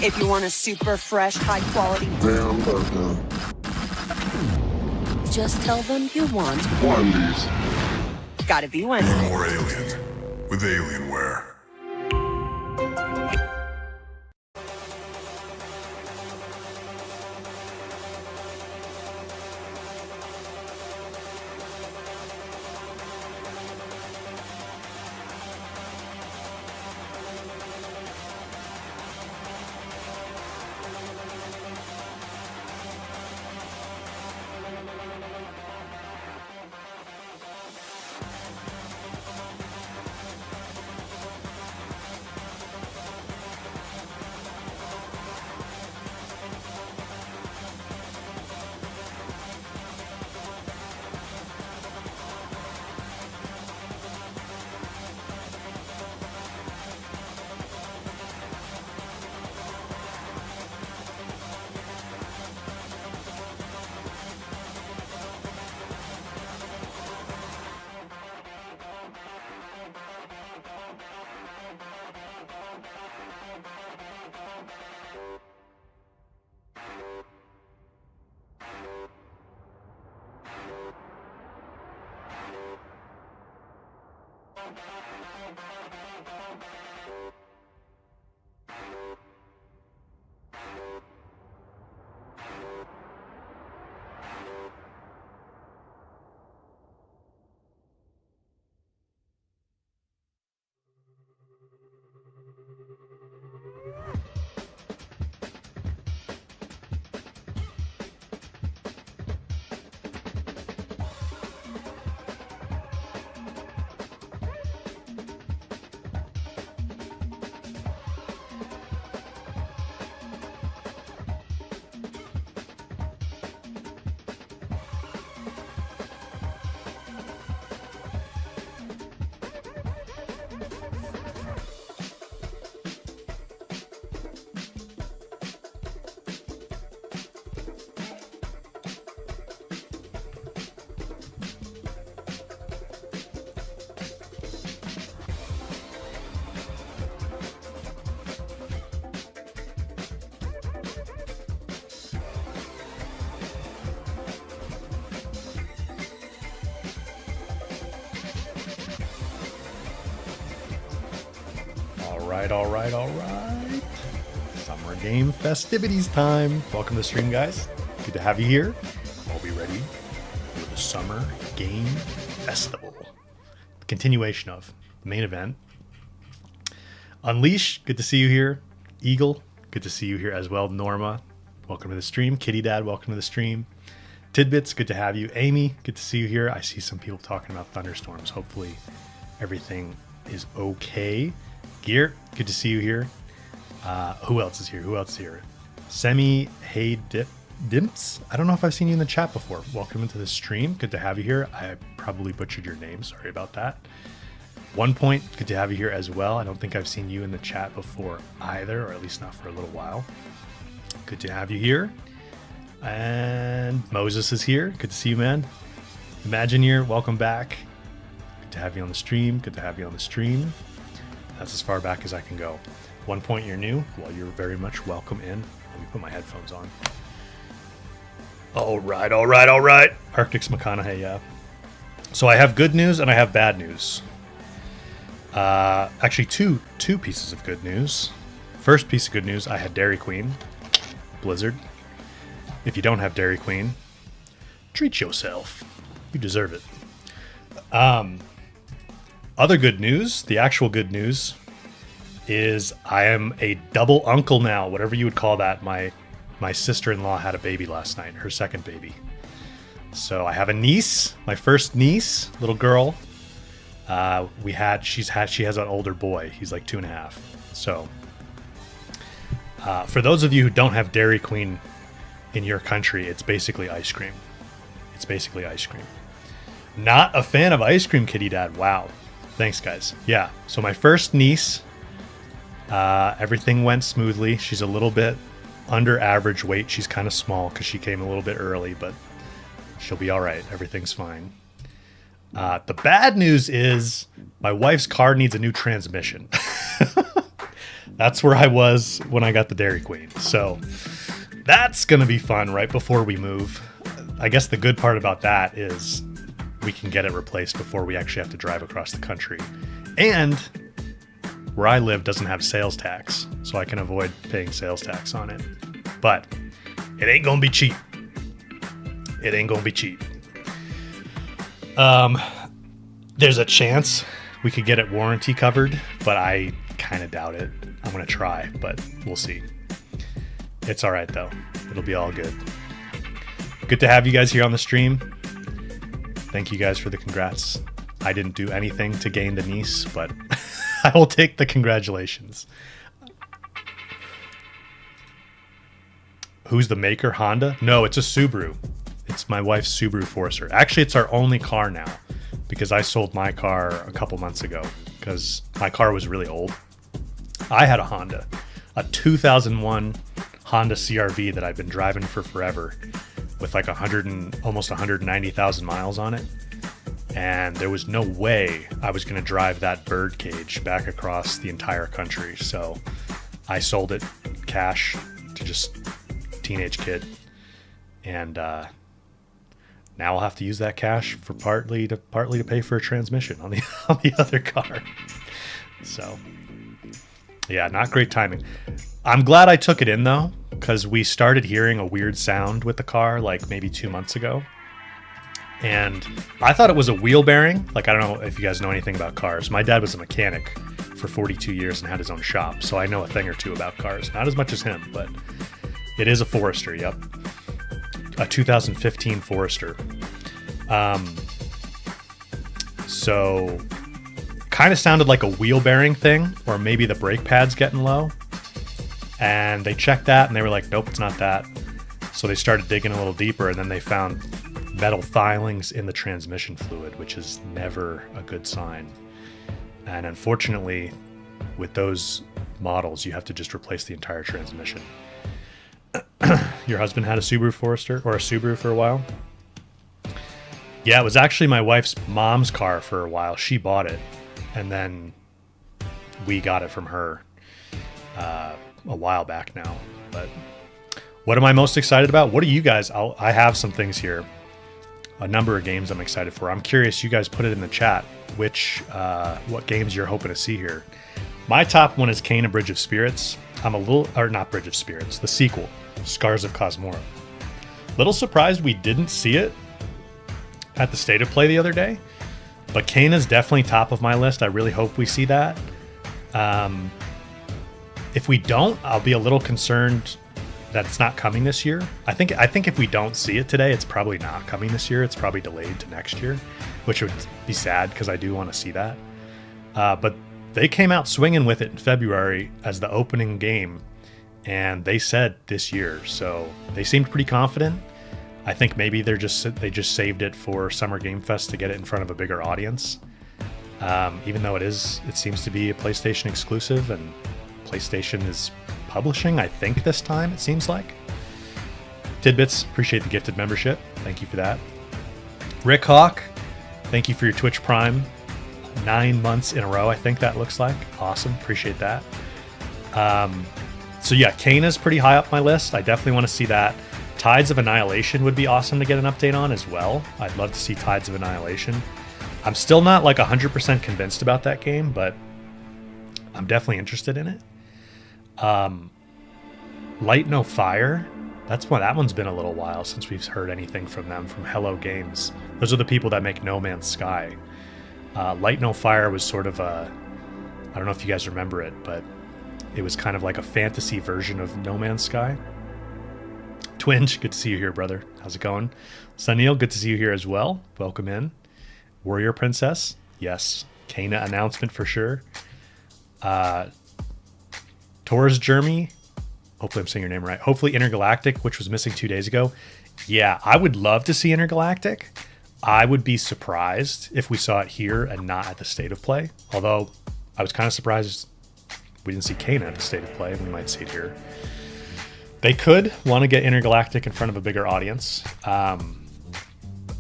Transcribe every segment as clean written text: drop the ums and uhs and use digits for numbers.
If you want a super fresh, high quality hamburger, just tell them you want Wendy's. Gotta be one. You're more alien with Alienware. All right. Summer game festivities time. Welcome to the stream, guys. Good to have you here. I'll be ready for the Summer Game Festival. The continuation of the main event. Unleash, good to see you here. Eagle, good to see you here as well. Norma, welcome to the stream. Kitty Dad, welcome to the stream. Tidbits, good to have you. Amy, good to see you here. I see some people talking about thunderstorms. Hopefully everything is okay. Gear, good to see you here. Who else is here? Semi Hey Dimps. I don't know if I've seen you in the chat before. Welcome into the stream. Good to have you here. I probably butchered your name. Sorry about that. 1 Point, good to have you here as well. I don't think I've seen you in the chat before either, or at least not for a little while. Good to have you here. And Moses is here. Good to see you, man. Imagineer, welcome back. Good to have you on the stream. That's as far back as I can go. 1 Point, you're new. Well, you're very much welcome in. Let me put my headphones on. All right. Arktix McConaughey, yeah. So I have good news and I have bad news. Actually, two pieces of good news. First piece of good news, I had Dairy Queen. Blizzard. If you don't have Dairy Queen, treat yourself. You deserve it. Other good news, the actual good news, is I am a double uncle now, whatever you would call that. My sister-in-law had a baby last night, her second baby. So I have a niece, my first niece, little girl. She has an older boy. He's like 2.5. So for those of you who don't have Dairy Queen in your country, it's basically ice cream. Not a fan of ice cream, Kitty Dad. Wow. Thanks, guys. Yeah. So my first niece, everything went smoothly. She's a little bit under average weight. She's kind of small because she came a little bit early, but she'll be all right. Everything's fine. The bad news is my wife's car needs a new transmission. That's where I was when I got the Dairy Queen. So that's going to be fun right before we move. I guess the good part about that is we can get it replaced before we actually have to drive across the country. And where I live doesn't have sales tax, so I can avoid paying sales tax on it. But it ain't going to be cheap. There's a chance we could get it warranty covered, but I kind of doubt it. I'm going to try, but we'll see. It's all right, though. It'll be all good. Good to have you guys here on the stream. Thank you guys for the congrats. I didn't do anything to gain the niece, but I will take the congratulations. Who's the maker? Honda? No, it's a Subaru. It's my wife's Subaru Forester. Actually, it's our only car now because I sold my car a couple months ago because my car was really old. I had a Honda, a 2001 Honda CR-V that I've been driving for forever with like almost 190,000 miles on it. And there was no way I was going to drive that bird cage back across the entire country. So I sold it cash to just teenage kid. And now I'll have to use that cash for partly to pay for a transmission on the other car. So yeah, not great timing. I'm glad I took it in though, because we started hearing a weird sound with the car like maybe 2 months ago. And I thought it was a wheel bearing. Like, I don't know if you guys know anything about cars. My dad was a mechanic for 42 years and had his own shop. So I know a thing or two about cars. Not as much as him, but it is a Forester. Yep. A 2015 Forester. So kind of sounded like a wheel bearing thing, or maybe the brake pad's getting low. And they checked that and they were like, nope, it's not that. So they started digging a little deeper and then they found metal filings in the transmission fluid, which is never a good sign. And unfortunately, with those models, you have to just replace the entire transmission. Your husband had a Subaru Forester or a Subaru for a while? Yeah, it was actually my wife's mom's car for a while. She bought it, and then we got it from her a while back now. But what am I most excited about? What are you guys? I have some things here. A number of games I'm excited for. I'm curious, you guys put it in the chat, what games you're hoping to see here. My top one is Kane and Bridge of Spirits. Not Bridge of Spirits, the sequel, Scars of Cosmora. Little surprised we didn't see it at the State of Play the other day, but Kane is definitely top of my list. I really hope we see that. If we don't, I'll be a little concerned that it's not coming this year. I think if we don't see it today, it's probably not coming this year. It's probably delayed to next year, which would be sad because I do want to see that. But they came out swinging with it in February as the opening game, and they said this year. So they seemed pretty confident. I think maybe they just saved it for Summer Game Fest to get it in front of a bigger audience. Even though it seems to be a PlayStation exclusive, and PlayStation is publishing, I think, this time, it seems like. Tidbits, appreciate the gifted membership. Thank you for that. Rick Hawk, thank you for your Twitch Prime. 9 months in a row, I think that looks like. Awesome, appreciate that. So yeah, Kana's pretty high up my list. I definitely want to see that. Tides of Annihilation would be awesome to get an update on as well. I'd love to see Tides of Annihilation. I'm still not like 100% convinced about that game, but I'm definitely interested in it. Light No Fire. That one's been a little while since we've heard anything from them, from Hello Games. Those are the people that make No Man's Sky. Light No Fire was sort of I don't know if you guys remember it, but it was kind of like a fantasy version of No Man's Sky. Twinge, good to see you here, brother. How's it going? Sunil, good to see you here as well. Welcome in. Warrior Princess, yes. Kana announcement for sure. Torres Jeremy, hopefully I'm saying your name right. Hopefully Intergalactic, which was missing 2 days ago. Yeah, I would love to see Intergalactic. I would be surprised if we saw it here and not at the State of Play. Although I was kind of surprised we didn't see Kana at the State of Play, and we might see it here. They could want to get Intergalactic in front of a bigger audience.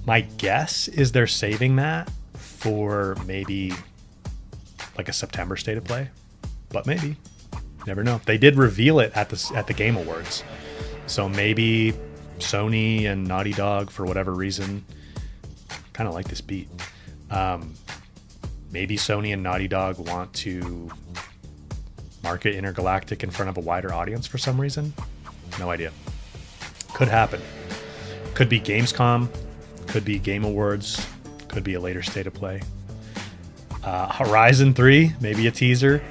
My guess is they're saving that for maybe like a September State of Play, but maybe. Never know. They did reveal it at the Game Awards, so maybe Sony and Naughty Dog, for whatever reason, kind of like this beat. Maybe Sony and Naughty Dog want to market Intergalactic in front of a wider audience for some reason. No idea. Could happen. Could be Gamescom. Could be Game Awards. Could be a later State of Play. Horizon 3, maybe a teaser.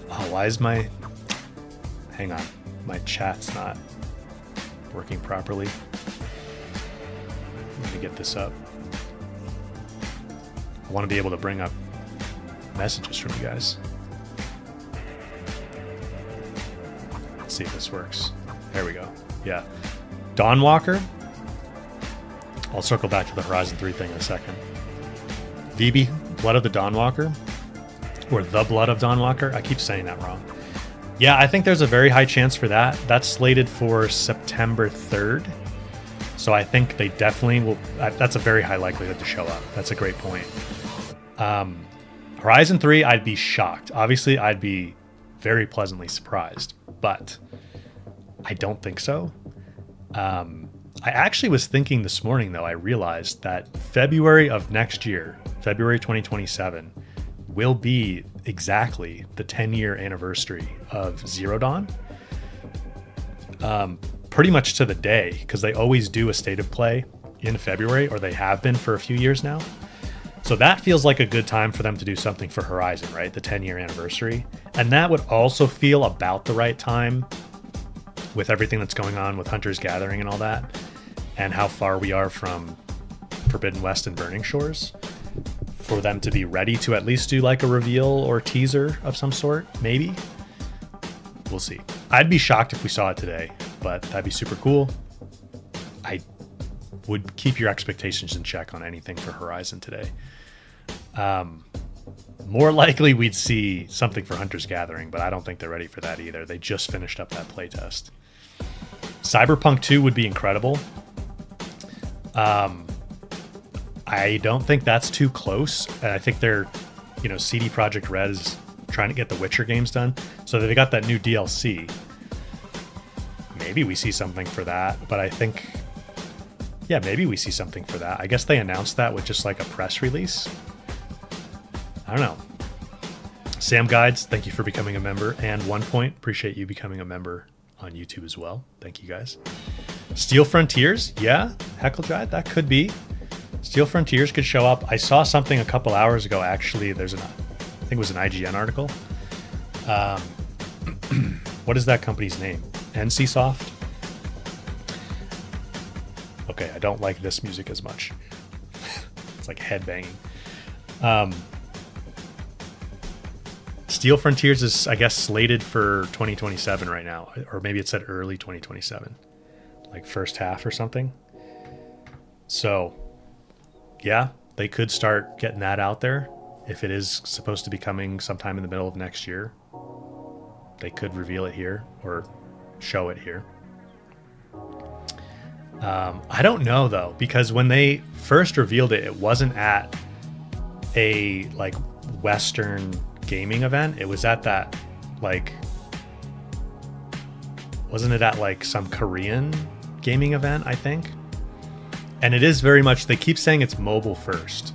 Oh, why is my... Hang on. My chat's not working properly. Let me get this up. I want to be able to bring up messages from you guys. Let's see if this works. There we go. Yeah. Dawnwalker. I'll circle back to the Horizon 3 thing in a second. VB, Blood of the Dawnwalker. Or The Blood of Dawnwalker. I keep saying that wrong. Yeah, I think there's a very high chance for that. That's slated for September 3rd. So I think they definitely will. That's a very high likelihood to show up. That's a great point. Horizon 3, I'd be shocked. Obviously, I'd be very pleasantly surprised. But I don't think so. I actually was thinking this morning, though, I realized that February of next year, February 2027, will be exactly the 10-year anniversary of Zero Dawn. Pretty much to the day, because they always do a State of Play in February, or they have been for a few years now. So that feels like a good time for them to do something for Horizon, right? The 10-year anniversary. And that would also feel about the right time with everything that's going on with Hunter's Gathering and all that, and how far we are from Forbidden West and Burning Shores, for them to be ready to at least do like a reveal or teaser of some sort, maybe. We'll see. I'd be shocked if we saw it today, but that'd be super cool. I would keep your expectations in check on anything for Horizon today. More likely we'd see something for Hunter's Gathering, but I don't think they're ready for that either. They just finished up that playtest. Cyberpunk 2 would be incredible. I don't think that's too close. I think they're, CD Projekt Red is trying to get the Witcher games done. So they got that new DLC. Maybe we see something for that, but I think, yeah, maybe we see something for that. I guess they announced that with just like a press release. I don't know. Sam Guides, thank you for becoming a member. And 1 Point, appreciate you becoming a member on YouTube as well. Thank you guys. Steel Frontiers, yeah, Heckle Drive, that could be. Steel Frontiers could show up. I saw something a couple hours ago, actually. I think it was an IGN article. What is that company's name? NCSoft? Okay, I don't like this music as much. It's like headbanging. Steel Frontiers is, I guess, slated for 2027 right now, or maybe it said early 2027, like first half or something. So, yeah, they could start getting that out there. If it is supposed to be coming sometime in the middle of next year, they could reveal it here or show it here. I don't know though, because when they first revealed it, it wasn't at a like Western gaming event. It was at that like, wasn't it at like some Korean gaming event, I think? And it is very much, they keep saying it's mobile first.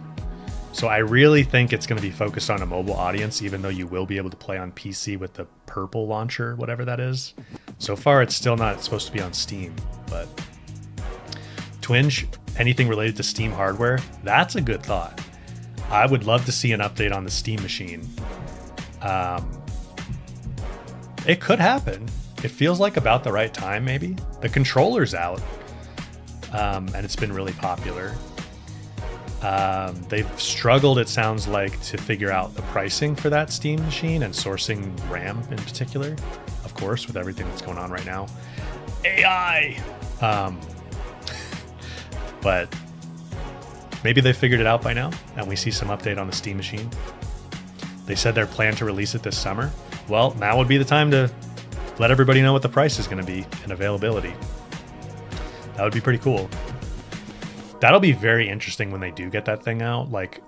So I really think it's going to be focused on a mobile audience, even though you will be able to play on PC with the purple launcher, whatever that is. So far, it's still not supposed to be on Steam, but Twinge, anything related to Steam hardware, that's a good thought. I would love to see an update on the Steam machine. It could happen. It feels like about the right time, maybe. The controller's out, and it's been really popular. They've struggled, it sounds like, to figure out the pricing for that Steam machine and sourcing RAM in particular, of course, with everything that's going on right now. AI! But maybe they figured it out by now, and we see some update on the Steam machine. They said their plan to release it this summer. Well, now would be the time to let everybody know what the price is going to be and availability. That would be pretty cool. That'll be very interesting when they do get that thing out. Like,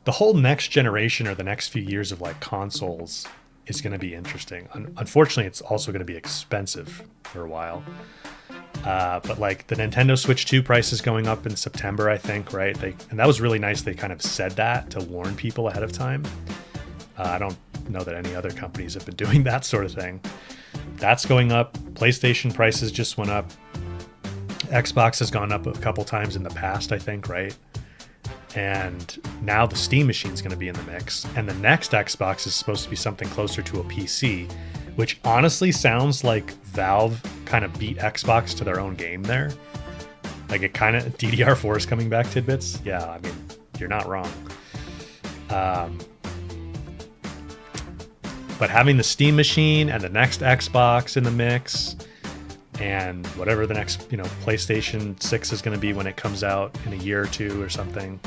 the whole next generation or the next few years of like consoles is going to be interesting. Unfortunately, it's also going to be expensive for a while. But like the Nintendo Switch 2 price is going up in September, I think, right? And that was really nice. They kind of said that to warn people ahead of time. I don't know that any other companies have been doing that sort of thing. That's going up. PlayStation prices just went up. Xbox has gone up a couple times in the past, I think, right? And now the Steam machine's going to be in the mix. And the next Xbox is supposed to be something closer to a PC, which honestly sounds like Valve kind of beat Xbox to their own game there. Like it kind of, DDR4 is coming back, tidbits. Yeah, I mean, you're not wrong. But having the Steam machine and the next Xbox in the mix, and whatever the next, PlayStation 6 is going to be when it comes out in a year or two or something.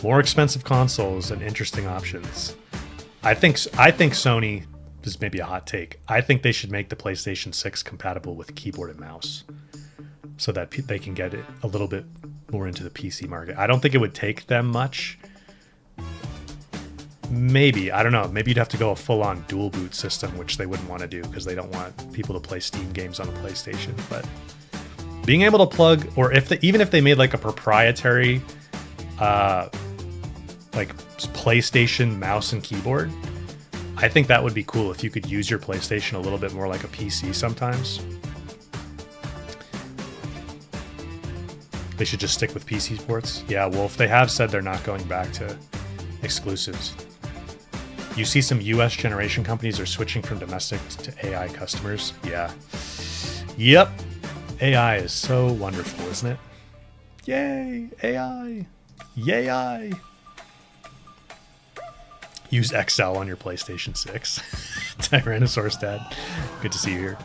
More expensive consoles and interesting options. I think Sony, this is maybe a hot take, I think they should make the PlayStation 6 compatible with keyboard and mouse so that they can get it a little bit more into the PC market. I don't think it would take them much. Maybe, I don't know. Maybe you'd have to go a full-on dual boot system, which they wouldn't want to do because they don't want people to play Steam games on a PlayStation. But being able to plug, or even if they made like a proprietary, like PlayStation mouse and keyboard, I think that would be cool if you could use your PlayStation a little bit more like a PC sometimes. They should just stick with PC ports. Yeah, well, if they have said they're not going back to exclusives. You see some US generation companies are switching from domestic to AI customers. Yeah. Yep. AI is so wonderful, isn't it? Yay, AI. Yay. Use Excel on your PlayStation 6. Tyrannosaurus Dad. Good to see you here.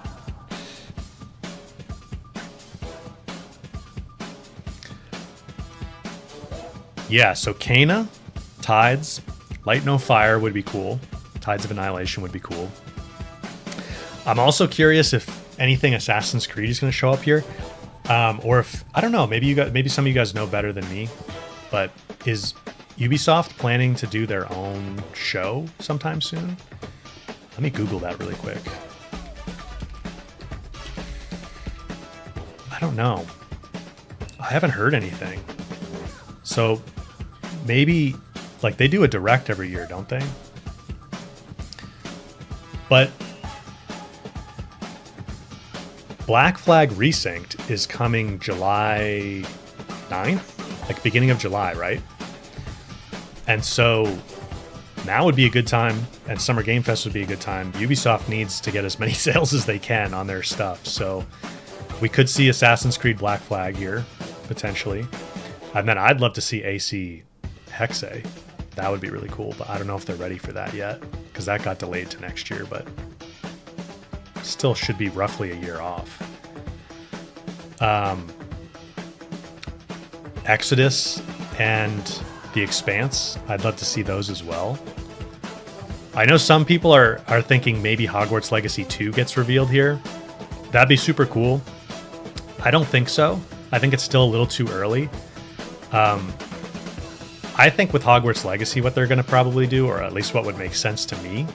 Yeah, so Kana, Tides, Light No Fire would be cool. Tides of Annihilation would be cool. I'm also curious if anything Assassin's Creed is going to show up here, or if, I don't know, maybe some of you guys know better than me. But is Ubisoft planning to do their own show sometime soon? Let me Google that really quick. I don't know. I haven't heard anything. So maybe, like, they do a direct every year, don't they? But Black Flag Resynced is coming July 9th, like beginning of July, right? And so now would be a good time, and Summer Game Fest would be a good time. Ubisoft needs to get as many sales as they can on their stuff. So we could see Assassin's Creed Black Flag here, potentially. And then I'd love to see AC Hexe. That would be really cool, but I don't know if they're ready for that yet because that got delayed to next year, but still should be roughly a year off. Exodus and The Expanse, I'd love to see those as well. I know some people are thinking maybe Hogwarts Legacy 2 gets revealed here. That'd be super cool. I don't think so. I think it's still a little too early. I think with Hogwarts Legacy, what they're going to probably do, or at least what would make sense to me,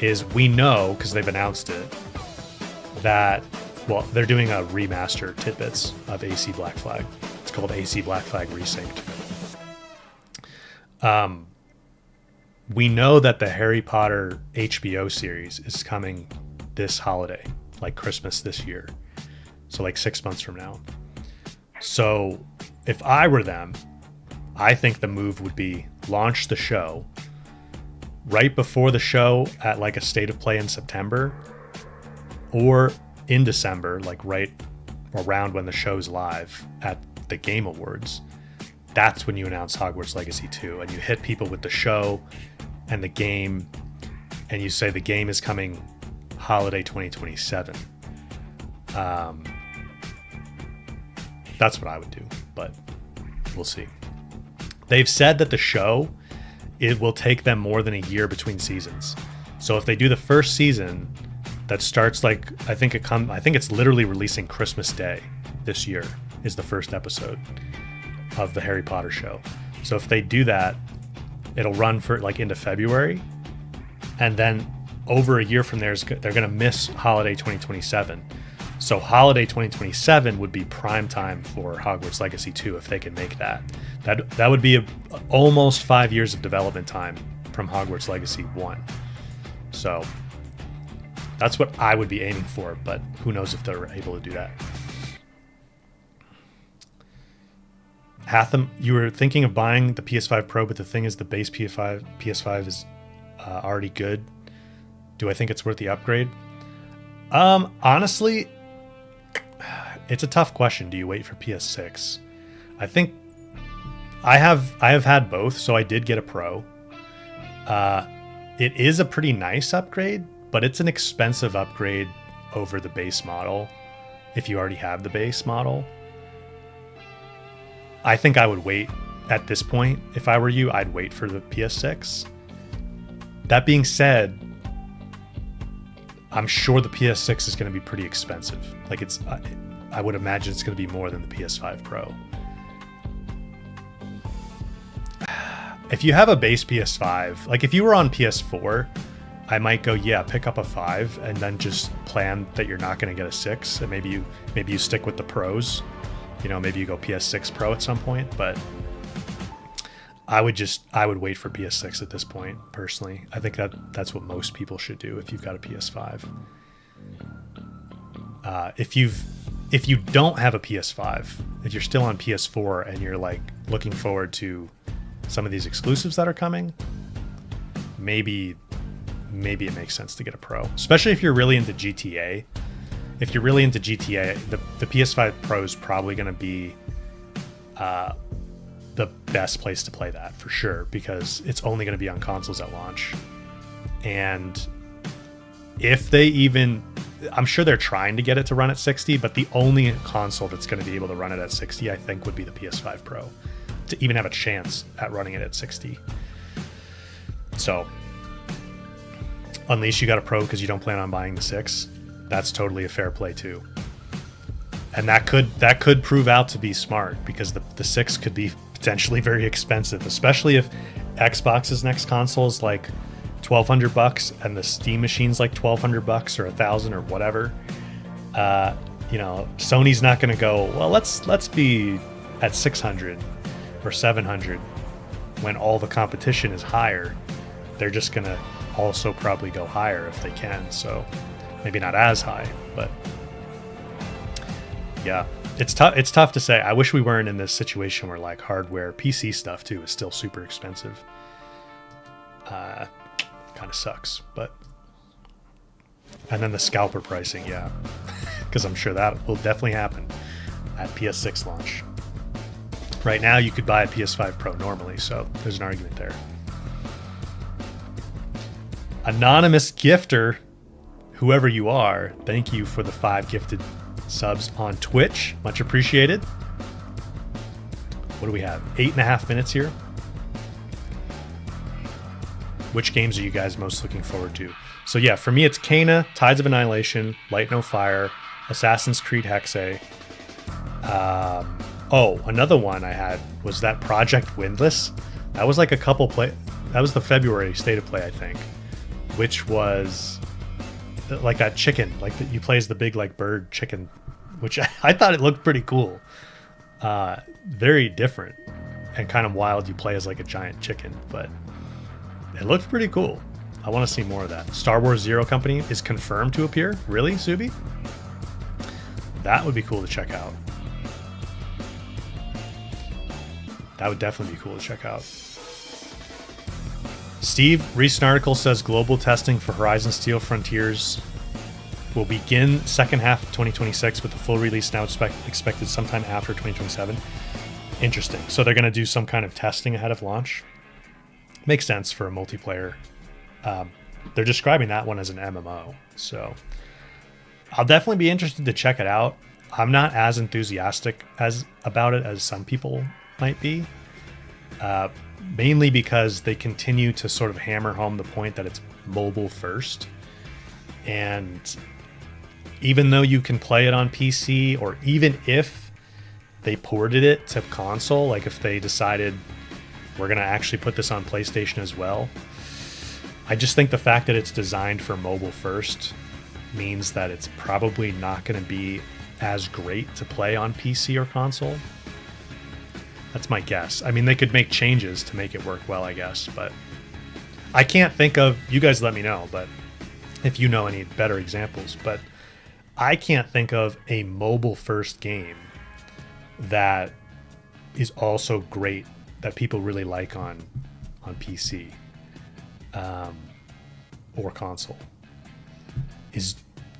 is we know, because they've announced it, that, well, they're doing a remaster tidbits of AC Black Flag. It's called AC Black Flag Resynced. We know that the Harry Potter HBO series is coming this holiday, like Christmas this year. So like 6 months from now. So if I were them, I think the move would be launch the show right before the show at like a state of play in September, or in December, like right around when the show's live at the Game Awards. That's when you announce Hogwarts Legacy 2 and you hit people with the show and the game, and you say the game is coming holiday 2027. That's what I would do, but we'll see. They've said that the show, it will take them more than a year between seasons. So if they do the first season that starts like, I think it's literally releasing Christmas Day this year is the first episode of the Harry Potter show. So if they do that, it'll run for like into February, and then over a year from there, they're going to miss holiday 2027. So holiday 2027 would be prime time for Hogwarts Legacy 2 if they can make that. That would be almost 5 years of development time from Hogwarts Legacy 1. So that's what I would be aiming for, but who knows if they're able to do that. Hatham, you were thinking of buying the PS5 Pro, but the thing is the base PS5 is already good. Do I think it's worth the upgrade? Honestly, it's a tough question. Do you wait for PS6? I think I have had both, so I did get a Pro. It is a pretty nice upgrade, but it's an expensive upgrade over the base model if you already have the base model. I think I would wait at this point. If I were you, I'd wait for the PS6. That being said, I'm sure the PS6 is going to be pretty expensive. Like I would imagine it's going to be more than the PS5 Pro. If you have a base PS5, like if you were on PS4, I might go, yeah, pick up a 5 and then just plan that you're not going to get a 6, and maybe you stick with the Pros. You know, maybe you go PS6 Pro at some point, but I would wait for PS6 at this point, personally. I think that's what most people should do if you've got a PS5. If you don't have a PS5, if you're still on PS4 and you're like looking forward to some of these exclusives that are coming, maybe it makes sense to get a Pro, especially if you're really into GTA. If you're really into GTA, the PS5 Pro is probably going to be the best place to play that for sure, because it's only going to be on consoles at launch. And if they even, I'm sure they're trying to get it to run at 60, but the only console that's going to be able to run it at 60, I think, would be the PS5 Pro to even have a chance at running it at 60. So unless you got a Pro because you don't plan on buying the 6, that's totally a fair play too. And that could prove out to be smart, because the 6 could be potentially very expensive, especially if Xbox's next console is like $1,200 and the Steam machine's like $1,200 or $1,000 or whatever. Sony's not going to go, well, let's be at 600 or 700 when all the competition is higher. They're just going to also probably go higher if they can. So maybe not as high, but yeah, it's tough to say. I wish we weren't in this situation where like hardware, PC stuff too, is still super expensive. Kind of sucks, but. And then the scalper pricing, yeah, because I'm sure that will definitely happen at PS6 launch. Right now, you could buy a PS5 Pro normally, so there's an argument there. Anonymous gifter, whoever you are, thank you for the 5 gifted subs on Twitch. Much appreciated. What do we have? 8.5 minutes here. Which games are you guys most looking forward to? So yeah, for me, it's Kena, Tides of Annihilation, Light No Fire, Assassin's Creed Hexe. Oh, another one I had was that Project Windless. That was like a couple play. That was the February State of Play, I think, which was like that chicken, like that you play as the big like bird chicken, which I thought it looked pretty cool. Very different and kind of wild. You play as like a giant chicken, but it looked pretty cool. I want to see more of that. Star Wars Zero Company is confirmed to appear. Really, Subi? That would be cool to check out. That would definitely be cool to check out. Steve, recent article says global testing for Horizon Steel Frontiers will begin second half of 2026 with the full release now expected sometime after 2027. Interesting. So they're going to do some kind of testing ahead of launch. Makes sense for a multiplayer. They're describing that one as an MMO. So I'll definitely be interested to check it out. I'm not as enthusiastic about it as some people might be. Mainly because they continue to sort of hammer home the point that it's mobile first. And even though you can play it on PC, or even if they ported it to console, like if they decided we're going to actually put this on PlayStation as well, I just think the fact that it's designed for mobile first means that it's probably not going to be as great to play on PC or console. That's my guess. I mean, they could make changes to make it work well, I guess, but I can't think of, you guys let me know, but if you know any better examples, but I can't think of a mobile first game that is also great that people really like on PC or console. Is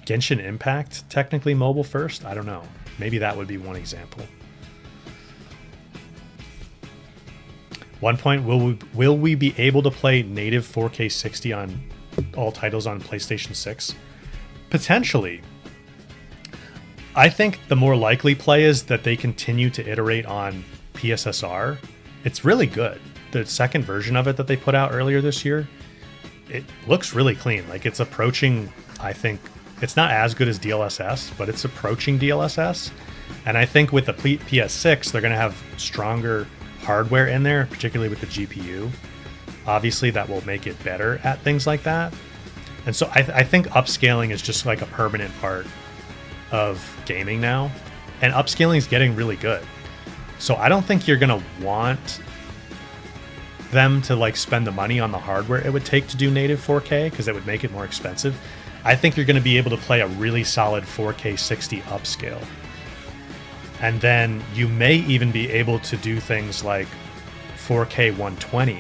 Genshin Impact technically mobile first? I don't know. Maybe that would be one example. One point, will we be able to play native 4K 60 on all titles on PlayStation 6? Potentially. I think the more likely play is that they continue to iterate on PSSR. It's really good. The second version of it that they put out earlier this year, it looks really clean. Like it's approaching, I think, it's not as good as DLSS, but it's approaching DLSS. And I think with the PS6, they're going to have stronger hardware in there, particularly with the GPU. Obviously, that will make it better at things like that. And so I think upscaling is just like a permanent part of gaming now. And upscaling is getting really good. So I don't think you're going to want them to like spend the money on the hardware it would take to do native 4K because it would make it more expensive. I think you're going to be able to play a really solid 4K 60 upscale. And then you may even be able to do things like 4K 120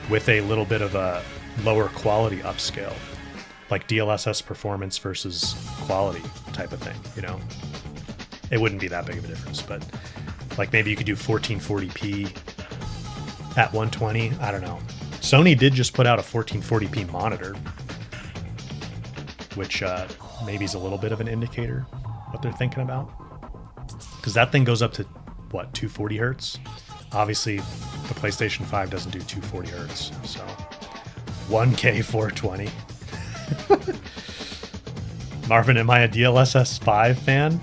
with a little bit of a lower quality upscale, like DLSS performance versus quality type of thing, you know? It wouldn't be that big of a difference, but like maybe you could do 1440p at 120. I don't know. Sony did just put out a 1440p monitor, which maybe is a little bit of an indicator what they're thinking about. Because that thing goes up to, what, 240 hertz? Obviously, the PlayStation 5 doesn't do 240 hertz, so 1K 420. Marvin, am I a DLSS 5 fan?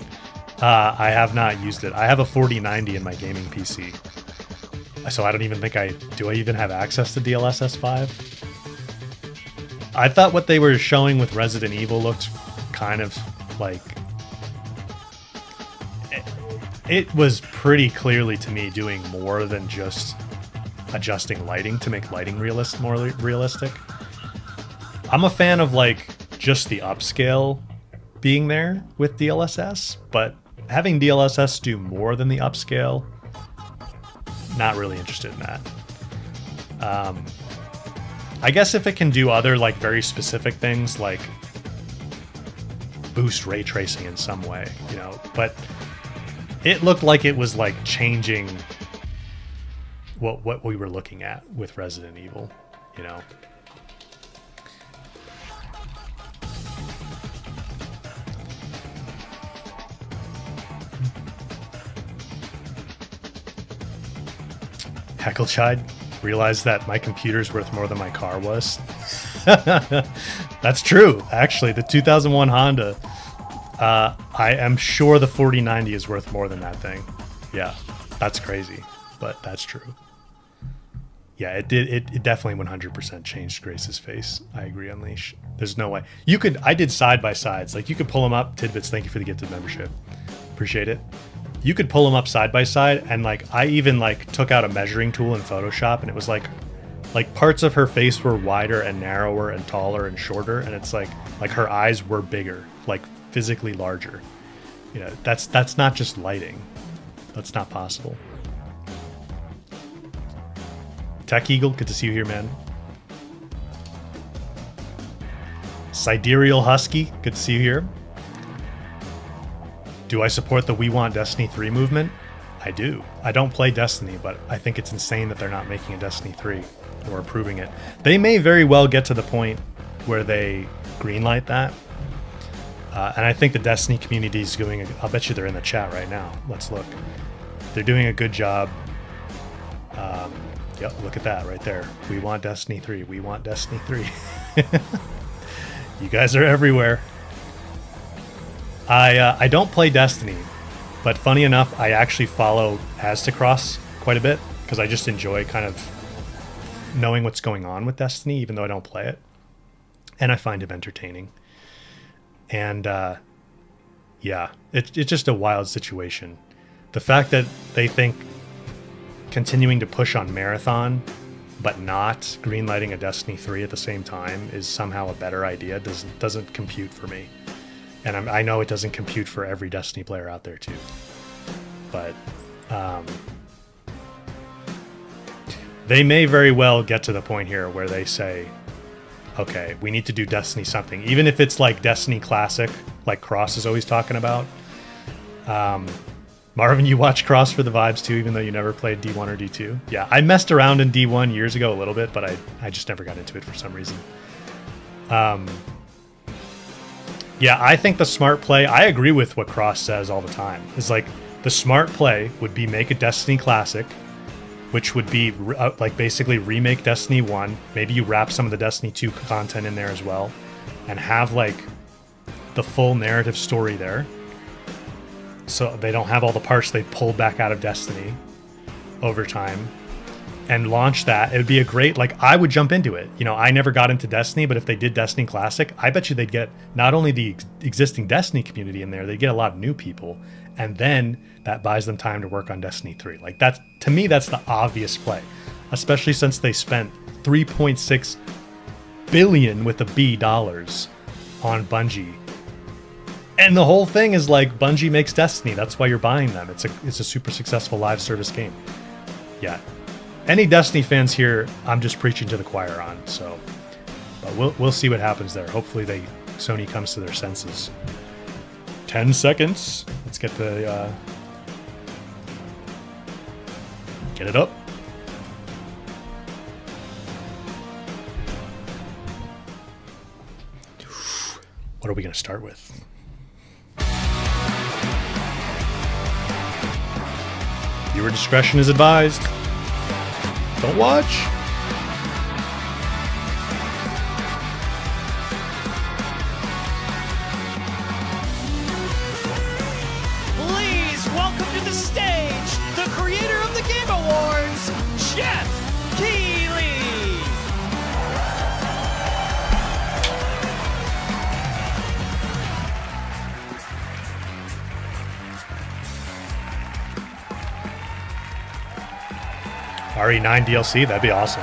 I have not used it. I have a 4090 in my gaming PC. So I don't even think do I even have access to DLSS 5? I thought what they were showing with Resident Evil looked kind of like... It was pretty clearly to me doing more than just adjusting lighting to make lighting more realistic. I'm a fan of like just the upscale being there with DLSS, but having DLSS do more than the upscale, not really interested in that. I guess if it can do other like very specific things like boost ray tracing in some way, you know, but it looked like it was like changing what we were looking at with Resident Evil, you know. Hecklechide realized that my computer's worth more than my car was. That's true, actually. The 2001 Honda, I am sure the 4090 is worth more than that thing. Yeah, that's crazy, but that's true. Yeah, it did. It definitely 100% changed Grace's face. I agree, Unleash. There's no way. You could. I did side by sides. Like, you could pull them up. Tidbits, thank you for the gifted membership. Appreciate it. You could pull them up side by side, and like I even like took out a measuring tool in Photoshop, and it was like parts of her face were wider and narrower and taller and shorter, and it's like her eyes were bigger, like physically larger. You know, that's not just lighting. That's not possible. Tech Eagle, good to see you here, man. Sidereal Husky, good to see you here. Do I support the We Want Destiny 3 movement? I do. I don't play Destiny, but I think it's insane that they're not making a Destiny 3 or approving it. They may very well get to the point where they greenlight that. And I think the Destiny community is doing, I'll bet you they're in the chat right now. Let's look. They're doing a good job. Yep, look at that right there. We want Destiny 3. We want Destiny 3. You guys are everywhere. I don't play Destiny, but funny enough, I actually follow Aztecross quite a bit because I just enjoy kind of knowing what's going on with Destiny, even though I don't play it. And I find him entertaining. And yeah, it's just a wild situation. The fact that they think continuing to push on Marathon but not greenlighting a Destiny 3 at the same time is somehow a better idea doesn't compute for me. And I know it doesn't compute for every Destiny player out there too. But they may very well get to the point here where they say, okay, we need to do Destiny something. Even if it's like Destiny Classic, like Cross is always talking about. Marvin, you watch Cross for the vibes too, even though you never played D1 or D2? Yeah, I messed around in D1 years ago a little bit, but I just never got into it for some reason. Yeah, I think the smart play, I agree with what Cross says all the time, is like the smart play would be make a Destiny Classic, which would be like basically remake Destiny 1. Maybe you wrap some of the Destiny 2 content in there as well and have like the full narrative story there. So they don't have all the parts they pulled back out of Destiny over time and launch that. It would be a great, like, I would jump into it. You know, I never got into Destiny, but if they did Destiny Classic, I bet you they'd get not only the existing Destiny community in there, they'd get a lot of new people. And then that buys them time to work on Destiny 3. Like, that's, to me, that's the obvious play, especially since they spent $3.6 billion with a B dollars on Bungie. And the whole thing is like Bungie makes Destiny. That's why you're buying them. It's a super successful live service game. Yeah. Any Destiny fans here, I'm just preaching to the choir on. So, but we'll see what happens there. Hopefully Sony comes to their senses. 10 seconds. Let's get the get it up. What are we going to start with? Viewer discretion is advised. Don't watch. Please welcome to the stage the creator of the Game Awards, Jeff Keighley. RE9 DLC, that'd be awesome.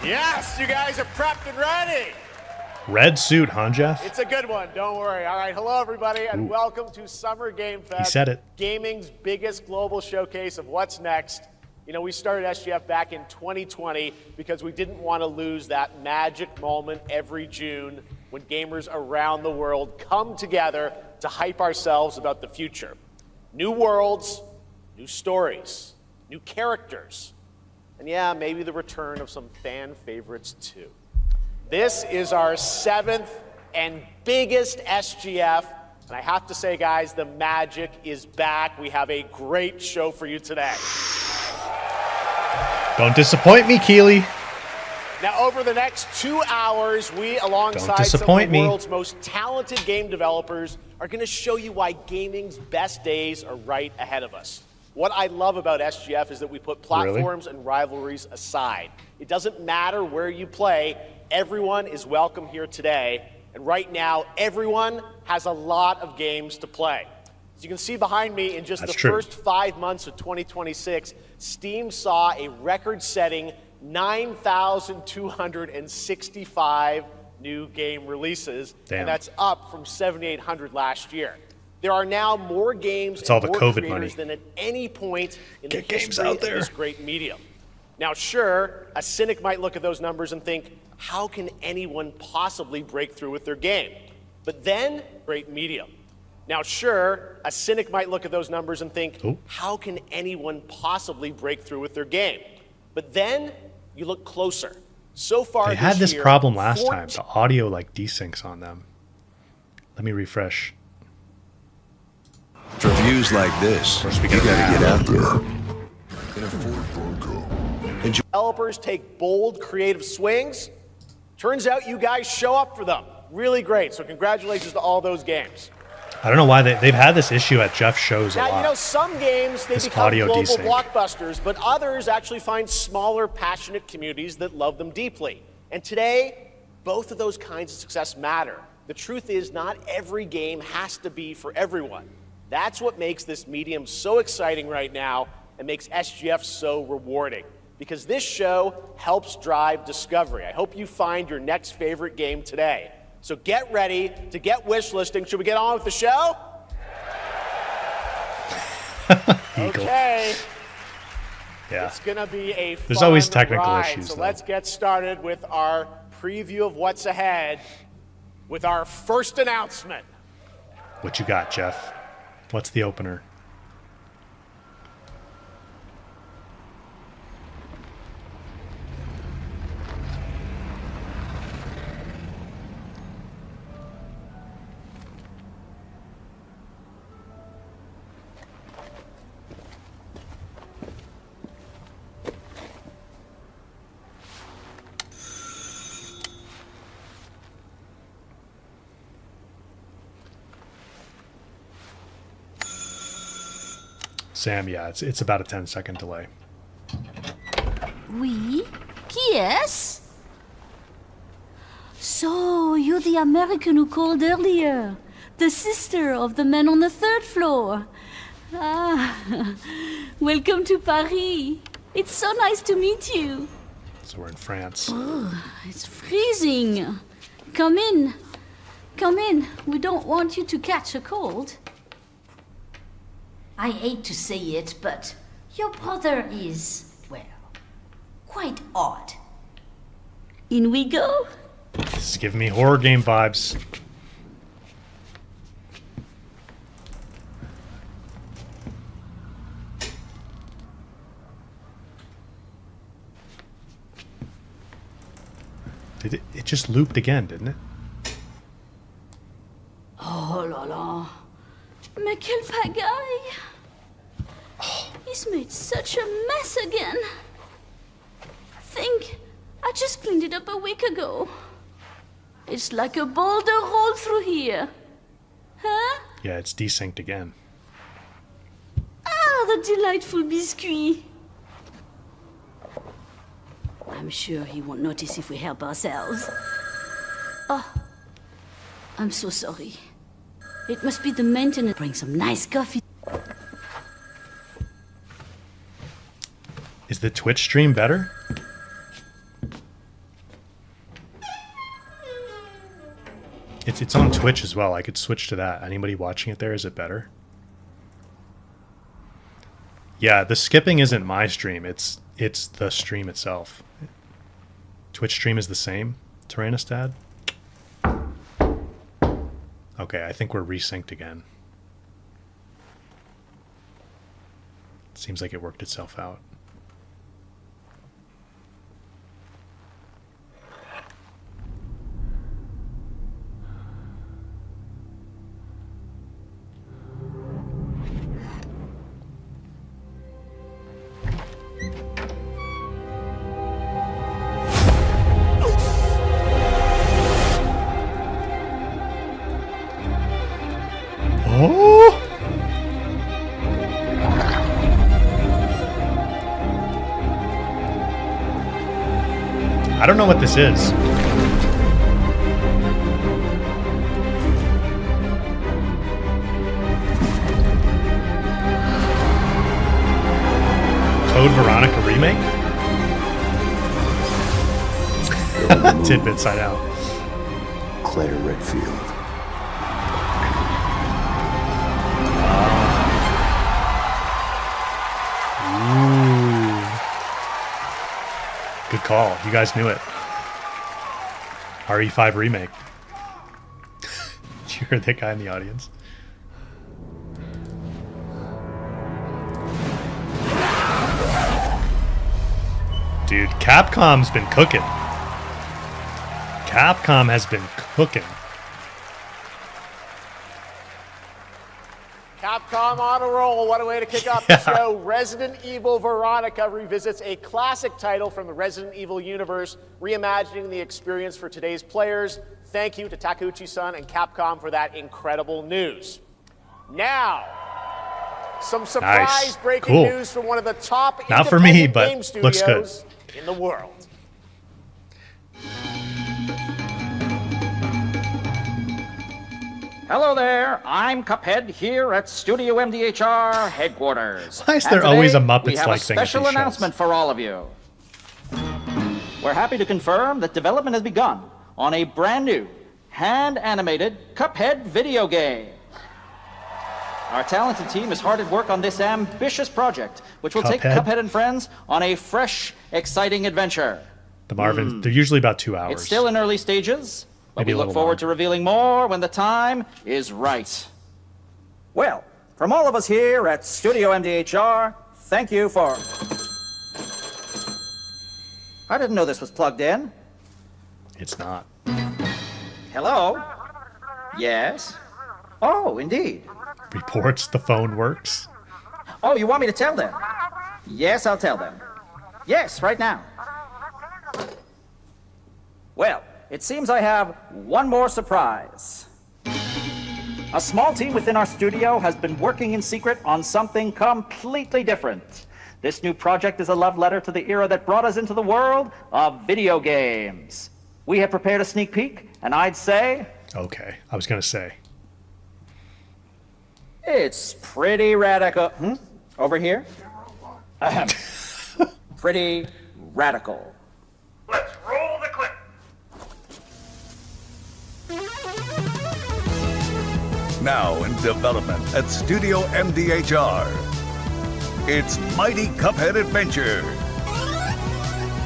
Yes, you guys are prepped and ready. Red suit, huh, Jeff? It's a good one, don't worry. All right, hello everybody, and welcome to Summer Game Fest. He said it. Gaming's biggest global showcase of what's next. You know, we started SGF back in 2020 because we didn't want to lose that magic moment every June when gamers around the world come together to hype ourselves about the future. New worlds, new stories. new characters, and yeah, maybe the return of some fan favorites too. This is our 7th and biggest SGF, and I have to say, guys, the magic is back. We have a great show for you today. Don't disappoint me, Keely. Now, over the next 2 hours, we, alongside some of the world's most talented game developers, are going to show you why gaming's best days are right ahead of us. What I love about SGF is that we put platforms and rivalries aside. It doesn't matter where you play, everyone is welcome here today. And right now, everyone has a lot of games to play. As you can see behind me, in just the first 5 months of 2026, Steam saw a record-setting 9,265 new game releases, and that's up from 7,800 last year. There are now more games and more creators than at any point in the history of this great medium. Now, sure, a cynic might look at those numbers and think, how can anyone possibly break through with their game? But then, great medium. Now, sure, a cynic might look at those numbers and think, how can anyone possibly break through with their game? But then you look closer. So far, they had this problem last time. The audio like desyncs on them. Let me refresh. For views like this, you gotta get out there. Developers take bold, creative swings. Turns out you guys show up for them. Really great. So congratulations to all those games. I don't know why they've had this issue at Jeff's shows a lot. Now, you know, some games, they become global blockbusters, but others actually find smaller, passionate communities that love them deeply. And today, both of those kinds of success matter. The truth is, not every game has to be for everyone. That's what makes this medium so exciting right now and makes SGF so rewarding. Because this show helps drive discovery. I hope you find your next favorite game today. So get ready to get wish listing. Should we get on with the show? Okay. Yeah. It's going to be a fun There's always technical ride. issues. So let's get started with our preview of what's ahead with our first announcement. What you got, Jeff? What's the opener? Sam, yeah, it's about a 10-second delay. Oui? Qui est-ce? So, you're the American who called earlier. The sister of the man on the 3rd floor. Ah, welcome to Paris. It's so nice to meet you. So we're in France. Oh, it's freezing. Come in. Come in. We don't want you to catch a cold. I hate to say it, but your brother is, well, quite odd. In we go. This is giving me horror game vibes. It just looped again, didn't it? Oh la la. Mais quelle pagaille! He's made such a mess again. Think, I just cleaned it up a week ago. It's like a boulder rolled through here. Huh? Yeah, it's desynced again. Ah, the delightful biscuit. I'm sure he won't notice if we help ourselves. Oh, I'm so sorry. It must be the maintenance. Bring some nice coffee. Is the Twitch stream better? It's on Twitch as well. I could switch to that. Anybody watching it there, is it better? Yeah, the skipping isn't my stream. It's the stream itself. Twitch stream is the same, Tyrannostad. Okay, I think we're resynced again. Seems like it worked itself out. Oh! I don't know what this is. Code Veronica remake? Tidbit side out. Claire Redfield. Good call. You guys knew it. RE5 remake. Did you hear that guy in the audience? Dude, Capcom's been cooking. Capcom has been cooking. Capcom on a roll. What a way to kick off the show. Resident Evil Veronica revisits a classic title from the Resident Evil universe, reimagining the experience for today's players. Thank you to Takeuchi-san and Capcom for that incredible news. Now, some surprise breaking news from one of the top Not for me, but game looks good. studios in the world. Hello there, I'm Cuphead here at Studio MDHR headquarters. Why is there And always a today, Muppets-like we have a thing at these special shows? announcement for all of you. We're happy to confirm that development has begun on a brand new, hand-animated Cuphead video game. Our talented team is hard at work on this ambitious project, which will take Cuphead and friends on a fresh, exciting adventure. The Marvin, they're usually about 2 hours. It's still in early stages, but Maybe we a look little forward longer. to revealing more when the time is right. Well, from all of us here at Studio MDHR, thank you for... I didn't know this was plugged in. It's not. Hello? Yes? Oh, indeed. Reports the phone works. Oh, you want me to tell them? Yes, I'll tell them. Yes, right now. Well, it seems I have one more surprise. A small team within our studio has been working in secret on something completely different. This new project is a love letter to the era that brought us into the world of video games. We have prepared a sneak peek, and I'd say... Okay, I was going to say. It's pretty radical. Over here? Ahem. Pretty radical. Let's roll the clip. Now in development at Studio MDHR. It's Mighty Cuphead Adventure.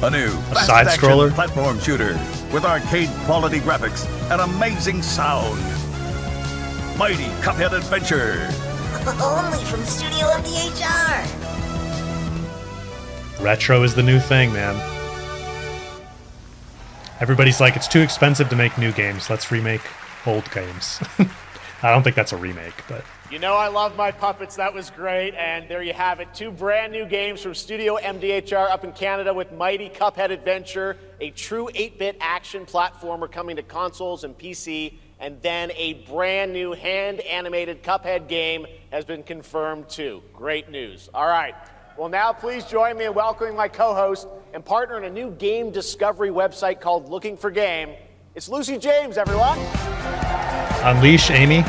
A new side-scroller platform shooter with arcade-quality graphics and amazing sound. Mighty Cuphead Adventure. Only from Studio MDHR. Retro is the new thing, man. Everybody's like, it's too expensive to make new games. Let's remake old games. I don't think that's a remake, but... You know I love my puppets. That was great. And there you have it. 2 brand new games from Studio MDHR up in Canada with Mighty Cuphead Adventure, a true 8-bit action platformer coming to consoles and PC, and then a brand new hand-animated Cuphead game has been confirmed too. Great news. All right. Well, now please join me in welcoming my co-host and partner in a new game discovery website called Looking for Game. It's Lucy James, everyone. Unleash Amy.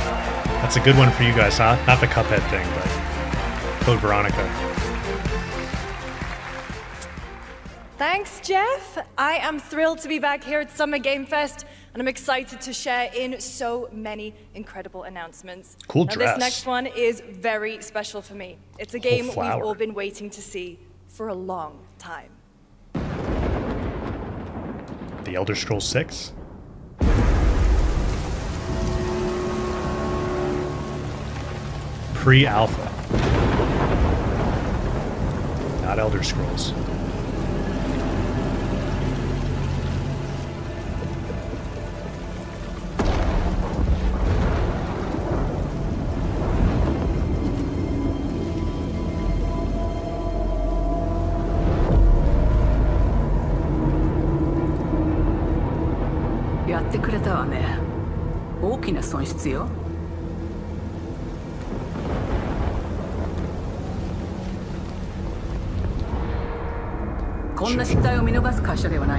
That's a good one for you guys, huh? Not the Cuphead thing, but Code Veronica. Thanks, Jeff. I am thrilled to be back here at Summer Game Fest, and I'm excited to share in so many incredible announcements. Cool now, dress. This next one is very special for me. It's a game we've flower. all been waiting to see for a long time. The Elder Scrolls 6? Pre-alpha. not Elder Scrolls.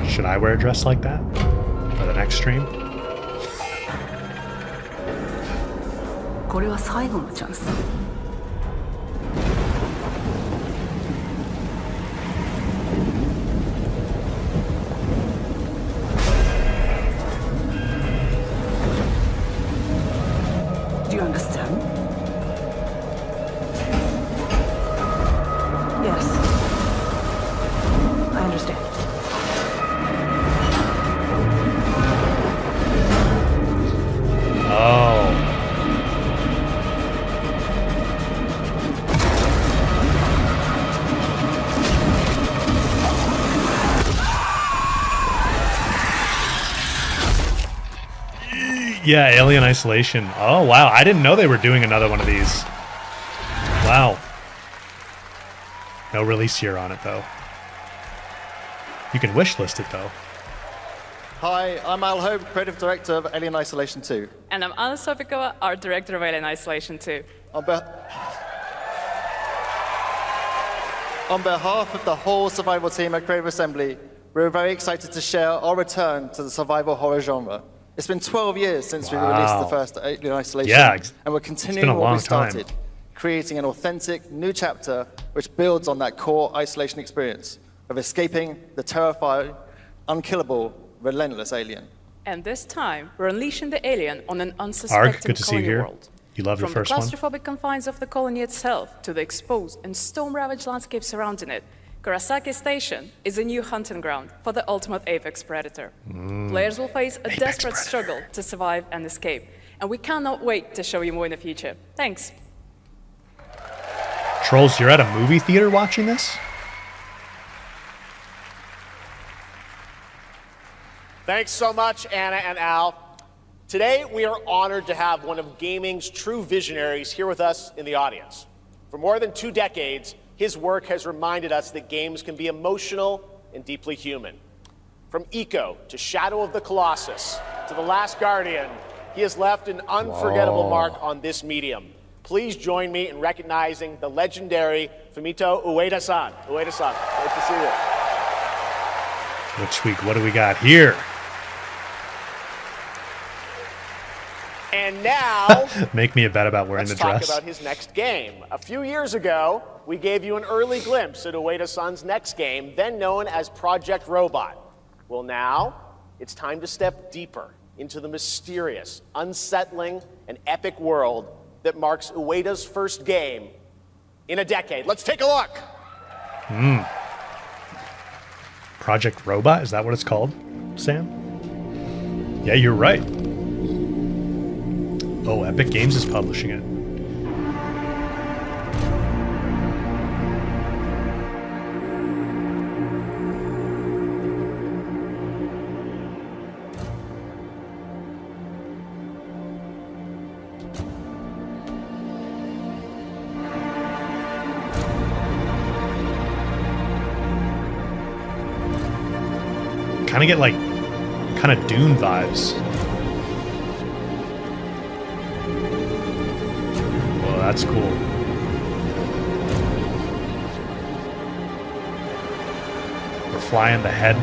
Should I wear a dress like that for the next stream? Do you understand? Yes. I understand. Oh. Yeah, Alien Isolation. Oh, wow. I didn't know they were doing another one of these. Wow. No release year on it, though. You can wishlist it, though. Hi, I'm Al Hope, Creative Director of Alien Isolation 2. And I'm Anna Sovikova, Art Director of Alien Isolation 2. On behalf of the whole survival team at Creative Assembly, we're very excited to share our return to the survival horror genre. It's been 12 years since we released the first Alien Isolation, and we're continuing what we started, creating an authentic new chapter which builds on that core isolation experience of escaping the terrifying, unkillable, relentless alien. And this time, we're unleashing the alien on an unsuspecting colony world. You love your first one? From the claustrophobic confines of the colony itself to the exposed and storm-ravaged landscape surrounding it, Kurosaki Station is a new hunting ground for the ultimate apex predator. Players will face a desperate struggle to survive and escape, and we cannot wait to show you more in the future. Thanks. Trolls, you're at a movie theater watching this? Thanks so much, Anna and Al. Today, we are honored to have one of gaming's true visionaries here with us in the audience. For more than 2 decades, his work has reminded us that games can be emotional and deeply human. From Eco to Shadow of the Colossus to The Last Guardian, he has left an unforgettable mark on this medium. Please join me in recognizing the legendary Fumito Ueda-san. Ueda-san, great to see you. Which week? What do we got here? And now, make me a bet about wearing the dress. Let's talk about his next game. A few years ago, we gave you an early glimpse at Ueda-san's next game, then known as Project Robot. Well, now it's time to step deeper into the mysterious, unsettling, and epic world that marks Ueda's first game in a decade. Let's take a look. Project Robot? Is that what it's called, Sam? Yeah, you're right. Oh, Epic Games is publishing it. Kind of get like, kind of Dune vibes. Oh, that's cool. We're flying the head.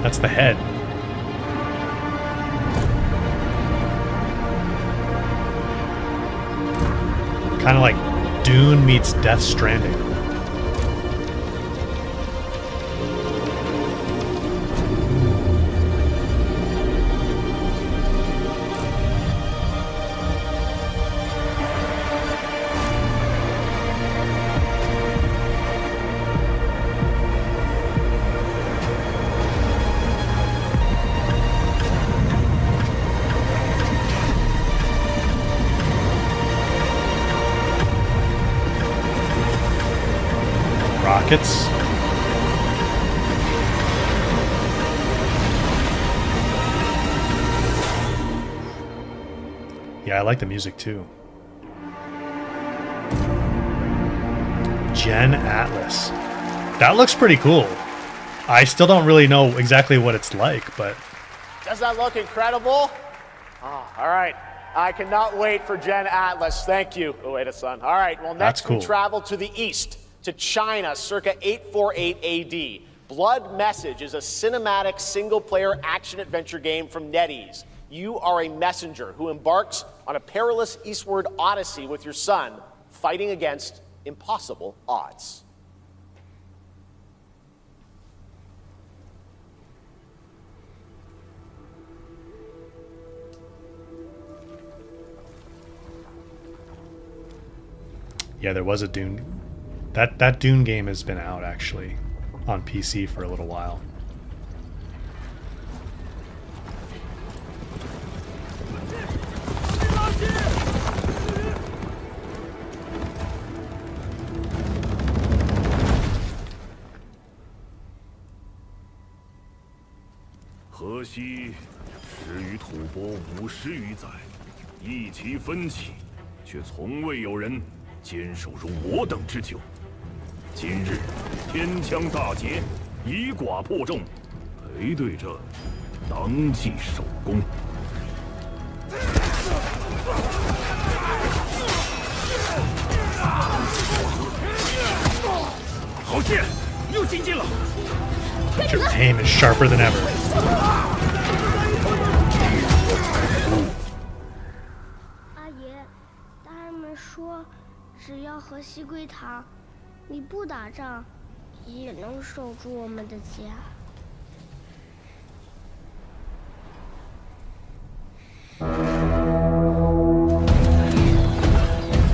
That's the head. Kind of like Dune meets Death Stranding. Rockets. I like the music too. Gen Atlas. That looks pretty cool. I still don't really know exactly what it's like, but... Does that look incredible? Oh, all right. I cannot wait for Gen Atlas. Thank you, Ueda-san. All right, well, next cool. We travel to the east, to China, circa 848 AD. Blood Message is a cinematic single-player action-adventure game from NetEase. You are a messenger who embarks on a perilous eastward odyssey with your son, fighting against impossible odds. Yeah, there was a Dune. That Dune game has been out actually on PC for a little while. Your aim is sharper than ever. 阿爷，大人们说，只要和西归堂，你不打仗，也能守住我们的家。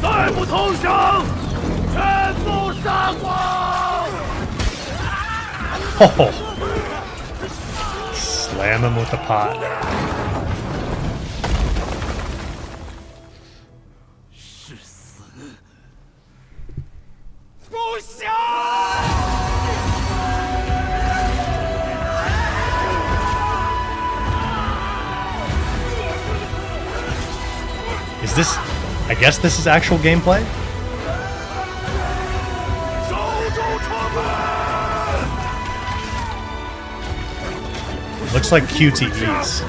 再不投降，全部杀光！ Oh. Slam him with the pot. Is this... I guess this is actual gameplay? Looks like QTEs.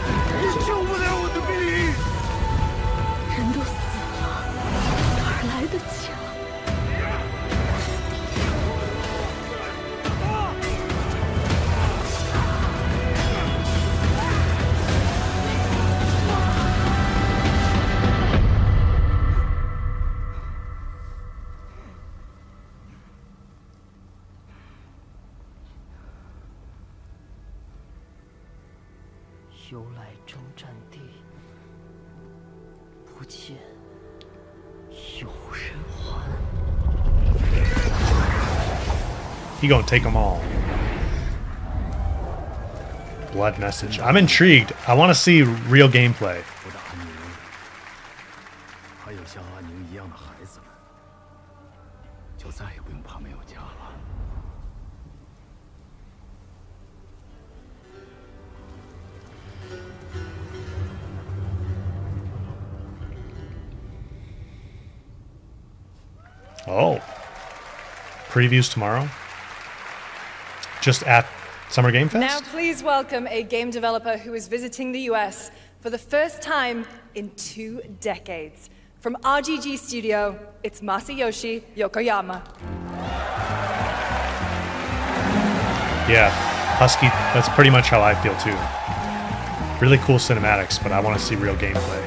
He gonna take them all. Blood Message. I'm intrigued. I want to see real gameplay. Oh. Previews tomorrow? Just at Summer Game Fest? Now please welcome a game developer who is visiting the US for the first time in 2 decades. From RGG Studio, it's Masayoshi Yokoyama. Yeah, Husky, that's pretty much how I feel too. Really cool cinematics, but I want to see real gameplay.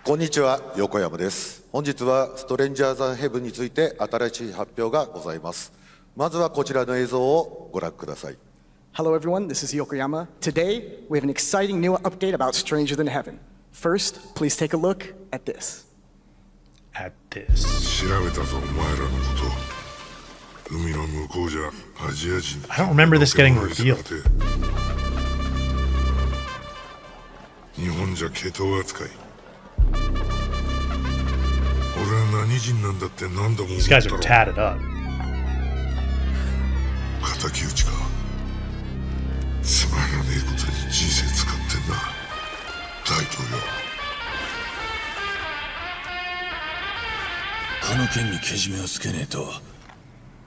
こんにちは、横山です。本日はストレンジャーズ・ヘブンについて新しい発表がございます。まずはこちらの映像をご覧ください。Hello everyone, this is Yokoyama. Today, we have an exciting new update about Stranger Than Heaven. First, please take a look at this. At this. 調べたぞ、お前らのこと。海の向こうじゃアジア人。I don't remember this getting revealed. 日本じゃ系統扱い。俺は何人なんだって何度も思ったろ。 These guys are tatted up. 敵討ちか。つまらねえことに人生使ってんな。タイトルよ。この剣にけじめをつけねえと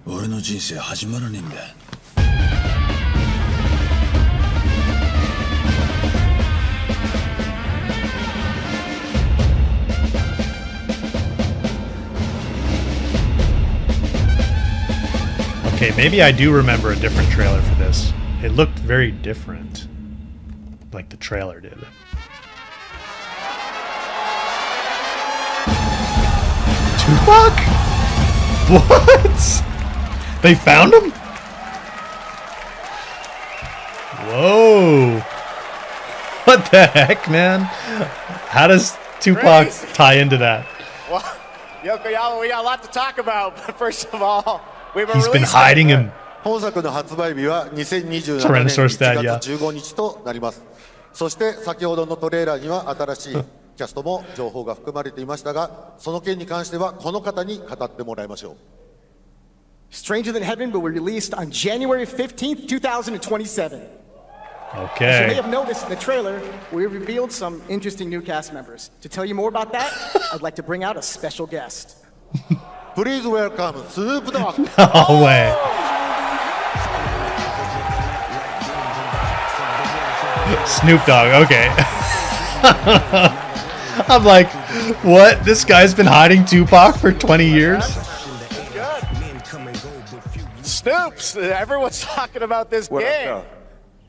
俺の人生始まらねえんだ。Okay, maybe I do remember a different trailer for this. It looked very different, like the trailer did. Tupac? What? They found him? Whoa. What the heck, man? How does Tupac tie into that? Well, Yokoyama, we got a lot to talk about, but first of all, he's been hiding him. 本作の発売日は2027年Tyrannosaurus 1 Dad, 月15日となります。そして先ほどのトレーラーには新しいキャストも情報が含まれていましたが、その件に関してはこの方に語ってもらいましょう。Stranger Than Heaven will be released on January 15th, 2027. Okay. As you may have noticed in the trailer, we revealed some interesting new cast members. To tell you more about that, I'd like to bring out a special guest. Please welcome Snoop Dogg. No way. Snoop Dogg, okay. I'm like, what? This guy's been hiding Tupac for 20 years? Snoops! Everyone's talking about this game.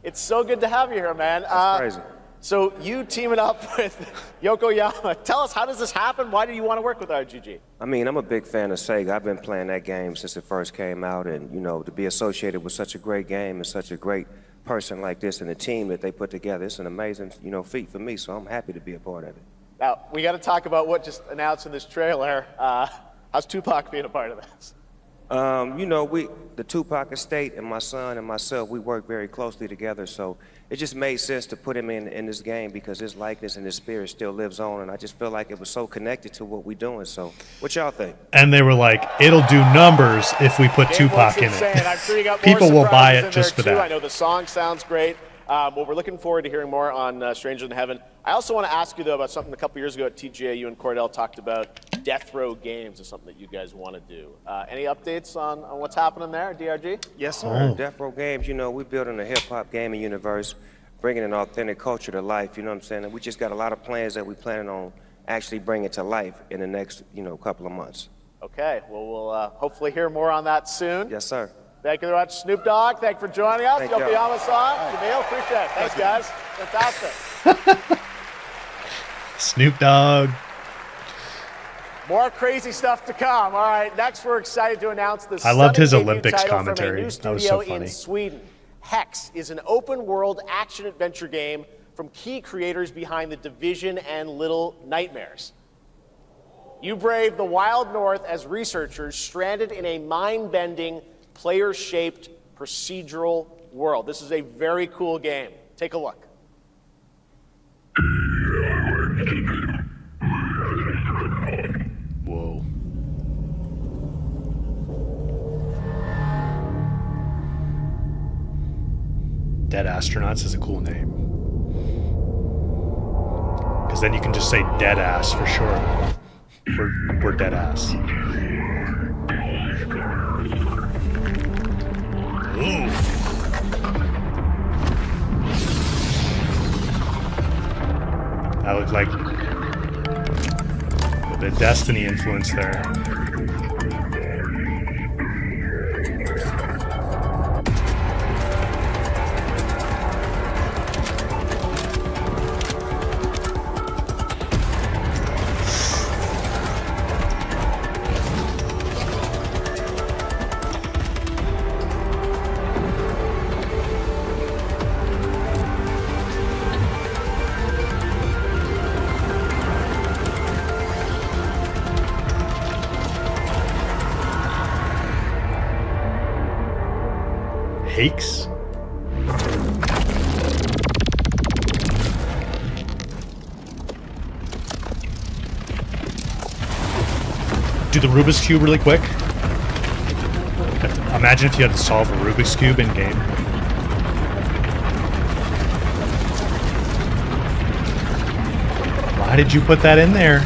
It's so good to have you here, man. That's crazy. So you teaming up with Yokoyama. Tell us, how does this happen? Why do you want to work with RGG? I mean, I'm a big fan of Sega. I've been playing that game since it first came out, and you know, to be associated with such a great game and such a great person like this and the team that they put together, it's an amazing, you know, feat for me. So I'm happy to be a part of it. Now we got to talk about what just announced in this trailer. How's Tupac being a part of this? You know, the Tupac estate and my son and myself, we work very closely together, so it just made sense to put him in this game because his likeness and his spirit still lives on, and I just feel like it was so connected to what we're doing. So what y'all think? And they were like, it'll do numbers if we put Tupac in it. People will buy it just for that. I know the song sounds great. Well, we're looking forward to hearing more on Stranger Than Heaven. I also want to ask you, though, about something a couple years ago at TGA, you and Cordell talked about Death Row Games is something that you guys want to do. Any updates on what's happening there, DRG? Yes, sir. Death Row Games, you know, we're building a hip-hop gaming universe, bringing an authentic culture to life, you know what I'm saying? And we just got a lot of plans that we're planning on actually bringing to life in the next, you know, couple of months. Okay, well, we'll hopefully hear more on that soon. Yes, sir. Thank you very much, Snoop Dogg. Thank you for joining us. Yokoyama-san, Jamil, appreciate it. Thanks, guys. Fantastic. Snoop Dogg. More crazy stuff to come. All right, next we're excited to announce the I loved his stunning Olympics debut title from a commentary. new That was so studio funny. in Sweden. Hex is an open-world action-adventure game from key creators behind The Division and Little Nightmares. You brave the wild north as researchers stranded in a mind-bending, player-shaped procedural world. This is a very cool game. Take a look. Whoa. Dead Astronauts is a cool name. Because then you can just say dead ass for sure. We're dead ass. Ooh. That looked like a bit Destiny influence there. Hakes? Do the Rubik's Cube really quick. Imagine if you had to solve a Rubik's Cube in game. Why did you put that in there?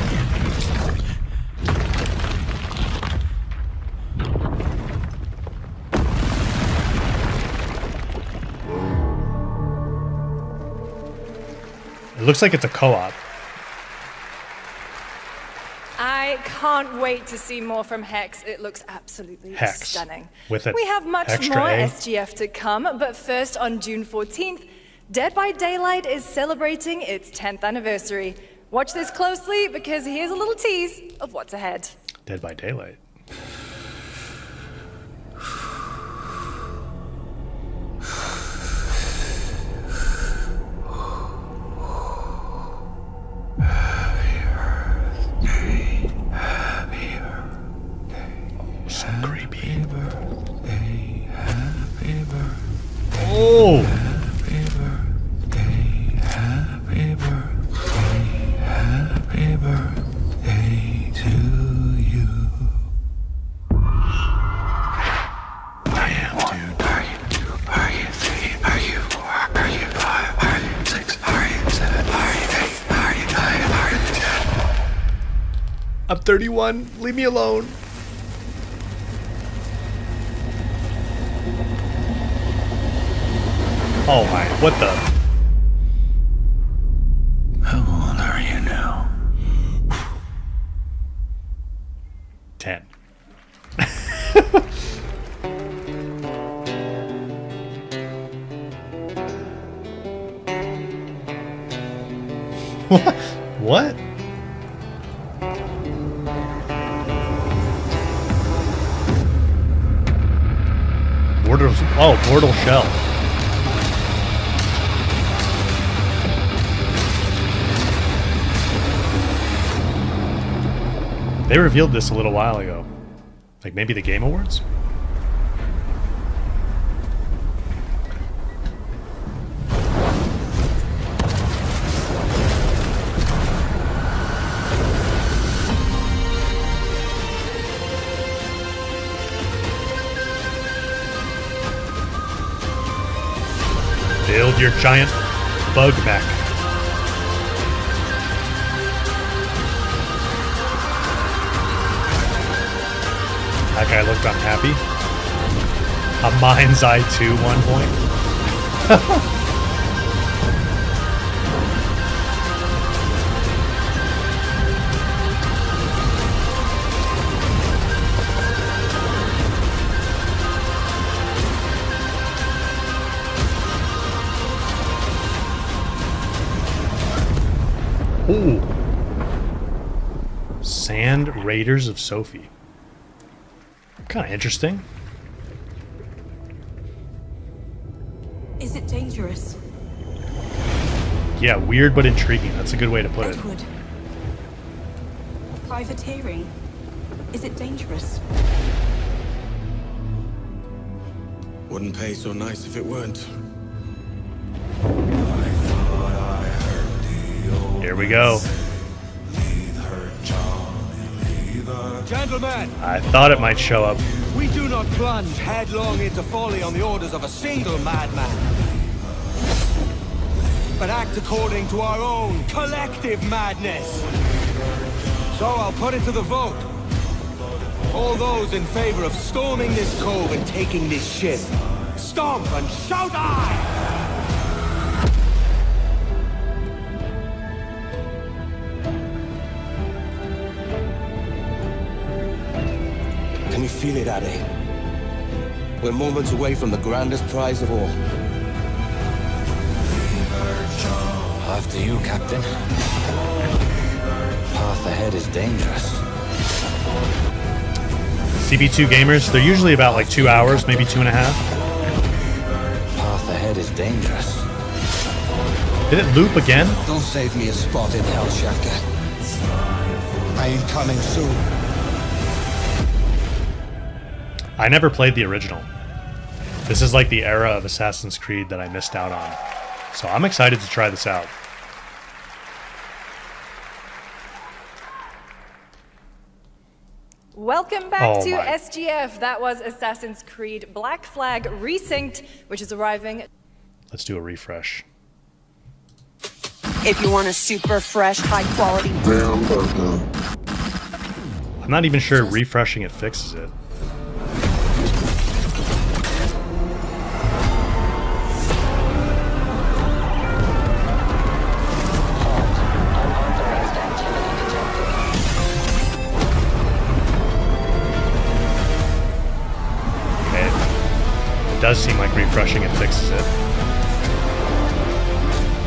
It looks like it's a co-op. I can't wait to see more from Hex. It looks absolutely stunning. With it we have much extra more A. SGF to come, but first on June 14th, Dead by Daylight is celebrating its 10th anniversary. Watch this closely because here's a little tease of what's ahead. Dead by Daylight. So creepy. Oh! Happy birthday to you. I am 2, are you 2, are you 3, are you 4, are you 5, are you 6, are you 7, are you 8, are you 9, are you 10? I'm 31. Leave me alone. Oh my, what the? How old are you now? 10. What? Mortal Shell. They revealed this a little while ago. Like maybe the Game Awards? Build your giant bug mech. That guy looked unhappy. A mind's eye too, 1 point. Ooh. Sand Raiders of Sophie. Kind of interesting. Is it dangerous? Yeah, weird but intriguing. That's a good way to put Edward. Privateering. Is it dangerous? Wouldn't pay so nice if it weren't. Here we go. Gentlemen, I thought it might show up. we do not plunge headlong into folly on the orders of a single madman, but act according to our own collective madness. So I'll put it to the vote. All those in favor of storming this cove and taking this ship, stomp and shout aye! Can you feel it, Addy? We're moments away from the grandest prize of all. After you, Captain. Path ahead is dangerous. CB2 gamers, they're usually about like 2 hours, maybe 2.5. Path ahead is dangerous. Did it loop again? Don't save me a spot in hell, Shaka. I ain't coming soon. I never played the original. This is like the era of Assassin's Creed that I missed out on. So I'm excited to try this out. Welcome back Oh to my. SGF. That was Assassin's Creed Black Flag Resynced, which is arriving. Let's do a refresh. If you want a super fresh, high quality I'm not even sure refreshing it fixes it. Okay. It does seem like refreshing it fixes it.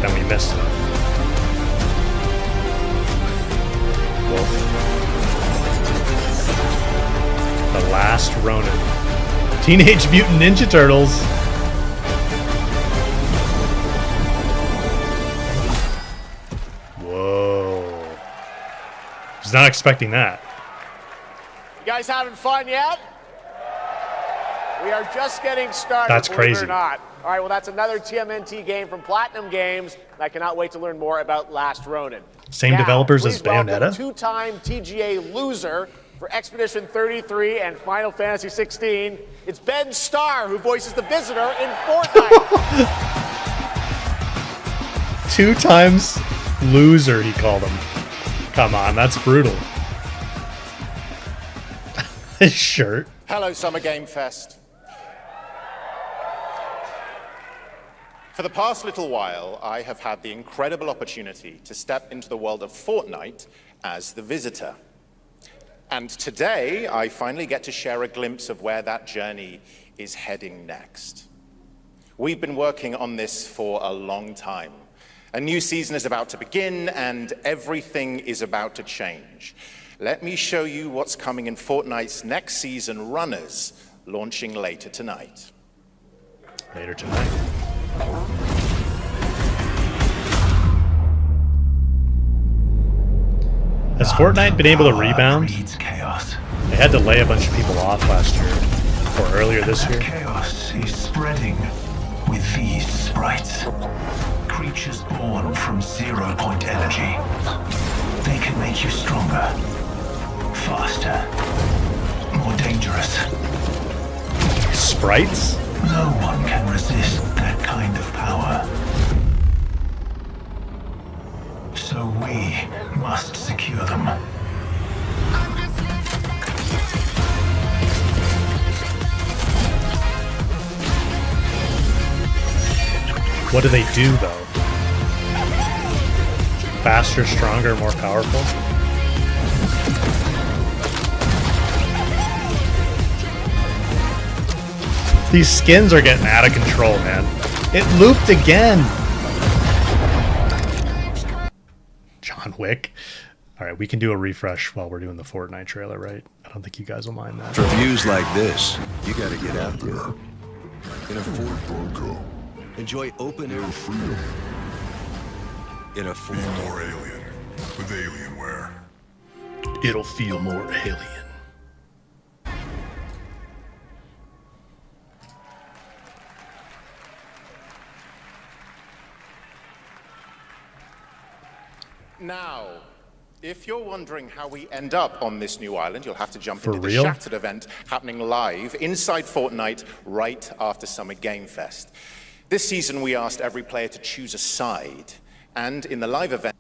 Then we missed it. The Last Ronin. Teenage Mutant Ninja Turtles. Whoa. Was not expecting that. You guys having fun yet? We are just getting started. That's believe crazy. It or not. All right, well, that's another TMNT game from Platinum Games, and I cannot wait to learn more about Last Ronin. Same Now, developers as please welcome Bayonetta? Two-time TGA loser for Expedition 33 and Final Fantasy 16. It's Ben Starr, who voices the Visitor in Fortnite. 2 times loser, he called him. Come on, that's brutal. His shirt. Hello, Summer Game Fest. For the past little while, I have had the incredible opportunity to step into the world of Fortnite as the Visitor. And today, I finally get to share a glimpse of where that journey is heading next. We've been working on this for a long time. A new season is about to begin, and everything is about to change. Let me show you what's coming in Fortnite's next season, Runners, launching later tonight. Later tonight. Has Fortnite been able to rebound? They had to lay a bunch of people off last year, or earlier this year. Chaos is spreading with these sprites. Creatures born from 0-point energy. They can make you stronger, faster, more dangerous. Sprites? No one can resist that kind of power. So we must secure them. What do they do, though? Faster, stronger, more powerful? These skins are getting out of control, man. It looped again. John Wick. All right, we can do a refresh while we're doing the Fortnite trailer, right? I don't think you guys will mind that. For views like this, you gotta get out there. In a Ford Bronco. Enjoy open air freedom. In a Ford. Be more alien with Alienware. It'll feel more alien. Now, if you're wondering how we end up on this new island, you'll have to jump For into real? the Shattered event happening live inside Fortnite right after Summer Game Fest. This season, we asked every player to choose a side, and in the live event,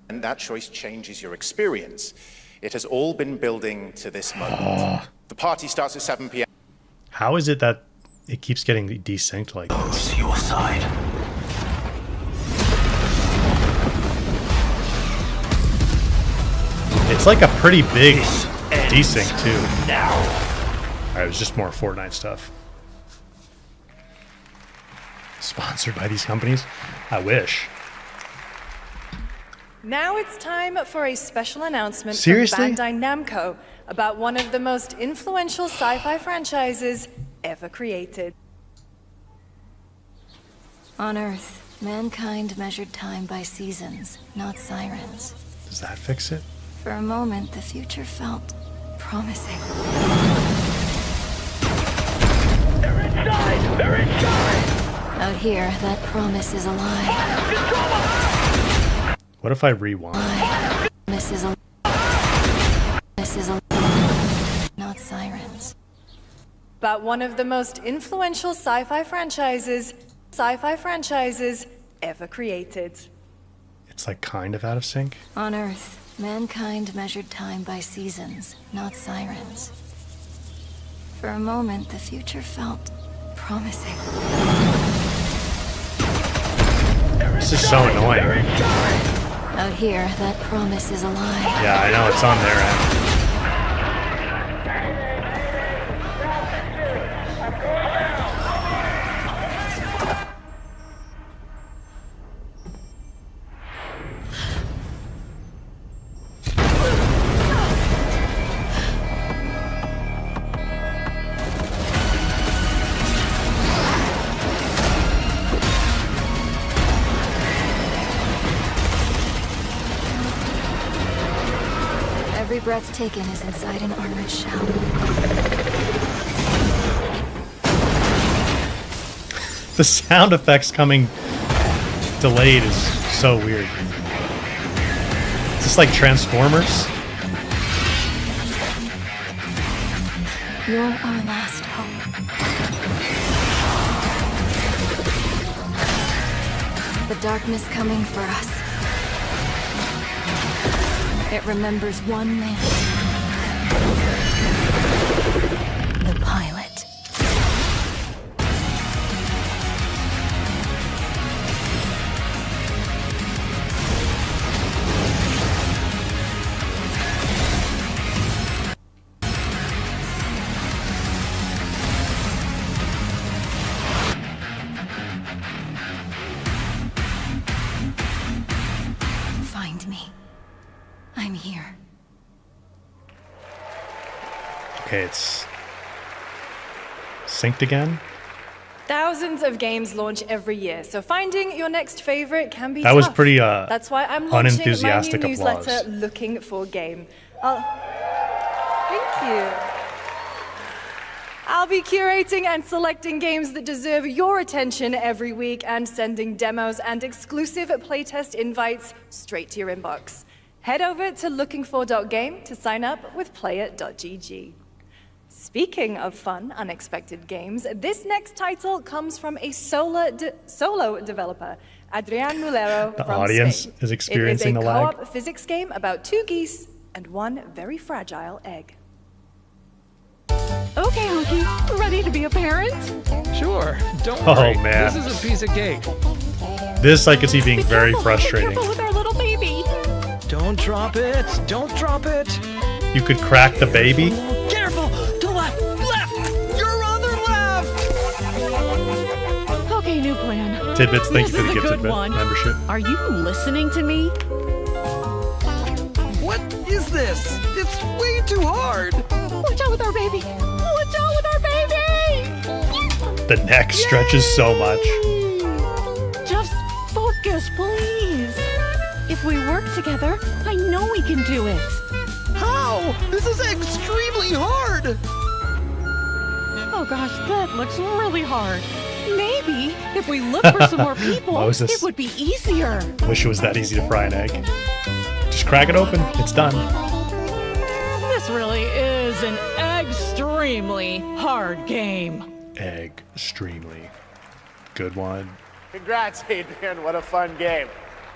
and that choice changes your experience. It has all been building to this moment. The party starts at 7 p.m. How is it that it keeps getting desynced like this? Your side. It's like a pretty big desync too. Alright, it was just more Fortnite stuff. Sponsored by these companies? I wish. Now it's time for a special announcement Seriously? from Bandai Namco about one of the most influential sci-fi franchises ever created. On Earth, mankind measured time by seasons, not sirens. Does that fix it? For a moment, the future felt promising. They're inside! They're inside! Out here, that promise is a lie. What if I rewind? Promise is a not sirens. About one of the most influential sci-fi franchises ever created. It's like kind of out of sync. On Earth, mankind measured time by seasons, not sirens. For a moment, the future felt promising. This is so annoying. Out here, that promise is a lie. Yeah, I know, it's on their end. Every breath taken is inside an armored shell. The sound effects coming delayed is so weird. Is this like Transformers? You're our last hope. The darkness coming for us. It remembers one man. The pilot. Find me. I'm here. Okay, it's synced again. Thousands of games launch every year, so finding your next favorite can be That tough. was pretty That's why I'm launching my unenthusiastic new applause. newsletter, Looking for Game. Thank you. I'll be curating and selecting games that deserve your attention every week and sending demos and exclusive playtest invites straight to your inbox. Head over to lookingfor.game to sign up with player.gg. Speaking of fun, unexpected games, this next title comes from a solo developer, Adrian Mulero The from audience Spain. is experiencing it is the a lag. co-op physics game about two geese and one very fragile egg. Okay, Hunky, ready to be a parent? Sure, don't Oh, worry. man. This is a piece of cake. This I could see being very frustrating. Careful with our little baby. Don't drop it. Don't drop it. You could crack the baby. Careful. To left. Left. Your other left. Okay, new plan. Tidbits, thank you This for the is a gift good tidbit one. membership. Are you listening to me? What is this? It's way too hard. Watch out with our baby. Watch out with our baby. The neck stretches so much. Just focus, please. If we work together, I know we can do it. How? This is extremely hard. Oh gosh, that looks really hard. Maybe if we look for some more people, Moses. it would be easier. Wish it was that easy to fry an egg. Just crack it open. It's done. This really is an extremely hard game. Egg extremely. Good one. Congrats, Adrian. What a fun game.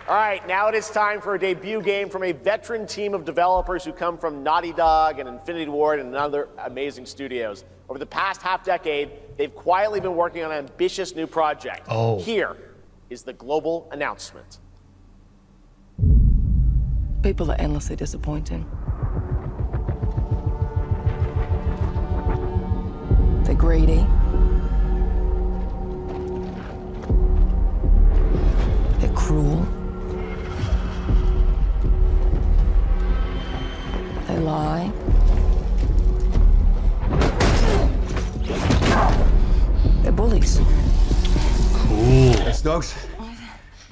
All right, now it is time for a debut game from a veteran team of developers who come from Naughty Dog and Infinity Ward and other amazing studios. Over the past half-decade, they've quietly been working on an ambitious new project. Oh. Here is the global announcement. People are endlessly disappointing. They're greedy. They're cruel. They lie. They're bullies. Cool. Hey, Stokes?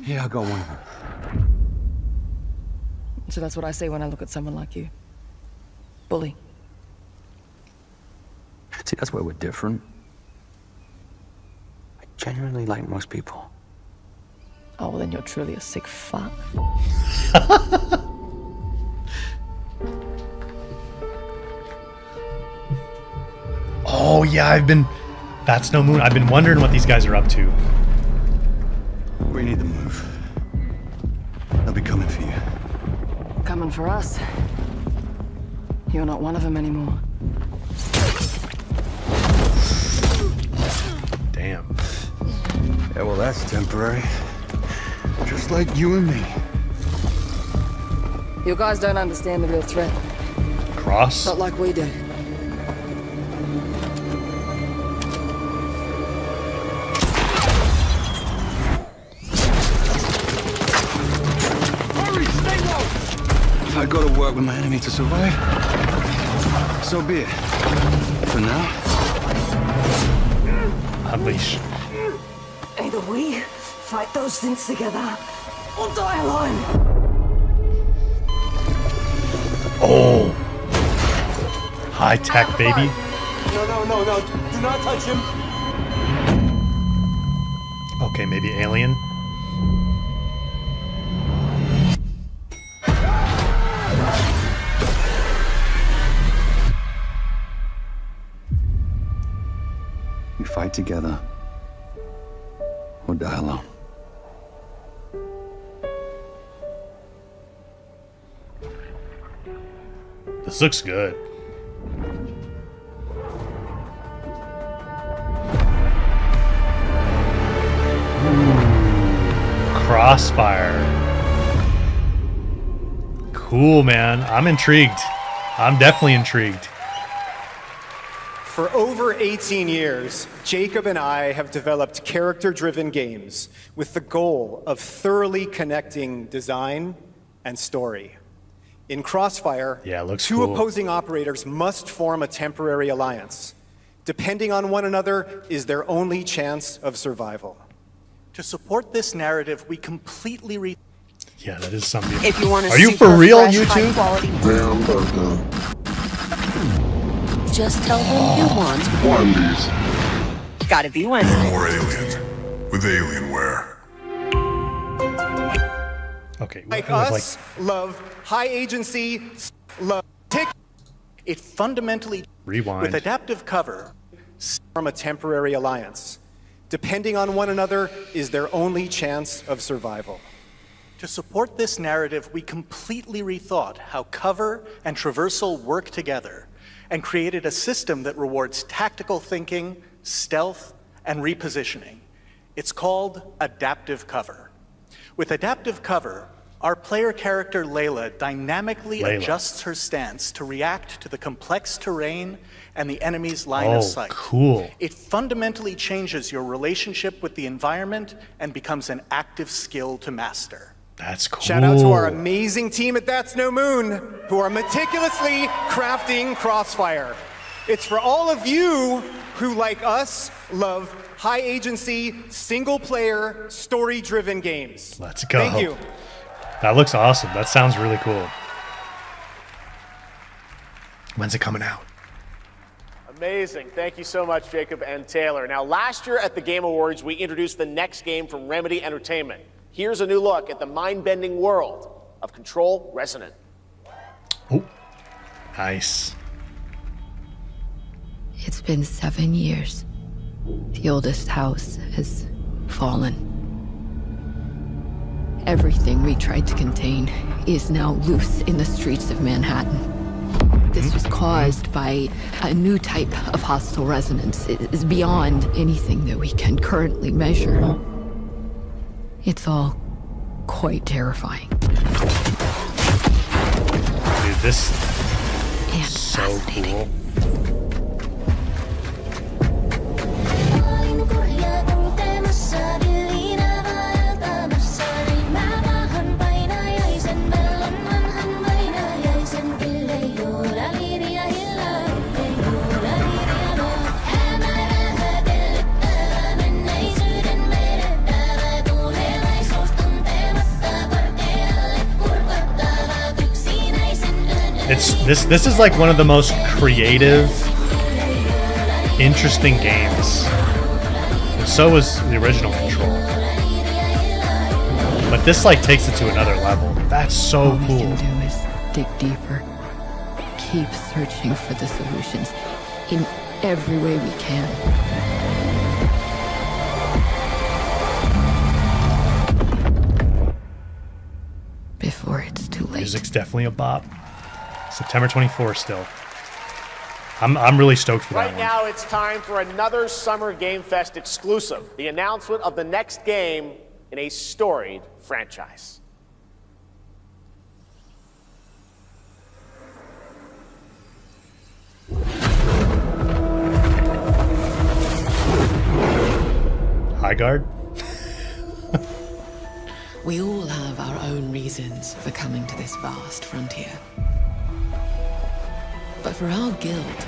Yeah, I'll go one of them. So that's what I say when I look at someone like you. Bully. See, that's where we're different. I genuinely like most people. Oh, well, then you're truly a sick fuck. Oh yeah, That's No Moon. I've been wondering what these guys are up to. We need the moon. coming for us. You're not one of them anymore. Damn. Yeah, well, that's temporary. Just like you and me. You guys don't understand the real threat. Cross? Not like we do. If I go to work with my enemy to survive, so be it. For now, Unleash. Either we fight those things together, or die alone. Oh. High tech, baby. No. Do not touch him. Okay, maybe alien. we fight together or die alone. This looks good. Crossfire. Cool, man. I'm intrigued. I'm definitely intrigued. For over 18 years, Jacob and I have developed character-driven games with the goal of thoroughly connecting design and story. In Crossfire, two opposing operators must form a temporary alliance. Depending on one another is their only chance of survival. To support this narrative, we completely Yeah, that is something. If you want to Are you for real, YouTube? Just tell them you want one of these. Gotta be one. You're more alien. With Alienware. Okay. Like us, love, high agency, love, tick. It fundamentally, Rewind. with adaptive cover, form a temporary alliance. Depending on one another is their only chance of survival. To support this narrative, we completely rethought how cover and traversal work together and created a system that rewards tactical thinking, stealth, and repositioning. It's called adaptive cover. With adaptive cover, our player character Layla dynamically adjusts her stance to react to the complex terrain and the enemy's line of sight. Cool. It fundamentally changes your relationship with the environment and becomes an active skill to master. That's cool. Shout out to our amazing team at That's No Moon, who are meticulously crafting Crossfire. It's for all of you who, like us, love high agency, single player, story driven games. Let's go. Thank you. That looks awesome. That sounds really cool. When's it coming out? Amazing. Thank you so much, Jacob and Taylor. Now, last year at the Game Awards, we introduced the next game from Remedy Entertainment. Here's a new look at the mind-bending world of Control Resonant. Oh, nice. It's been 7 years. The oldest house has fallen. Everything we tried to contain is now loose in the streets of Manhattan. This was caused by a new type of hostile resonance. It is beyond anything that we can currently measure. It's all quite terrifying. Dude, this is so cool. This is like one of the most creative, interesting games. And so was the original Control. But this like takes it to another level. That's so All cool. we can do is dig deeper. Keep searching for the solutions in every way we can. Before it's too late. Music's definitely a bop. September 24th still. I'm really stoked for that Right one. now, it's time for another Summer Game Fest exclusive, the announcement of the next game in a storied franchise. High guard? We all have our own reasons for coming to this vast frontier. But for our guild,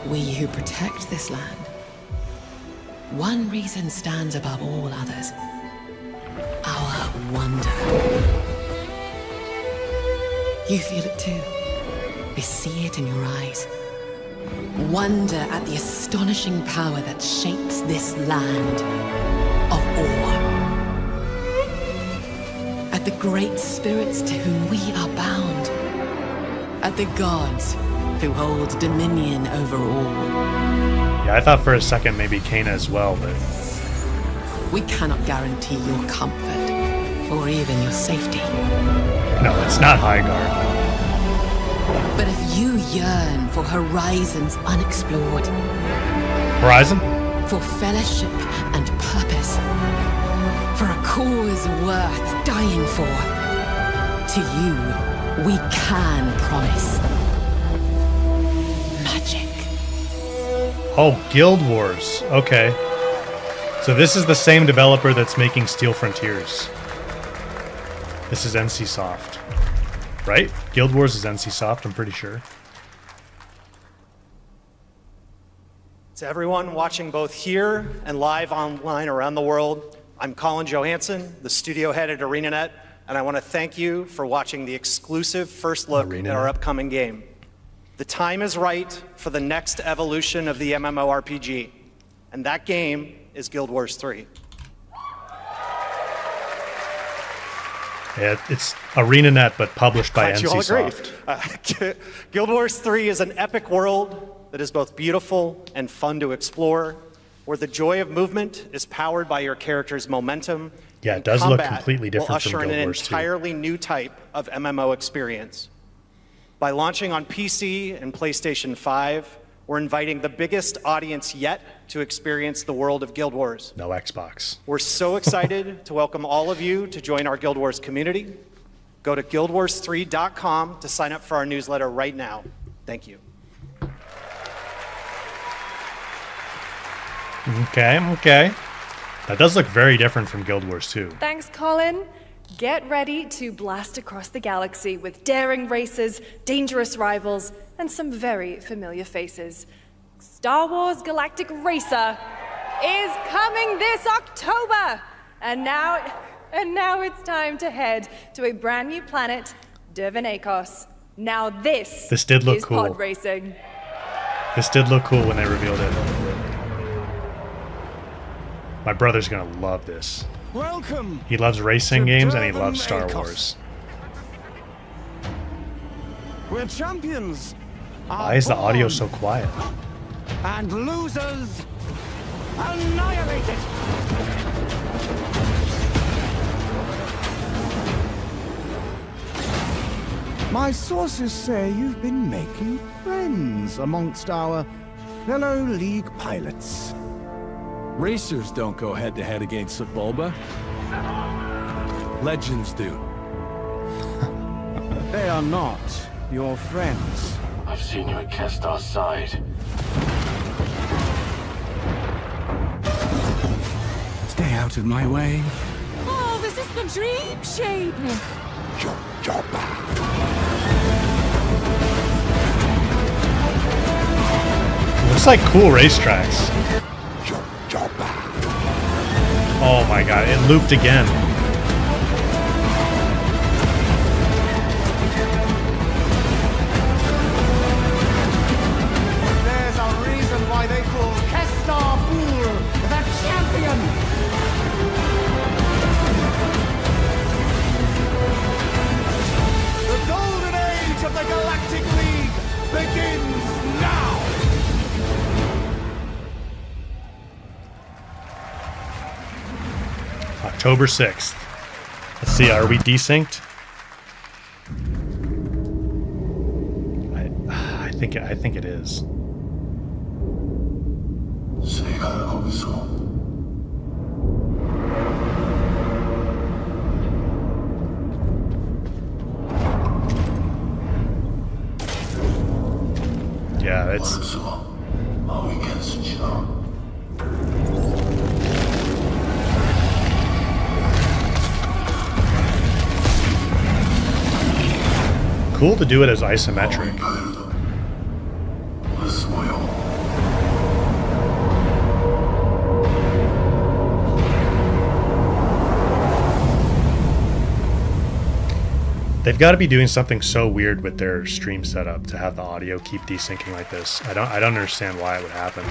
we who protect this land, one reason stands above all others. Our wonder. You feel it too. We see it in your eyes. Wonder at the astonishing power that shapes this land of awe. At the great spirits to whom we are bound. At the gods who hold dominion over all. Yeah, I thought for a second maybe Kana as well, but... We cannot guarantee your comfort, or even your safety. No, it's not High Guard. But if you yearn for horizons unexplored... Horizon? For fellowship and purpose. For a cause worth dying for. To you, we can promise. Magic. Oh, Guild Wars. Okay. So this is the same developer that's making Steel Frontiers. This is NCSoft. Right? Guild Wars is NCSoft, I'm pretty sure. To everyone watching both here and live online around the world, I'm Colin Johansson, the studio head at ArenaNet, and I want to thank you for watching the exclusive first look at our upcoming game. The time is right for the next evolution of the MMORPG, and that game is Guild Wars 3. Yeah, it's ArenaNet, but published by Glad you all NCSoft. agree. Guild Wars 3 is an epic world that is both beautiful and fun to explore, where the joy of movement is powered by your character's momentum. Yeah, it and does look combat completely different will from usher in Guild an Wars 2. entirely new type of MMO experience. By launching on PC and PlayStation 5, we're inviting the biggest audience yet to experience the world of Guild Wars. No Xbox. We're so excited to welcome all of you to join our Guild Wars community. Go to guildwars3.com to sign up for our newsletter right now. Thank you. Okay. That does look very different from Guild Wars 2. Thanks, Colin. Get ready to blast across the galaxy with daring races, dangerous rivals, and some very familiar faces. Star Wars Galactic Racer is coming this October! And now it's time to head to a brand new planet, Dervanakos. Now this did look is cool. pod racing. This did look cool when they revealed it. My brother's gonna love this. Welcome. He loves racing to games and he loves Star Dervanakos. Wars. We're champions. Why is the audio so quiet? And losers annihilated. My sources say you've been making friends amongst our fellow League pilots. Racers don't go head-to-head against Sebulba. Legends do. They are not your friends. I've seen you at Kestar's side. Stay out of my way. Oh, this is the dream shape! Looks like cool racetracks. Oh my god, it looped again. There's a reason why they call Kestar Pool the champion! The golden age of the Galactic League begins now! October 6th. Let's see, are we desynced? think it is. Yeah, it's. Cool to do it as isometric. They've got to be doing something so weird with their stream setup to have the audio keep desyncing like this. I don't understand why it would happen.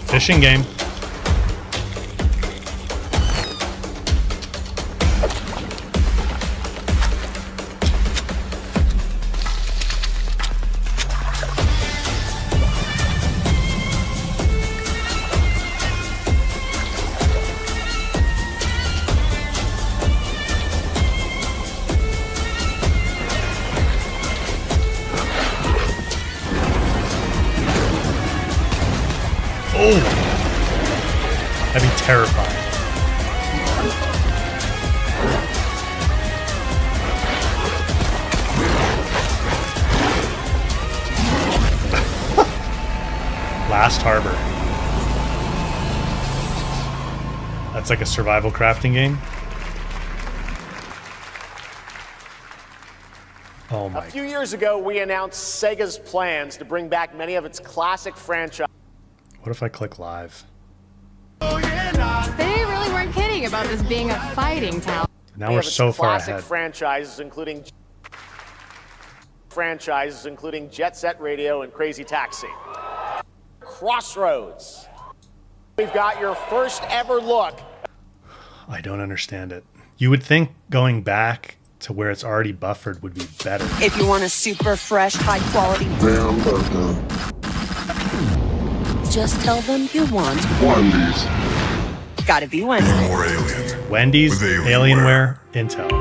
Fishing game. Oh! That'd be terrifying. Last Harbor. That's like a survival crafting game. Oh my. A few years ago, we announced Sega's plans to bring back many of its classic franchises. What if I click live? They really weren't kidding about this being a fighting town. Now we're so far classic ahead. franchises including Jet Set Radio and Crazy Taxi. Crossroads. We've got your first ever look. I don't understand it. You would think going back to where it's already buffered would be better. If you want a super fresh, high quality hamburger, just tell them you want Wendy's. Gotta be Wendy's. More alien. Wendy's, With Alienware, Intel.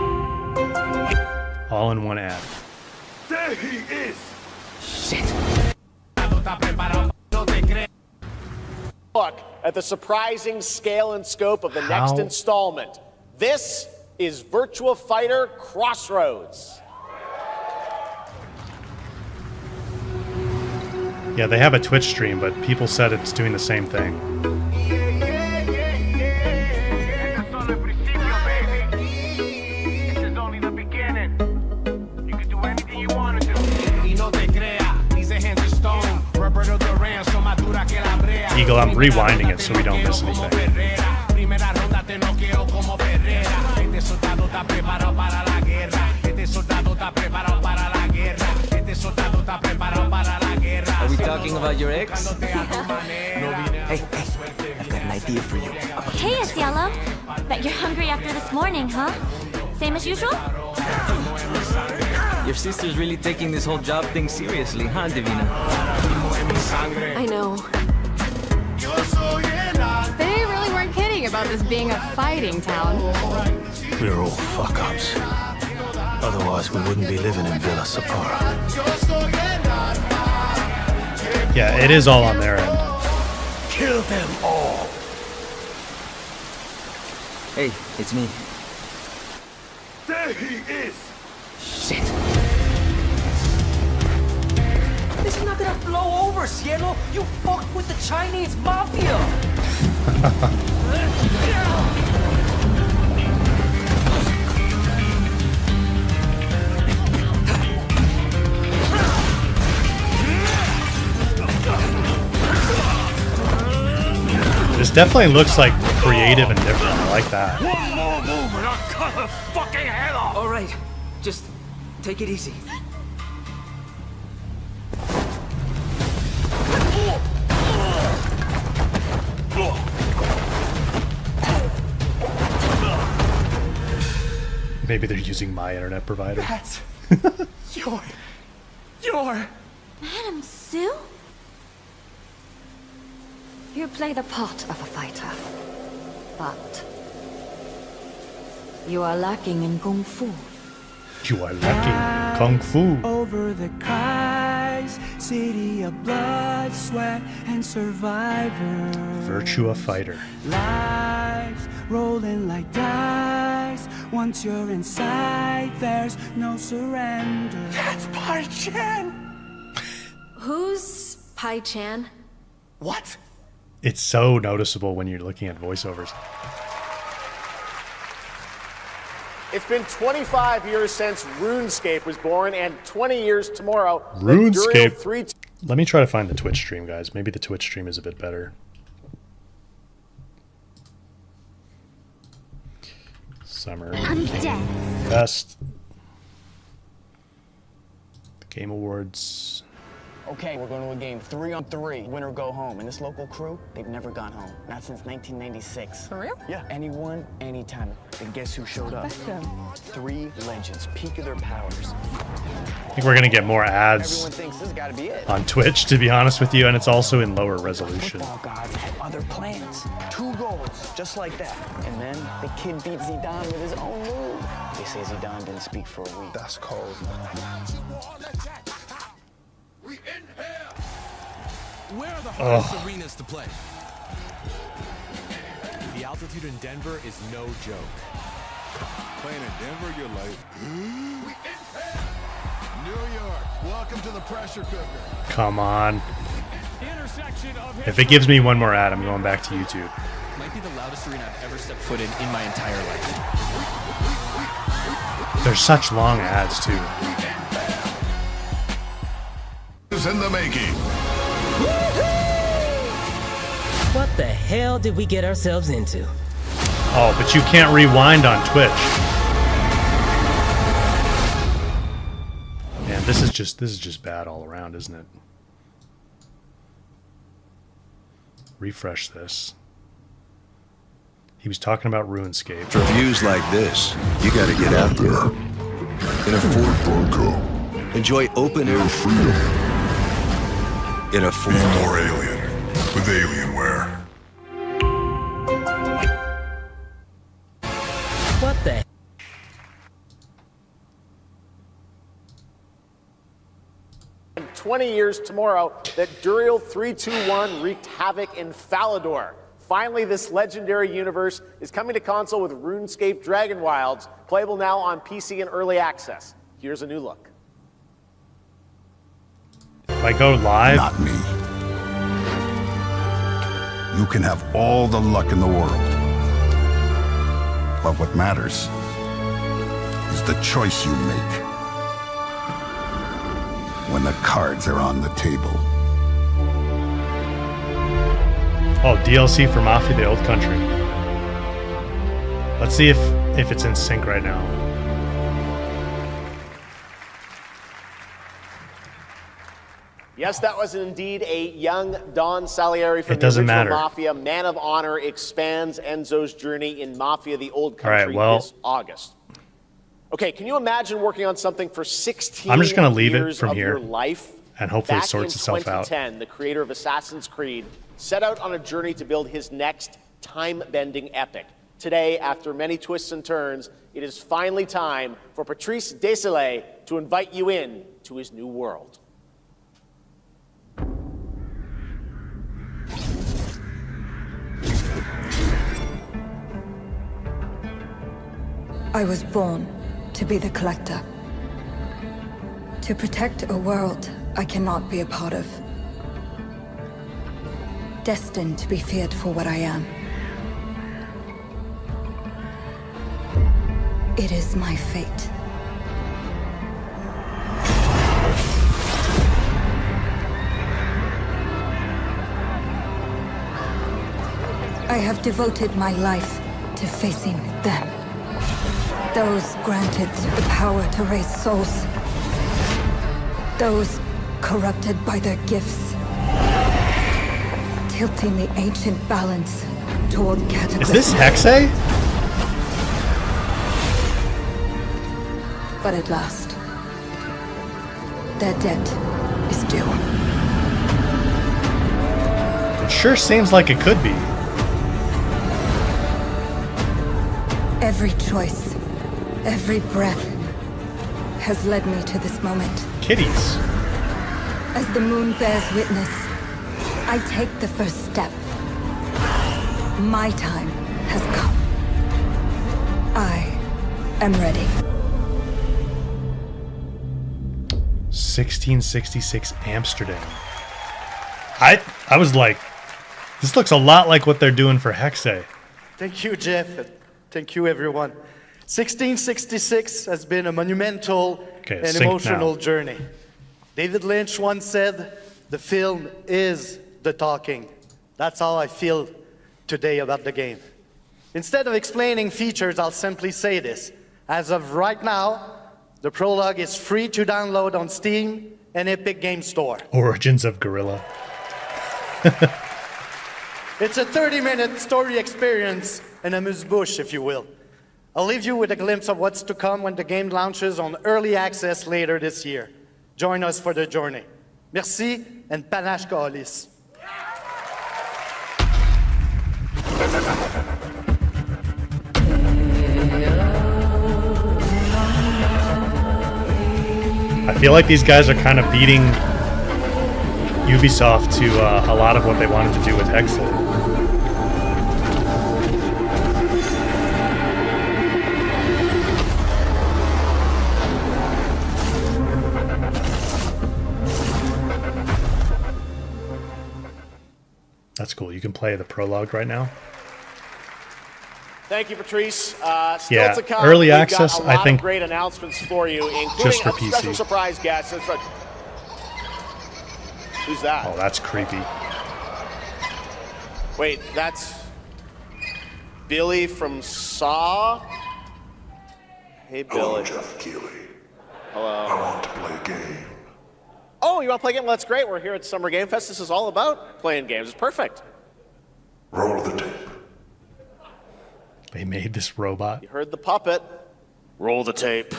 All in one ad. There he is! Shit. Look at the surprising scale and scope of the next installment. This is Virtua Fighter Crossroads. Yeah, they have a Twitch stream, but people said it's doing the same thing. Eagle, I'm rewinding it so we don't miss anything. Are we talking about your ex? Hey, I've got an idea for you. Hey, it's Yellow. Bet you're hungry after this morning, huh? Same as usual? Your sister's really taking this whole job thing seriously, huh, Divina? I know. They really weren't kidding about this being a fighting town. We're all fuck-ups. Otherwise, we wouldn't be living in Villa Sapara. Yeah, it is all on their end. Kill them all. Hey, it's me. There he is! Shit. This is not gonna blow over, Cielo. You fucked with the Chinese mafia. This definitely looks like creative and different. I like that. One more move and I'll cut her fucking head off! All right, just take it easy. Maybe they're using my internet provider. That's your Madam Sue? You play the part of a fighter, but You are lacking in kung fu. You are lacking kung fu. Over the cries, city of blood, sweat, and survivor. Virtua Fighter. Lives rolling like dice. Once you're inside, there's no surrender. That's Pai Chan. Who's Pai Chan? What? It's so noticeable when you're looking at voiceovers. It's been 25 years since RuneScape was born, and 20 years tomorrow. RuneScape. Let me try to find the Twitch stream, guys. Maybe the Twitch stream is a bit better. Summer Game Fest. The Game Awards. Okay, we're going to a game 3-on-3. Winner go home. And this local crew, they've never gone home. Not since 1996. For real? Yeah. Anyone, anytime. And guess who showed up? 3 legends. Peak of their powers. I think we're going to get more ads Everyone thinks this got to be it. on Twitch, to be honest with you, and it's also in lower resolution. Football gods had other plans. 2 goals, just like that. And then the kid beat Zidane with his own move. They say Zidane didn't speak for a week. That's cold. Where are the hardest arenas to play? The altitude in Denver is no joke. Playing in Denver, you're like, New York, welcome to the pressure cooker. Come on. If it gives me one more ad, I'm going back to YouTube. Might be the loudest arena I've ever stepped foot in my entire life. There's such long ads, too. In the making. What the hell did we get ourselves into? Oh, but you can't rewind on Twitch. Man, this is just bad all around, isn't it? Refresh this. He was talking about RuneScape. For views like this, you gotta get out there. In a Ford Bronco. Enjoy open air freedom. In a Ford. Be more alien with Alienware. What the? In 20 years tomorrow, that Duriel 321 wreaked havoc in Falador. Finally, this legendary universe is coming to console with RuneScape Dragon Wilds, playable now on PC in early access. Here's a new look. If I go live? Not me. You can have all the luck in the world. But what matters is the choice you make when the cards are on the table. Oh, DLC for Mafia the Old Country. Let's see if it's in sync right now. Yes, that was indeed a young Don Salieri from It the doesn't original matter. Mafia. Man of Honor expands Enzo's journey in Mafia the Old Country All right, well, this August. Okay, can you imagine working on something for 16 I'm just gonna leave it years from of here, your life? and hopefully it Back sorts in itself out. 2010, the creator of Assassin's Creed set out on a journey to build his next time-bending epic. Today, after many twists and turns, it is finally time for Patrice Désilets to invite you in to his new world. I was born to be the collector. To protect a world I cannot be a part of. Destined to be feared for what I am. It is my fate. I have devoted my life to facing them. Those granted the power to raise souls. Those corrupted by their gifts. Tilting the ancient balance toward cataclysm. Is this Hexe? But at last, their debt is due. It sure seems like it could be. Every choice, every breath has led me to this moment. Kitties. As the moon bears witness, I take the first step. My time has come. I am ready. 1666 Amsterdam. I was like, this looks a lot like what they're doing for Hexe. Thank you, Jeff. Thank you, everyone. 1666 has been a monumental and emotional journey. David Lynch once said, the film is the talking. That's how I feel today about the game. Instead of explaining features, I'll simply say this. As of right now, the prologue is free to download on Steam and Epic Game Store. Origins of Gorilla. It's a 30-minute story experience and amuse-bouche, if you will. I'll leave you with a glimpse of what's to come when the game launches on early access later this year. Join us for the journey. Merci and panache kaolis. I feel like these guys are kind of beating Ubisoft to a lot of what they wanted to do with Hexe. That's cool. You can play the prologue right now. Thank you, Patrice. Still Yeah, to come. early We've access, got a lot I think, of great announcements for you, including just for a PC. special surprise guest. Who's that? Oh, that's creepy. Wait, that's Billy from Saw? Hey, Billy. Hello, Jeff Keighley. Hello. I want to play a game. Oh, you want to play a game? Well, that's great. We're here at Summer Game Fest. This is all about playing games. It's perfect. Roll the tape. They made this robot. You heard the puppet. Roll the tape.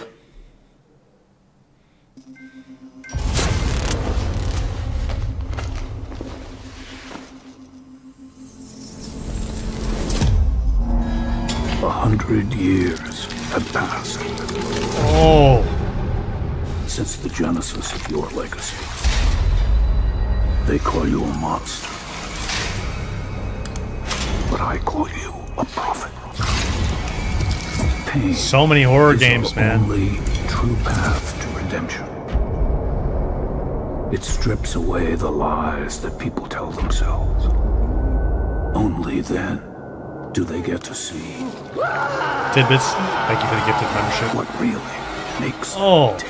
A 100 years have passed. Oh. Since the genesis of your legacy. They call you a monster. But I call you a prophet. Pain so many horror is games, the man. Only true path to redemption. It strips away the lies that people tell themselves. Only then do they get to see Tidbits, thank you for the gifted membership. what really makes Oh. tick.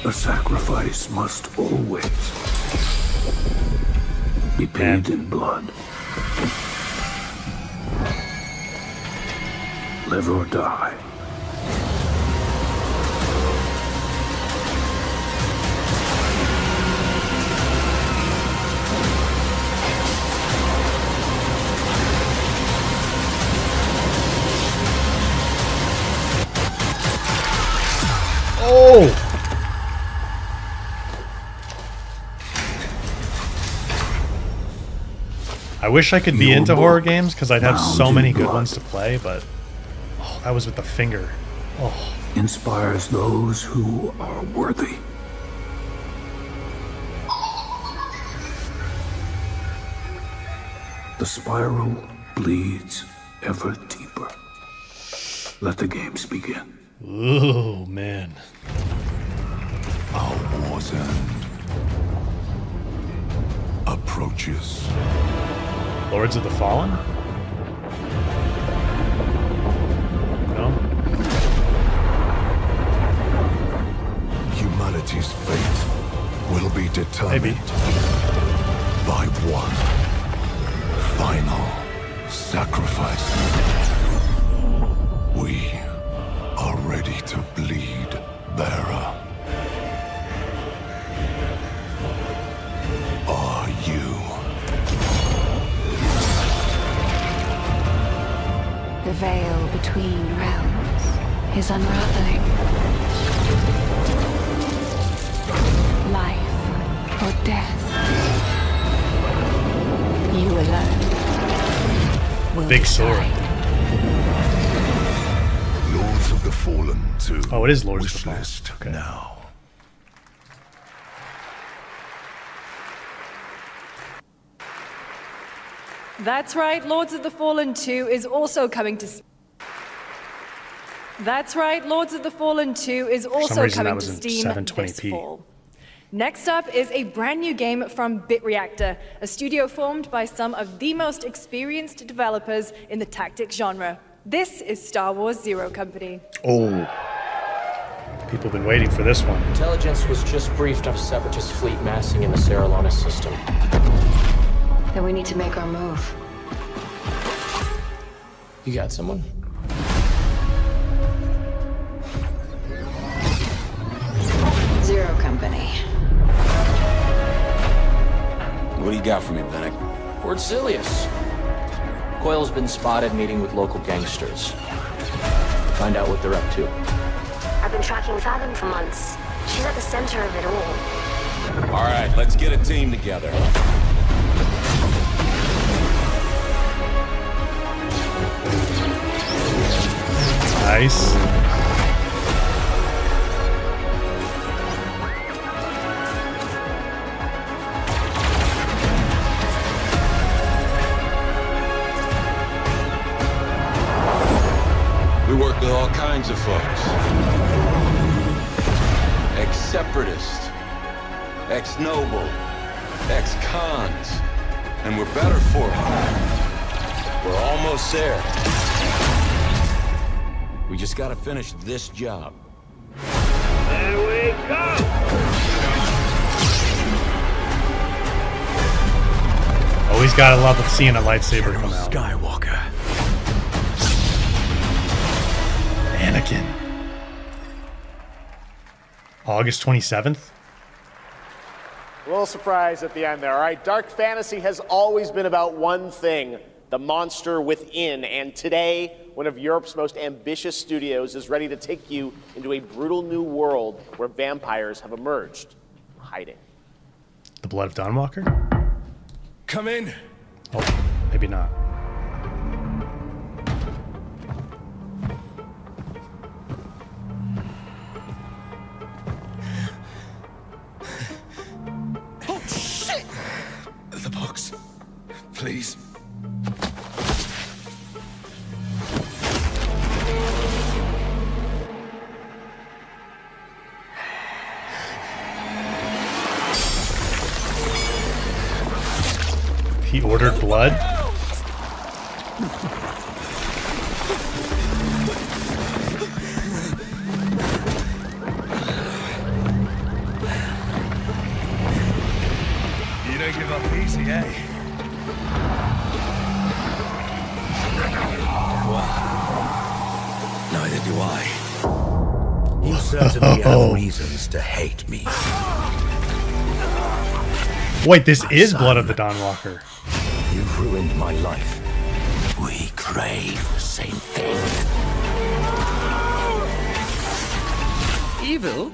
A sacrifice must always be paid in blood. Live or die. Oh! I wish I could be Your into horror book, games because I'd have so bound many in good blood. ones to play, but oh, that was with the finger. Oh, Inspires those who are worthy. The spiral bleeds ever deeper. Let the games begin. ooh, man. Our war's end approaches. Lords of the Fallen? No? Humanity's fate will be determined Maybe. by one final sacrifice. We are ready to bleed, bearer. Are you? The veil between realms is unraveling. Life or death. You alone. Big sword. Lords of the Fallen 2. Oh, it is Lords of the Fallen. Okay. Now. That's right, Lords of the Fallen 2 is also coming to... That's right, Lords of the Fallen 2 is also coming to Steam this fall. Next up is a brand new game from BitReactor, a studio formed by some of the most experienced developers in the tactics genre. This is Star Wars Zero Company. Oh. People have been waiting for this one. Intelligence was just briefed of a Separatist fleet massing in the Serralona system. Then we need to make our move. You got someone? Zero Company. What do you got for me, Bennick? Word Silius. Coil's been spotted meeting with local gangsters. Find out what they're up to. I've been tracking Fathom for months. She's at the center of it all. All right, let's get a team together. Nice. We work with all kinds of folks. Ex-separatists, ex-noble, ex-cons, and we're better for it. We're almost there. We just gotta finish this job. There we go! Always gotta love seeing a lightsaber come out. Skywalker. Anakin. August 27th? A little surprise at the end there. All right, dark fantasy has always been about one thing, the monster within. And today, one of Europe's most ambitious studios is ready to take you into a brutal new world where vampires have emerged, hiding. The Blood of Dawnwalker? Come in. Oh, maybe not. Oh, shit! The box. Please. He ordered blood? You don't give up easy, eh? Well, neither do I. You certainly have reasons to hate me. Wait, this is Blood of the Dawnwalker. You've ruined my life. We crave the same thing. Evil?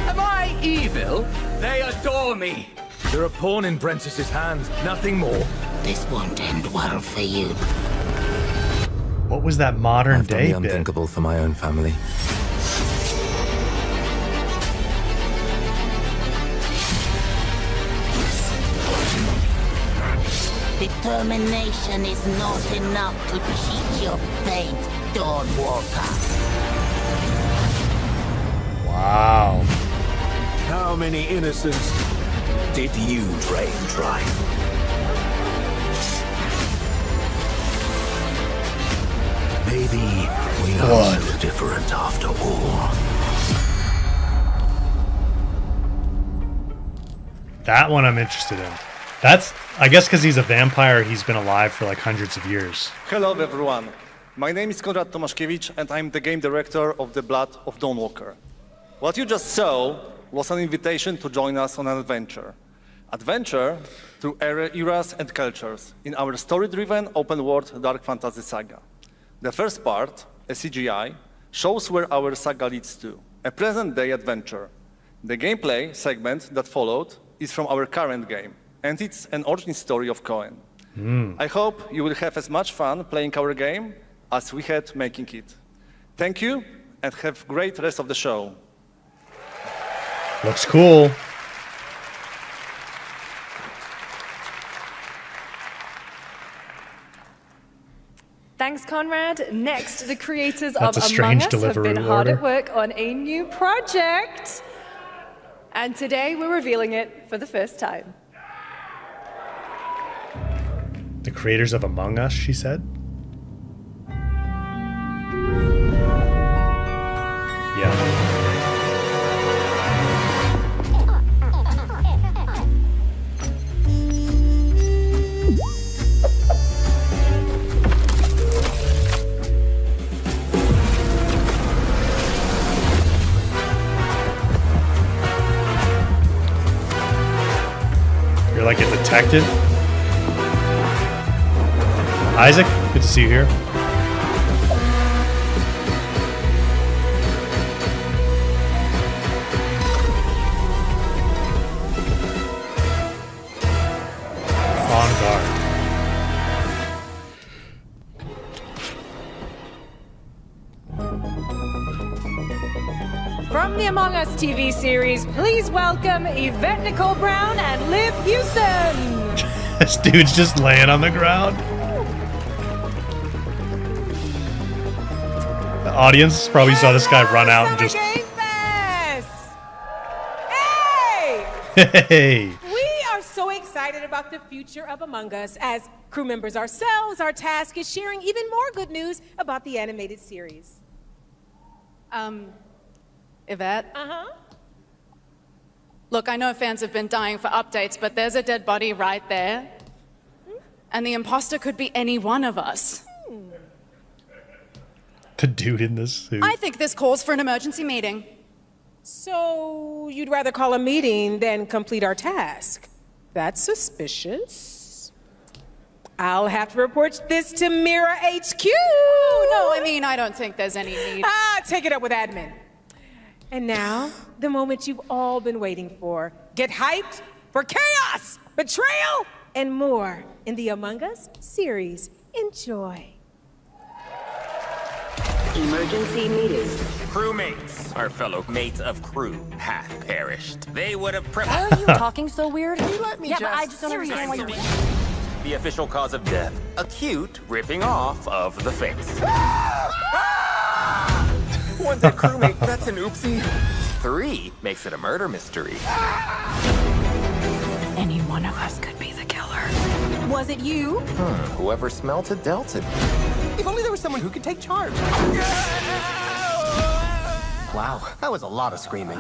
Am I evil? They adore me. You're a pawn in Brentiss's hands, nothing more. This won't end well for you. What was that modern I've done day the bit? unthinkable for my own family. Determination is not enough to cheat your fate, Dawnwalker. Wow. How many innocents did you drain dry? Maybe we are so different after all. That one I'm interested in. That's, I guess because he's a vampire, he's been alive for like hundreds of years. Hello everyone. My name is Konrad Tomaszkiewicz and I'm the game director of The Blood of Dawnwalker. What you just saw was an invitation to join us on an adventure. Adventure through eras and cultures in our story-driven open-world dark fantasy saga. The first part, a CGI, shows where our saga leads to, a present-day adventure. The gameplay segment that followed is from our current game, and it's an origin story of Cohen. I hope you will have as much fun playing our game as we had making it. Thank you, and have great rest of the show. Looks cool. Thanks, Conrad. Next, the creators That's of a Among strange Us have delivery been hard order. at work on a new project. And today we're revealing it for the first time. The creators of Among Us, she said. Yeah. You're like a detective. Isaac, good to see you here. On guard. From the Among Us TV series, please welcome Yvette Nicole Brown and Liv Hewson. This dude's just laying on the ground. The audience probably saw this guy run out and just... Hey! We are so excited about the future of Among Us. As crew members ourselves, our task is sharing even more good news about the animated series. Yvette? Uh-huh. Look, I know fans have been dying for updates, but there's a dead body right there. And the imposter could be any one of us. The dude in this suit. I think this calls for an emergency meeting. So you'd rather call a meeting than complete our task? That's suspicious. I'll have to report this to Mira HQ. Oh, no, I mean, I don't think there's any need. Take it up with admin. And now, the moment you've all been waiting for. Get hyped for chaos, betrayal, and more in the Among Us series. Enjoy. Emergency meeting. Crewmates, our fellow mates of crew, hath perished. They would have Why are you talking so weird? Can you let me yeah, just... but I just don't understand why you... The official cause of death, acute ripping off of the face. One dead crewmate, that's an oopsie. 3 makes it a murder mystery. Any one of us could be the killer. Was it you? Whoever smelt it dealt it. If only there was someone who could take charge. Wow, that was a lot of screaming.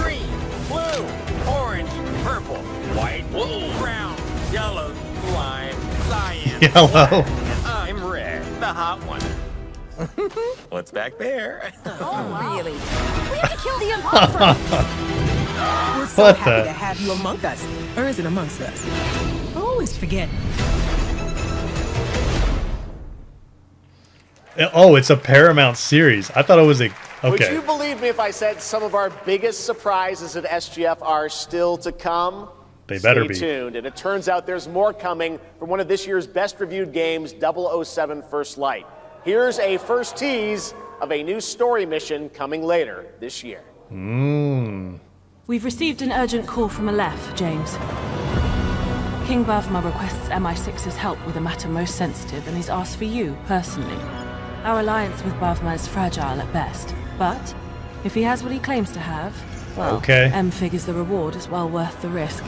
Green, blue, orange, purple, white, brown, yellow, lime, cyan, Yellow. black, and I'm red, the hot one. What's back there? Oh, really? We have to kill the imposter! We're so What happy the- to have you among us. Or is it amongst us? I always forget. Oh, it's a Paramount series. I thought it was a... Would Okay. you believe me if I said some of our biggest surprises at SGF are still to come? They better Stay be. tuned. And it turns out there's more coming from one of this year's best reviewed games, 007 First Light. Here's a first tease of a new story mission coming later this year. We've received an urgent call from Aleph, James. King Bavma requests MI6's help with a matter most sensitive, and he's asked for you, personally. Our alliance with Bavma is fragile at best, but if he has what he claims to have, well, Okay. M figures the reward is well worth the risk.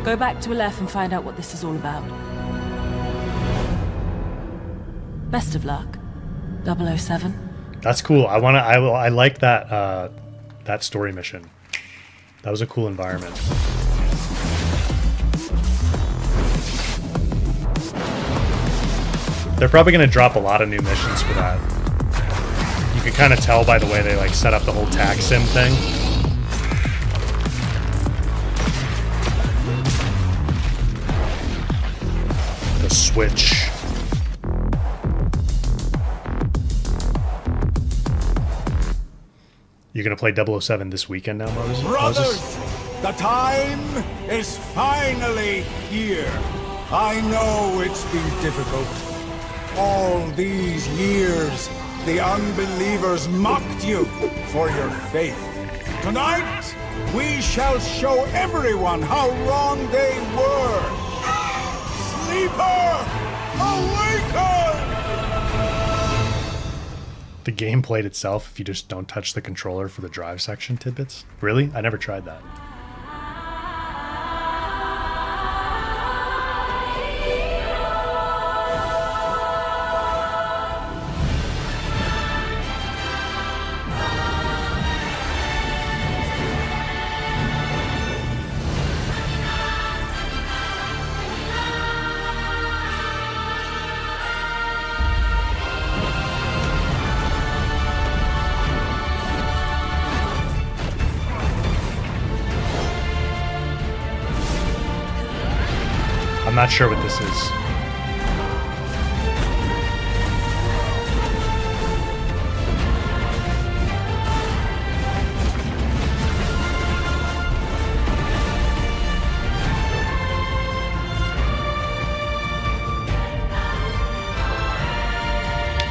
Go back to Aleph and find out what this is all about. Best of luck, 007. That's cool. I like that that story mission. That was a cool environment. They're probably going to drop a lot of new missions for that. You can kind of tell by the way they like set up the whole tag sim thing. The switch. You're going to play 007 this weekend now, Moses? Brothers, The time is finally here. I know it's been difficult. All these years, the unbelievers mocked you for your faith. Tonight, we shall show everyone how wrong they were. Sleeper, awaken! The game played itself if you just don't touch the controller for the drive section tidbits. Really? I never tried that. I'm not sure what this is.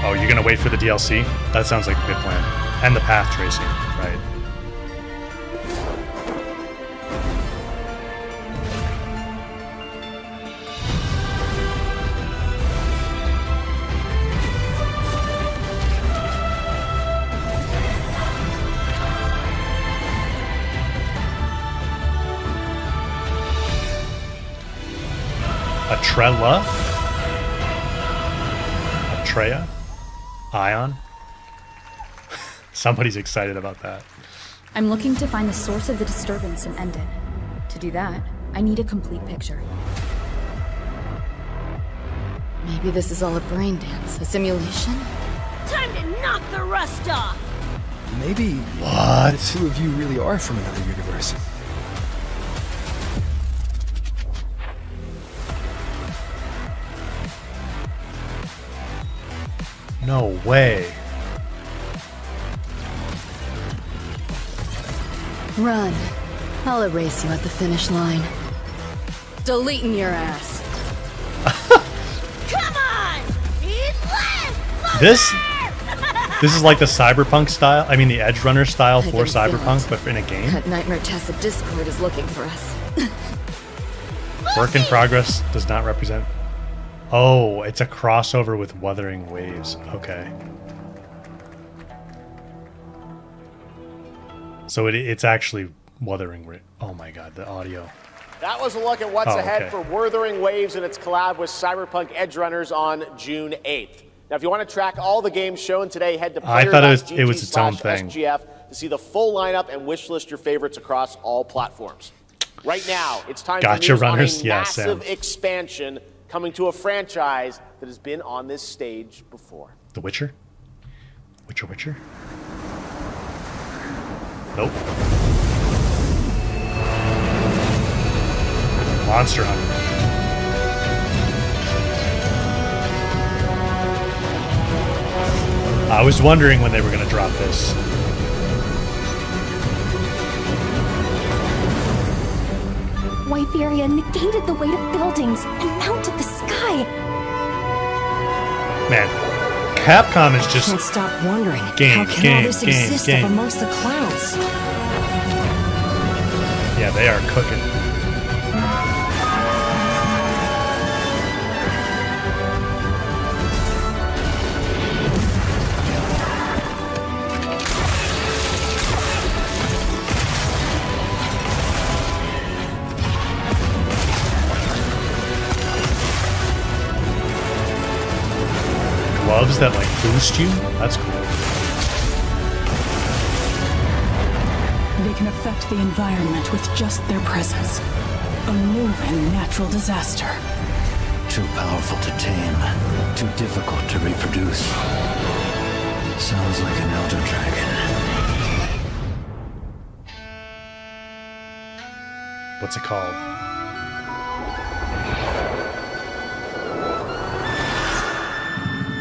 Oh, you're gonna wait for the DLC? That sounds like a good plan. And the path tracing, right? Trella? Atreya? Ion? Somebody's excited about that. I'm looking to find the source of the disturbance and end it. To do that, I need a complete picture. Maybe this is all a brain dance, a simulation? Time to knock the rust off! Maybe what? The two of you really are from another universe. No way. Run. I'll erase you at the finish line. Deleting your ass. Come on! This is like the Cyberpunk style. I mean, the Edge Runner style for Cyberpunk, but in a game. That Nightmare Tessa Discord is looking for us. Work in progress does not represent. Oh, it's a crossover with Wuthering Waves. Okay. So it's actually Wuthering Waves. Oh my god, the audio. That was a look at what's ahead for Wuthering Waves and its collab with Cyberpunk Edge Runners on June 8th. Now, if you want to track all the games shown today, head to player.gg/SGF to see the full lineup and wishlist your favorites across all platforms. Right now, it's time for news on a massive expansion coming to a franchise that has been on this stage before. The Witcher? Witcher? Nope. Monster Hunter. I was wondering when they were going to drop this. Wyveria negated the weight of buildings and mounted the sky. Man, Capcom is just can't stop wondering how game. all this exist up amongst the clouds. Yeah, they are cooking. Gloves that like boost you? That's cool. They can affect the environment with just their presence. A moving natural disaster. Too powerful to tame. Too difficult to reproduce. Sounds like an elder dragon. What's it called?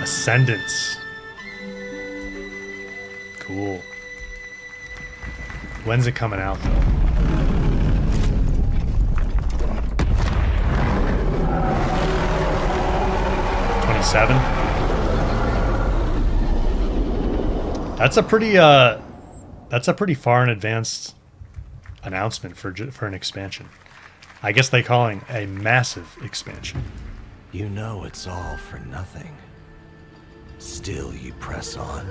Ascendance. Cool. When's it coming out, though? 1997. That's a pretty far in advanced announcement for an expansion. I guess they're calling a massive expansion. You know it's all for nothing. Still you press on.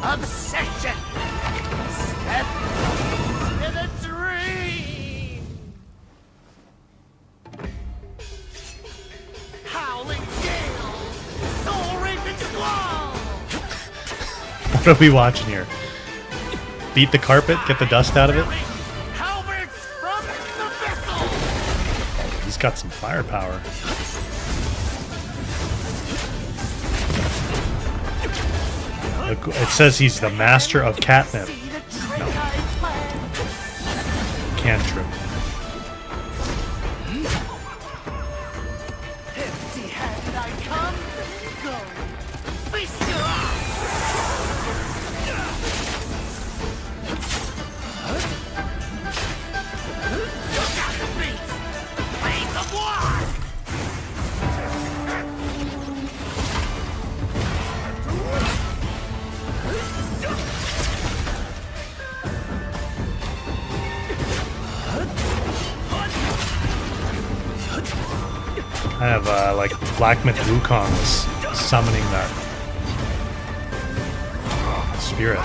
Obsession! Step in a dream! Howling gales! Soul-raping squall! What are we watching here? Beat the carpet, get the dust out of it? Halberds from the vessel! He's got some firepower. It says he's the master of catnip. No. Cantrip. Empty-handed I come, go. Feast your eyes! Look out the beat! Blaze of war! I have like Black Myth Wukong was summoning that spirit.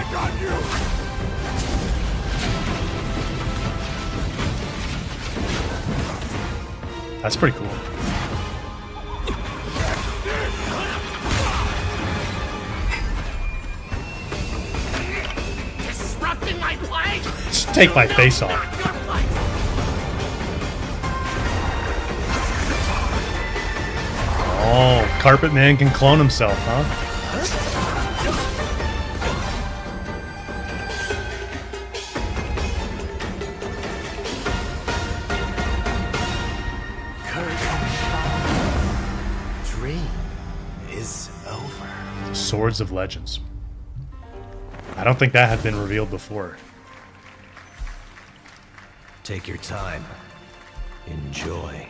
That's pretty cool. Disrupting my play? Just take my face off. Oh, Carpet Man can clone himself, huh? Dream is over. Swords of Legends. I don't think that had been revealed before. Take your time. Enjoy.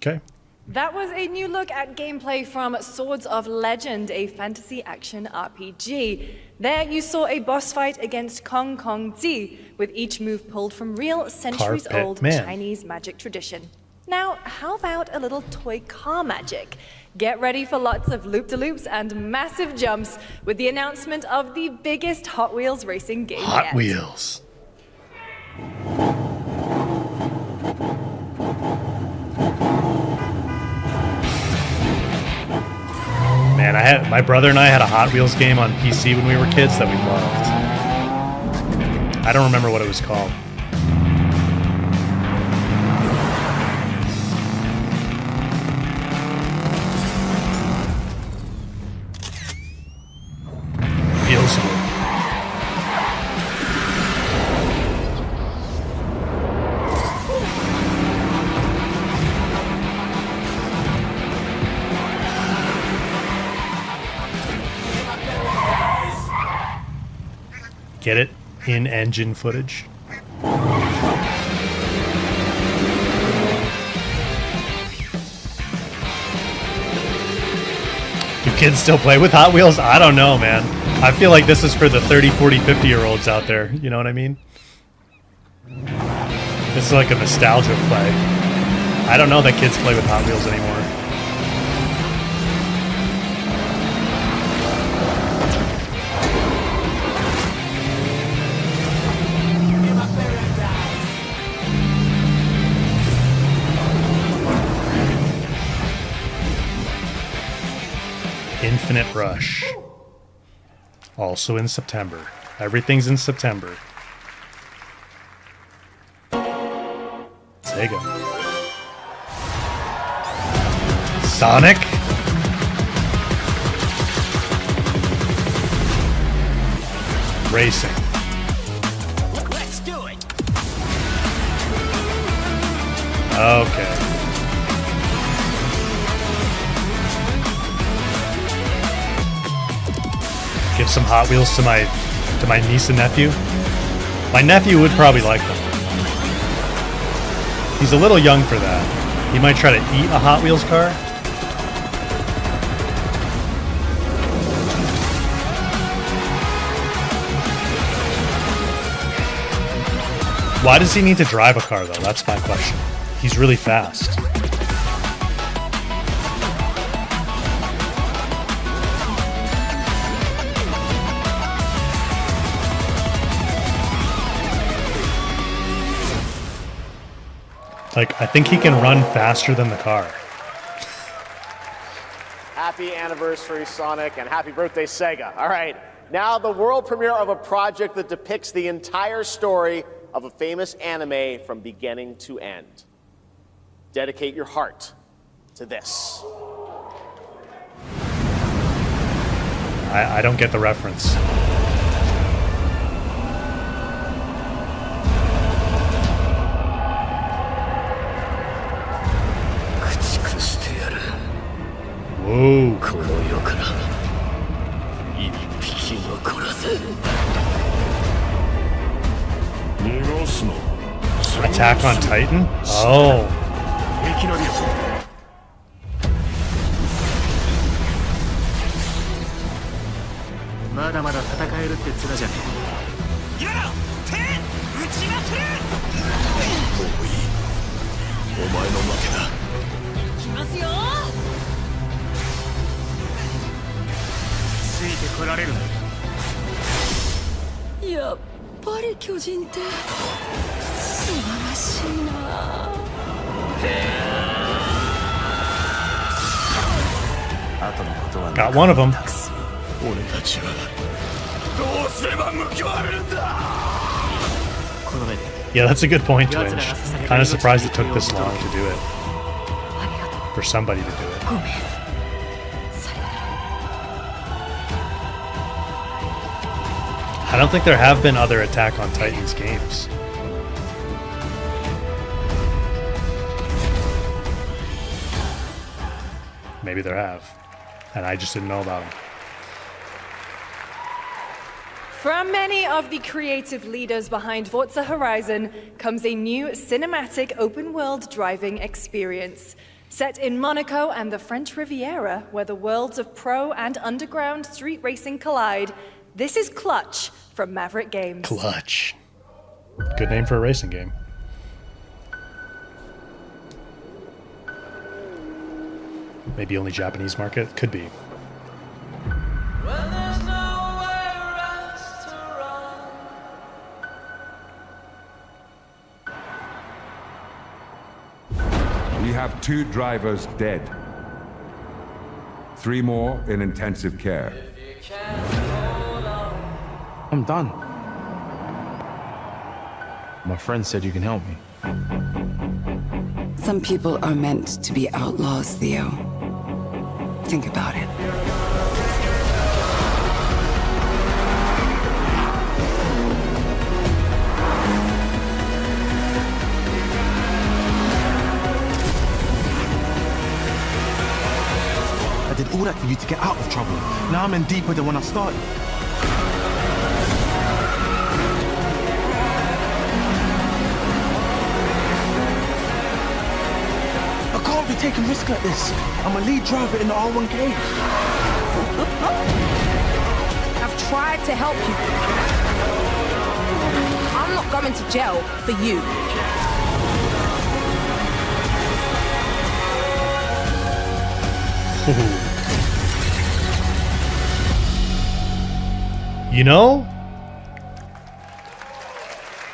Okay. That was a new look at gameplay from Swords of Legend, a fantasy action RPG. There you saw a boss fight against Kong Kong Zi, with each move pulled from real centuries-old Chinese magic tradition. Now, how about a little toy car magic? Get ready for lots of loop-de-loops and massive jumps with the announcement of the biggest Hot Wheels racing game yet. Hot Wheels. Man, my brother and I had a Hot Wheels game on PC when we were kids that we loved. I don't remember what it was called. Feels good. Get it? In-engine footage. Do kids still play with Hot Wheels? I don't know, man. I feel like this is for the 30, 40, 50-year-olds out there. You know what I mean? This is like a nostalgia play. I don't know that kids play with Hot Wheels anymore. Infinite Rush. Also in September. Everything's in September. Sega. Sonic. racing. Let's do it. Okay. Give some Hot Wheels to my niece and nephew. My nephew would probably like them. He's a little young for that. He might try to eat a Hot Wheels car. Why does he need to drive a car, though? That's my question. He's really fast. Like, I think he can run faster than the car. Happy anniversary, Sonic, and happy birthday, Sega. All right, now the world premiere of a project that depicts the entire story of a famous anime from beginning to end. Dedicate your heart to this. I don't get the reference. Whoa. Attack on Titan? Oh.やっぱり巨人って素晴らしいな。Got one of them. 俺たちはどうすれば報われるんだ。 Yeah, that's a good point, Twinge. Kind of surprised it took this long to do it. For somebody to do it. I don't think there have been other Attack on Titans games. Maybe there have, and I just didn't know about them. From many of the creative leaders behind Forza Horizon comes a new cinematic open-world driving experience. Set in Monaco and the French Riviera, where the worlds of pro and underground street racing collide, this is Clutch from Maverick Games. Clutch. Good name for a racing game. Maybe only Japanese market? Could be. We have 2 drivers dead. 3 more in intensive care. I'm done. My friend said you can help me. Some people are meant to be outlaws, Theo. Think about it. I did all that for you to get out of trouble. Now I'm in deeper than when I started. I can't be taking risks like this. I'm a lead driver in the R1K. I've tried to help you. I'm not going to jail for you. You know?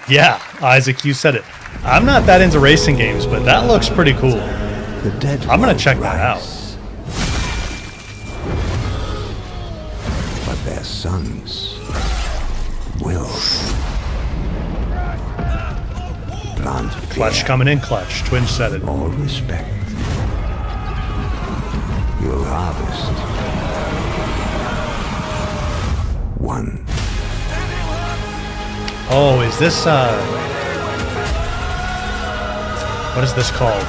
Yeah, Isaac, you said it. I'm not that into racing games, but that looks pretty cool. The dead I'm gonna check that out. But their sons will plant fear. Clutch coming in, Clutch. Twinge said it. All respect. You'll harvest one Oh, is this what is this called?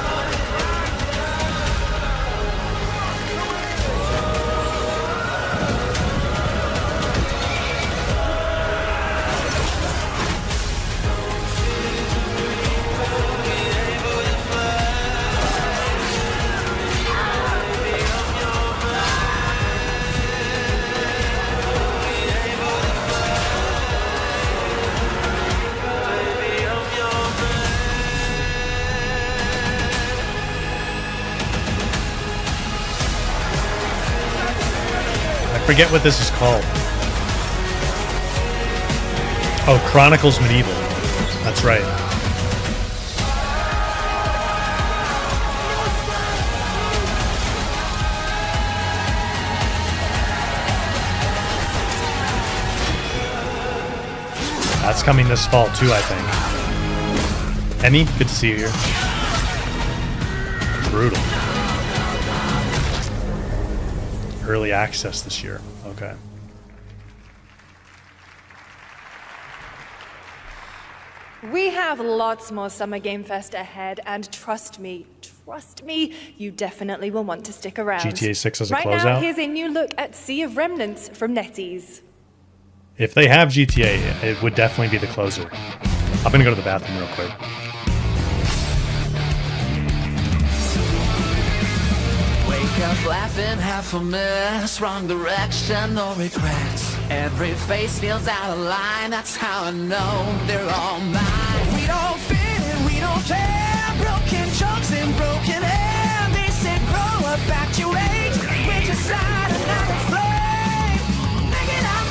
I forget what this is called. Oh, Chronicles Medieval. That's right. That's coming this fall too, I think. Emmy, good to see you here. Brutal. Early access this year. Okay. We have lots more Summer Game Fest ahead, and trust me, you definitely will want to stick around. GTA 6 as a right closeout? now, here's a new look at Sea of Remnants from NetEase. If they have GTA, it would definitely be the closer. I'm gonna go to the bathroom real quick. Wake up laughing, half a mess, wrong direction, no regrets. Every face feels out of line, that's how I know they're all mine. We don't fit in, we don't care, broken jokes and broken air. They said grow up at your age, we're just out another flame. Make it out,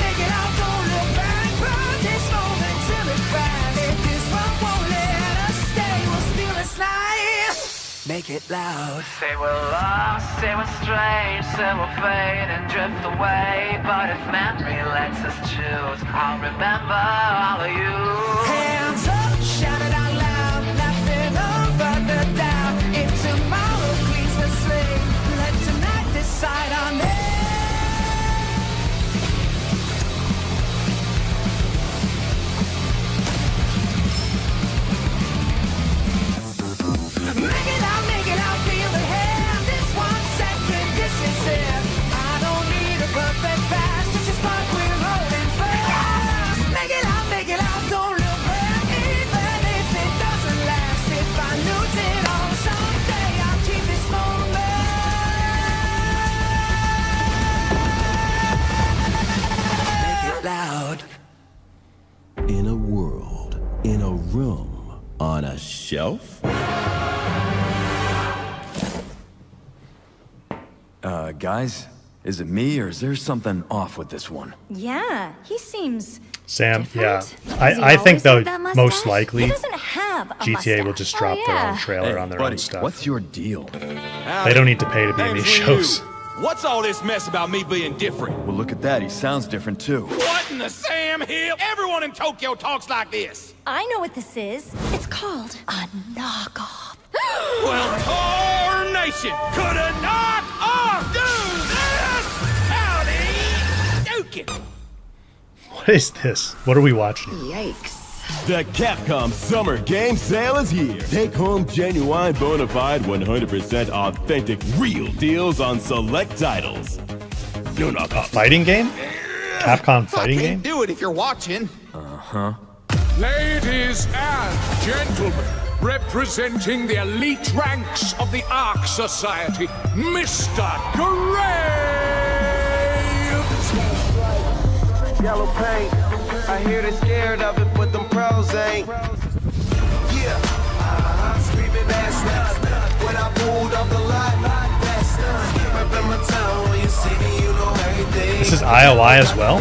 don't look back, burn this moment till it cracks. If this one won't let us stay, we'll steal this night. Make it loud. Say we're lost, say we're strange, say we'll fade and drift away. But if memory lets us choose, I'll remember all of you. Hands up, shout it out loud, laughing over the doubt. If tomorrow cleans the slate, let tonight decide on it. Make it out, feel the hand. This 1 second, this is it. I don't need a perfect past, just a spark we're holding fast. Make it out, don't look back, even if it doesn't last. If I lose it all someday, I'll keep this moment. Make it loud. In a world, in a room, on a shelf? Guys, is it me or is there something off with this one? Yeah, he seems Sam, different. yeah. Has he I think always though, had that mustache? most likely, He doesn't have a GTA mustache. will just drop their own trailer on their buddy, own stuff. what's your deal? They don't need to pay to be in these shows. What's all this mess about me being different? Well, look at that. He sounds different too. What in the Sam Hill? Everyone in Tokyo talks like this. I know what this is. It's called a knockoff. Well, tarnation! Could a knock-off do this? Howdy, Dukin'. What is this? What are we watching? Yikes. The Capcom Summer Game Sale is here. Take home genuine, bona fide, 100% authentic, real deals on select titles. No knockoff. Fighting game? Capcom fighting game? Do it if you're watching. Uh-huh. Ladies and gentlemen, representing the elite ranks of the Ark Society, Mr. Graves! Yellow paint, I hear they're scared of it, but them pros ain't. Yeah, screaming that's not when I pulled up the lot. That's not repping my town when you see me, you know everything. This is IOI as well?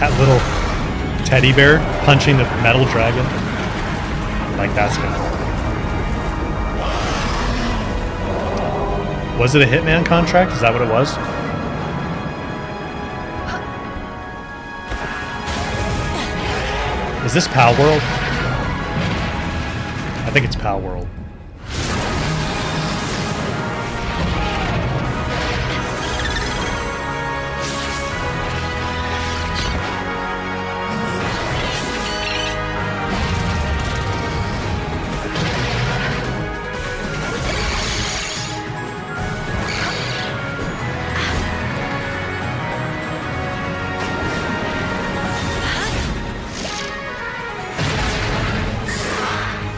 That little teddy bear punching the metal dragon. like that's gonna work. Was it a Hitman contract? Is that what it was? Is this Pal World? I think it's Pal World.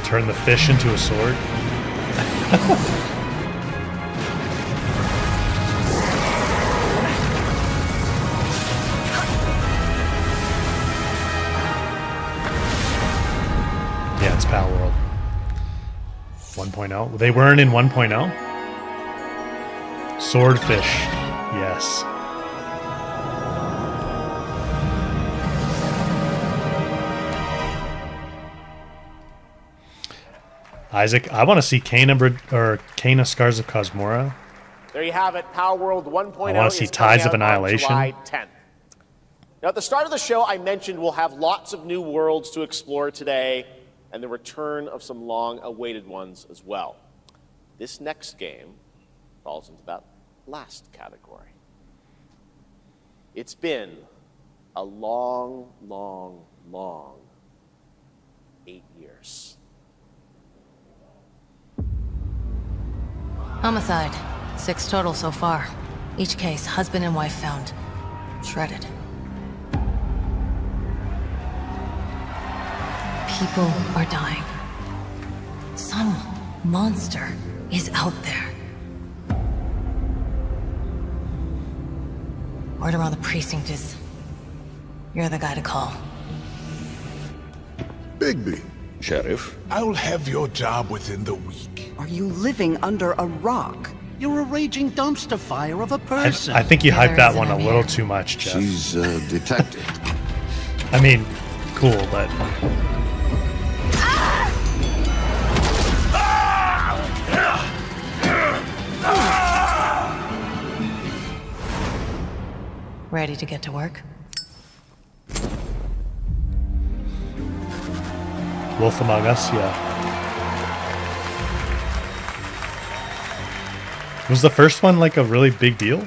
Turn the fish into a sword. Yeah, it's Pal World. 1.0. They weren't in 1.0? Swordfish. Yes. Isaac, I want to see Kena Scars of Cosmora. There you have it. Power World 1.0. I want to see Tides of Annihilation. July 10th. Now, at the start of the show, I mentioned we'll have lots of new worlds to explore today, and the return of some long-awaited ones as well. This next game falls into that last category. It's been a long, long, long 8 years. Homicide. 6 total so far. Each case, husband and wife found. Shredded. People are dying. Some monster is out there. Word around the precinct is you're the guy to call. Bigby. Sheriff? I'll have your job within the week. Are you living under a rock? You're a raging dumpster fire of a person. I think you hyped that one a little too much, Jeff. She's a detective. I mean, cool, but... Ready to get to work? Wolf Among Us, yeah. Was the first one like a really big deal?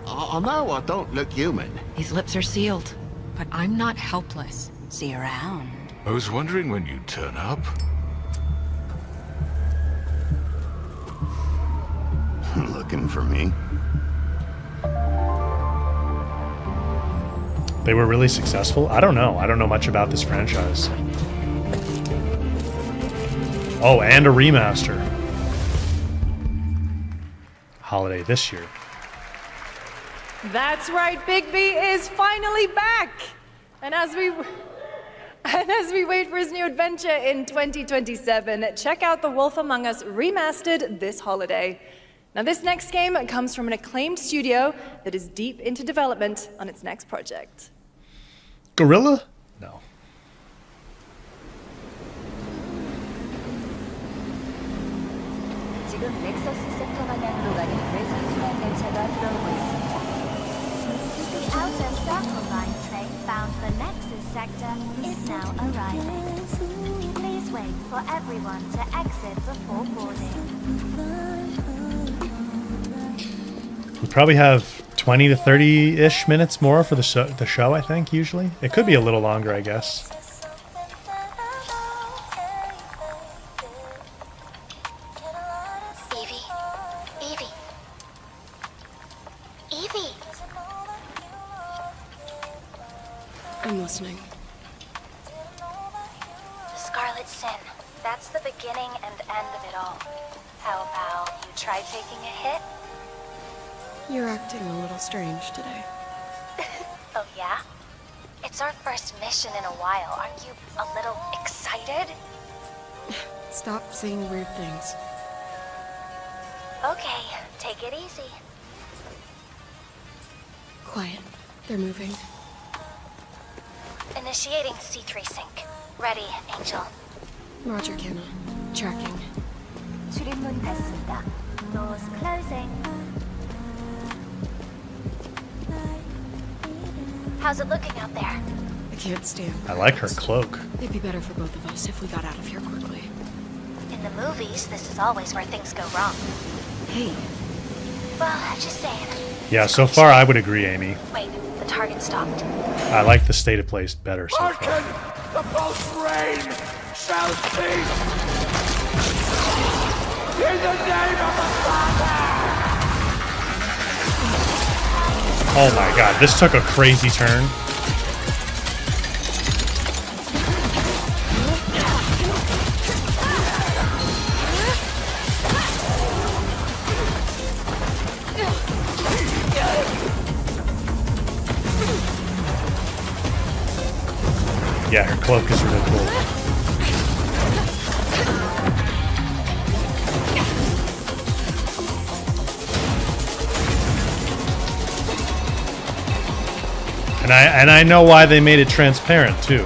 Oh no, I don't look human. These lips are sealed. But I'm not helpless. See you around. I was wondering when you'd turn up. Looking for me? They were really successful? I don't know. I don't know much about this franchise. Oh, and a remaster. Holiday this year. That's right, Bigby is finally back! And as we wait for his new adventure in 2027, check out The Wolf Among Us Remastered this holiday. Now, this next game comes from an acclaimed studio that is deep into development on its next project. Gorilla? No. 지금 넥서스 섹터 방향으로 가는 외선 순환 열차가 들어오고 있습니다. The outer Circle Line train bound for Nexus sector is now arriving. Please wait for everyone to exit before boarding. We probably have 20 to 30-ish minutes more for the show, I think, usually. It could be a little longer, I guess. Evie! I'm listening. The Scarlet Sin. That's the beginning and end of it all. How about you try taking a hit? You're acting a little strange today. Oh yeah? It's our first mission in a while. Aren't you a little excited? Stop saying weird things. Okay, take it easy. Quiet. They're moving. Initiating C3 sync. Ready, Angel. Roger, Kenna. Tracking. 출입문 닫습니다. Doors closing. How's it looking out there? I can't stand. I like her cloak. It'd be better for both of us if we got out of here quickly. In the movies, this is always where things go wrong. Hey. Well, just saying. Yeah, so far I would agree, Amy. Wait, the target stopped. I like the state of place better so far. The pulse rain shall cease! In the name of the Father! Oh my god, this took a crazy turn. Yeah, her cloak is really cool. And I know why they made it transparent too.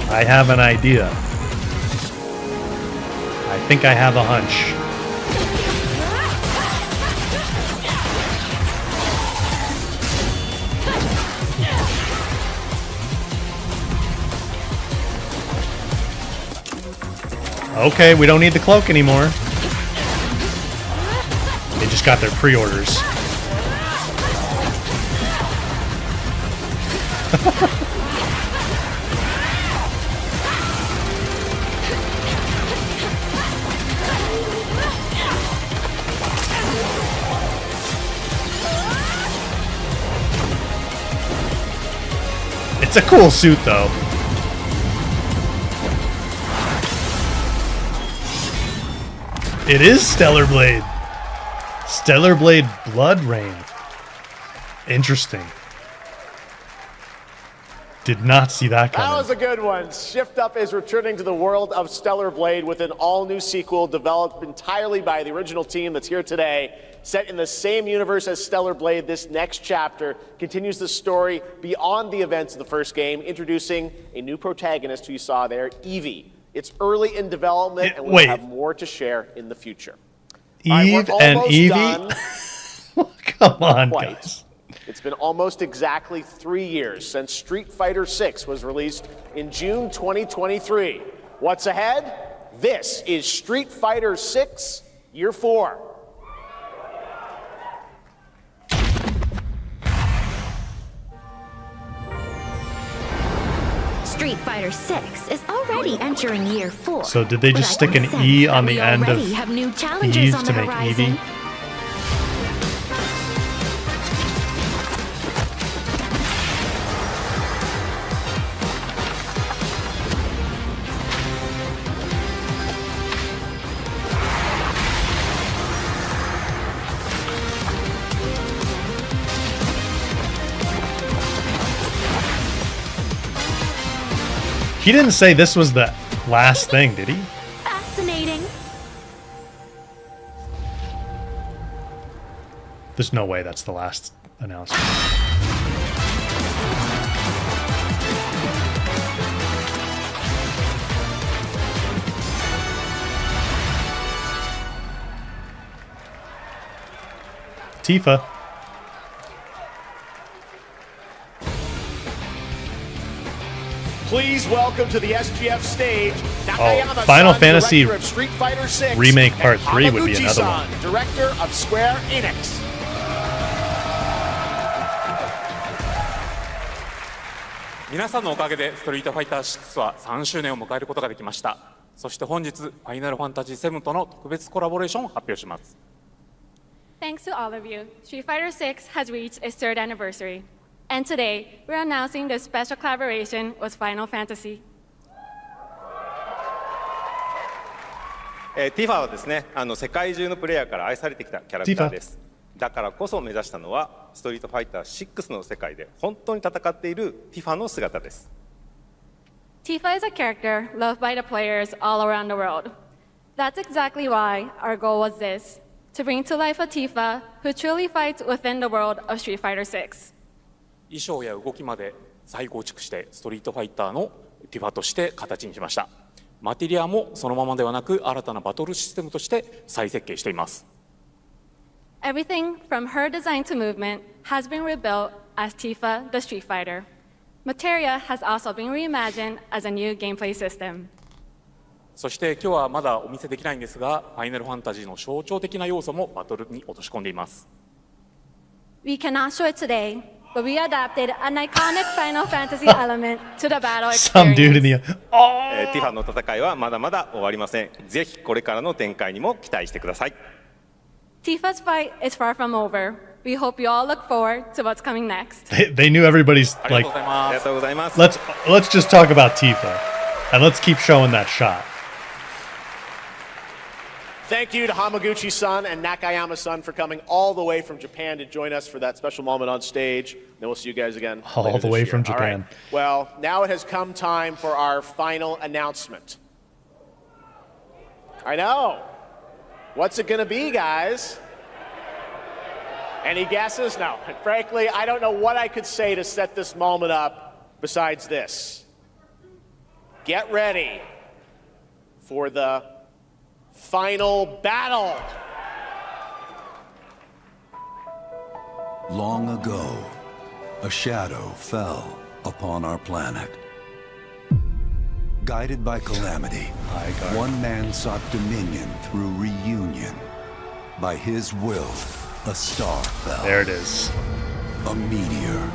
I have an idea. I think I have a hunch. Okay, we don't need the cloak anymore. They just got their pre-orders. It's a cool suit though. It is Stellar Blade. Stellar Blade Blood Rain. Interesting. Did not see that coming. That was a good one. Shift Up is returning to the world of Stellar Blade with an all-new sequel developed entirely by the original team that's here today. Set in the same universe as Stellar Blade, this next chapter continues the story beyond the events of the first game, introducing a new protagonist who you saw there, Evie. It's early in development, and we'll have more to share in the future. Eve and Evie? Come on, guys. It's been almost exactly 3 years since Street Fighter VI was released in June 2023. What's ahead? This is Street Fighter VI Year 4. Street Fighter VI is already entering year 4. So did they just stick an E on the end of Eve to make Evie? He didn't say this was the last thing, did he? Fascinating. There's no way that's the last announcement. Tifa. Please welcome to the SGF stage, Oh, Final Fantasy director of Street Fighter VI, Remake Part and 3 would be another Hamaguchi-san, one. director of Square Enix. 皆さんのおかげでストリートファイター6は3周年を迎えることができました。そして本日、ファイナルファンタジー7との特別コラボレーションを発表します。 Thanks to all of you, Street Fighter VI has reached its 3rd anniversary. And today, we're announcing the special collaboration with Final Fantasy. ティファはですね、世界中のプレイヤーから愛されてきたキャラクターです。だからこそ目指したのは、ストリートファイター6の世界で本当に戦っているティファの姿です。Tifa is a character loved by the players all around the world. That's exactly why our goal was this, to bring to life a Tifa who truly fights within the world of Street Fighter VI. 衣装や動きまで再構築してストリートファイターのティファとして形にしました。マテリアもそのままではなく新たなバトルシステムとして再設計しています。Everything from her design to movement has been rebuilt as Tifa the Street Fighter. Materia has also been reimagined as a new gameplay system. そして今日はまだお見せできないんですが、ファイナルファンタジーの象徴的な要素もバトルに落とし込んでいます。We cannot show it today, but we adapted an iconic Final Fantasy element to the battle Some dude in experience. the ティファの戦いはまだまだ終わりません。ぜひこれからの展開にも期待してください。Tifa's fight is far from over. We hope you all look forward to what's coming next. They knew everybody's あり like. がとうございます。ありがとうございます。 Let's just talk about Tifa, and let's keep showing that shot. Thank you to Hamaguchi-san and Nakayama-san for coming all the way from Japan to join us for that special moment on stage. Then we'll see you guys again All later the this way year. from All Japan. right. Well, now it has come time for our final announcement. I know. What's it going to be, guys? Any guesses? No. And frankly, I don't know what I could say to set this moment up besides this. Get ready for the final battle. Long ago, a shadow fell upon our planet. Guided by calamity, one man sought dominion through reunion. By his will, a star fell. There it is. A meteor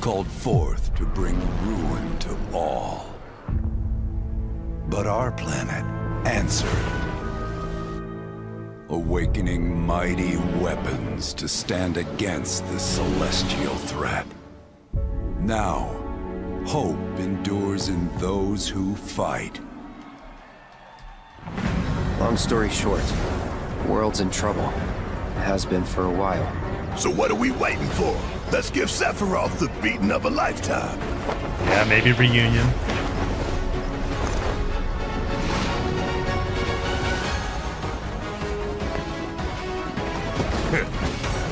called forth to bring ruin to all. But our planet answered, awakening mighty weapons to stand against this celestial threat. Now, hope endures in those who fight. Long story short, the world's in trouble. It has been for a while. So what are we waiting for? Let's give Sephiroth the beating of a lifetime. Yeah, maybe reunion.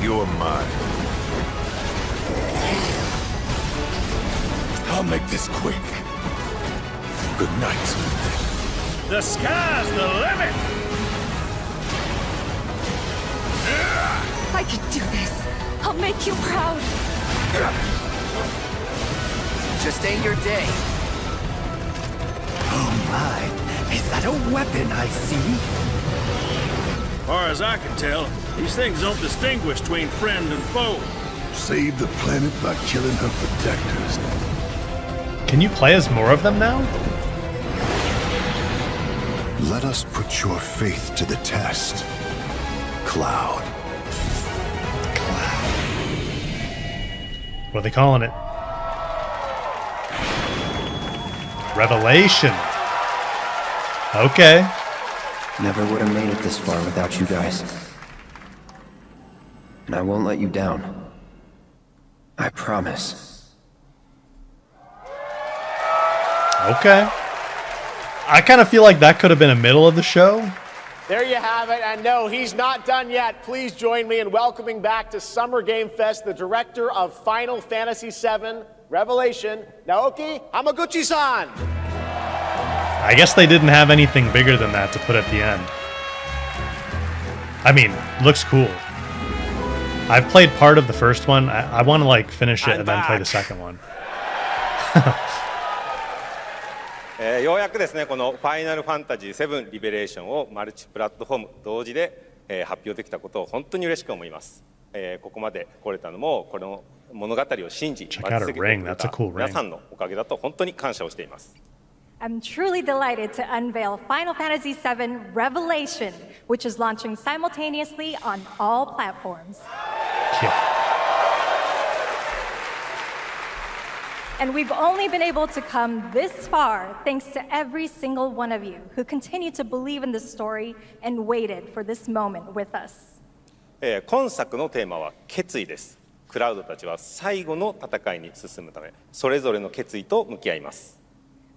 You're mine. I'll make this quick. Good night. The sky's the limit! I can do this. I'll make you proud. Just ain't your day. Oh my, is that a weapon I see? Far as I can tell, these things don't distinguish between friend and foe. Save the planet by killing her protectors. Can you play as more of them now? Let us put your faith to the test, Cloud. What are they calling it? Revelation. Okay. Never would have made it this far without you guys. And I won't let you down. I promise. Okay. I kind of feel like that could have been a middle of the show. There you have it, and no, he's not done yet. Please join me in welcoming back to Summer Game Fest the director of Final Fantasy VII Revelation, Naoki Hamaguchi-san. I guess they didn't have anything bigger than that to put at the end. I mean, looks cool. I've played part of the first one. I want to like finish it and then play the second one. ようやくですね、このファイナルファンタジー7リベレーションをマルチプラットフォーム同時で、発表できたことを本当に嬉しく思います。ここまで来れたのもこの物語を信じ、待ち続けてくれた皆さんのおかげだと本当に感謝をしています。I'm truly delighted to unveil Final Fantasy VII Revelation, which is launching simultaneously on all platforms. And we've only been able to come this far thanks to every single one of you who continue to believe in this story and waited for this moment with us. 今作のテーマは決意です。クラウドたちは最後の戦いに進むため、それぞれの決意と向き合います。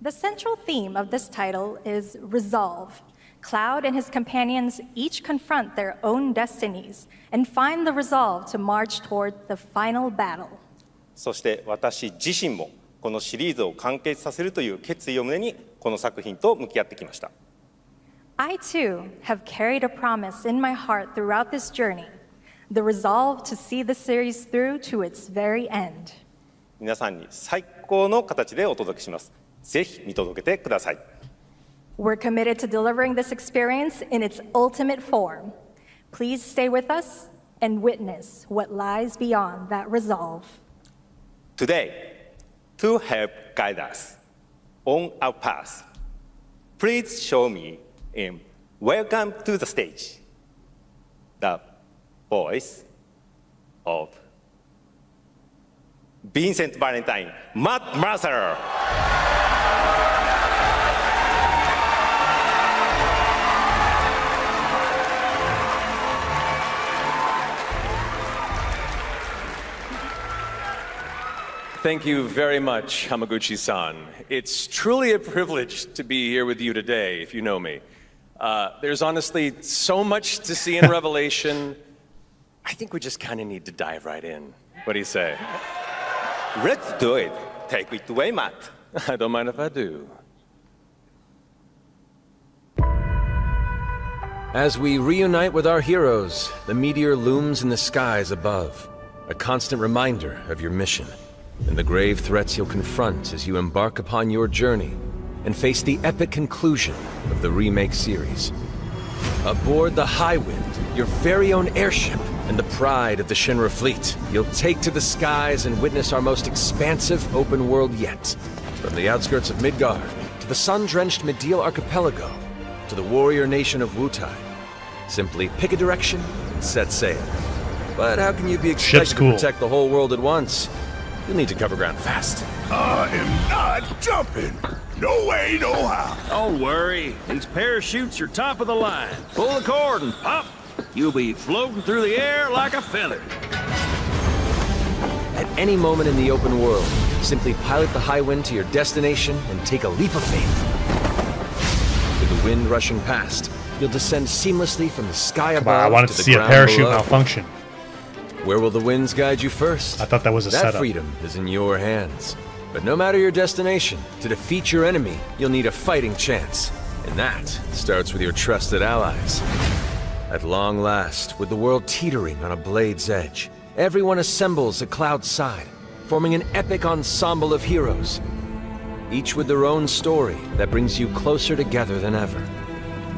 The central theme of this title is resolve. Cloud and his companions each confront their own destinies and find the resolve to march toward the final battle. そして私自身もこのシリーズを完結させるという決意を胸にこの作品と向き合ってきました。I too have carried a promise in my heart throughout this journey, the resolve to see the series through to its very end. 皆さんに最高の形でお届けします。ぜひ見届けてください。We're committed to delivering this experience in its ultimate form. Please stay with us and witness what lies beyond that resolve. Today, to help guide us on our path, please show me in Welcome to the Stage, the voice of Vincent Valentine, Matt Mercer. Thank you very much, Hamaguchi-san. It's truly a privilege to be here with you today, if you know me. There's honestly so much to see in Revelation. I think we just kind of need to dive right in. What do you say? Let's do it. Take it away, Matt. I don't mind if I do. As we reunite with our heroes, the meteor looms in the skies above, a constant reminder of your mission and the grave threats you'll confront as you embark upon your journey and face the epic conclusion of the remake series. Aboard the Highwind, your very own airship and the pride of the Shinra fleet, you'll take to the skies and witness our most expansive open world yet. From the outskirts of Midgard, to the sun-drenched Medial Archipelago, to the warrior nation of Wutai. Simply pick a direction and set sail. But how can you be expected to protect the whole world at once? You'll need to cover ground fast. I am not jumping. No way, no how. Don't worry. These parachutes are top of the line. Pull the cord and pop. You'll be floating through the air like a feather. At any moment in the open world, simply pilot the Highwind to your destination and take a leap of faith. With the wind rushing past, you'll descend seamlessly from the sky above I wanted to see a parachute malfunction. Where will the winds guide you first? I thought that was a setup. That freedom is in your hands. But no matter your destination, to defeat your enemy, you'll need a fighting chance. And that starts with your trusted allies. At long last, with the world teetering on a blade's edge, everyone assembles at Cloud's side, forming an epic ensemble of heroes, each with their own story that brings you closer together than ever.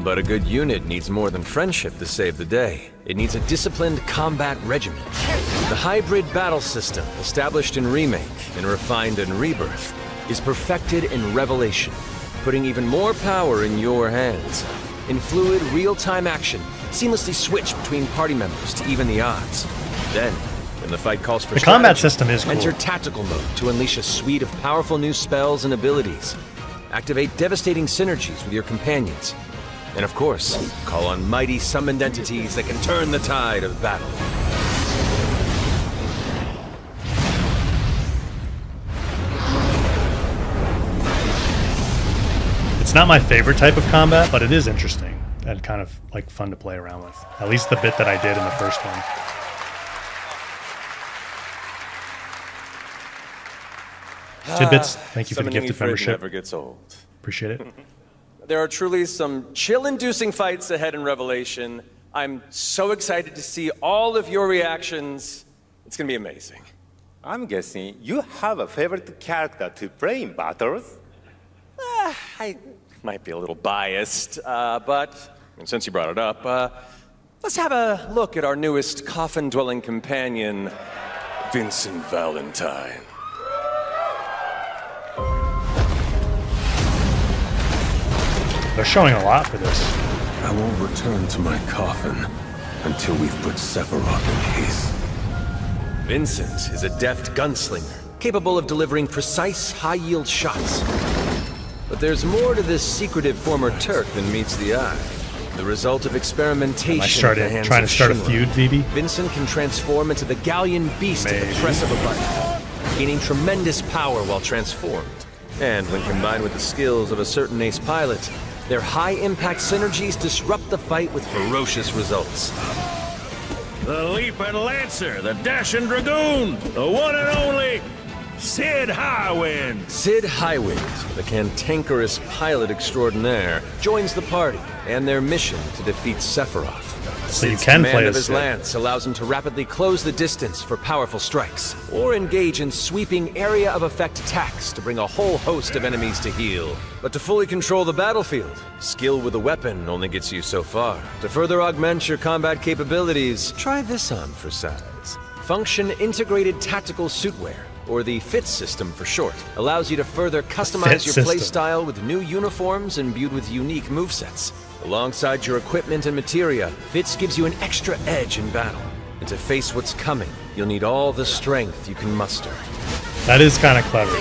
But a good unit needs more than friendship to save the day. It needs a disciplined combat regiment. The hybrid battle system, established in Remake and refined in Rebirth, is perfected in Revelation, putting even more power in your hands. In fluid, real-time action, seamlessly switch between party members to even the odds. Then, when the fight calls for the combat system is cool. Enter tactical mode to unleash a suite of powerful new spells and abilities. Activate devastating synergies with your companions. And of course, call on mighty summoned entities that can turn the tide of battle. It's not my favorite type of combat, but it is interesting and kind of like fun to play around with. At least the bit that I did in the first one. Tidbits, thank you for the gifted membership. Never gets old. Appreciate it. There are truly some chill-inducing fights ahead in Revelation. I'm so excited to see all of your reactions. It's gonna be amazing. I'm guessing you have a favorite character to play in battles? I might be a little biased, but since you brought it up, let's have a look at our newest coffin-dwelling companion, Vincent Valentine. They're showing a lot for this. I won't return to my coffin until we've put Sephiroth in his. Vincent is a deft gunslinger, capable of delivering precise, high-yield shots. But there's more to this secretive former Turk than meets the eye. The result of experimentation. I started trying to start a feud, VB. Vincent can transform into the Galleon beast at the press of a button, gaining tremendous power while transformed. And when combined with the skills of a certain ace pilot, their high-impact synergies disrupt the fight with ferocious results. the leaping lancer, the dashing dragoon, the one and only Sid Highwind. Sid Highwind, the cantankerous pilot extraordinaire, joins the party and their mission to defeat Sephiroth. So you Sid's can command play of as his Sid. lance allows him to rapidly close the distance for powerful strikes, or engage in sweeping area of effect attacks to bring a whole host of enemies to heel. But to fully control the battlefield, skill with a weapon only gets you so far. To further augment your combat capabilities, try this on for size. Function Integrated Tactical Suitwear, or the FIT system for short, allows you to further customize your playstyle with new uniforms imbued with unique movesets. Alongside your equipment and materia, FITS gives you an extra edge in battle. And to face what's coming, you'll need all the strength you can muster. That is kind of clever.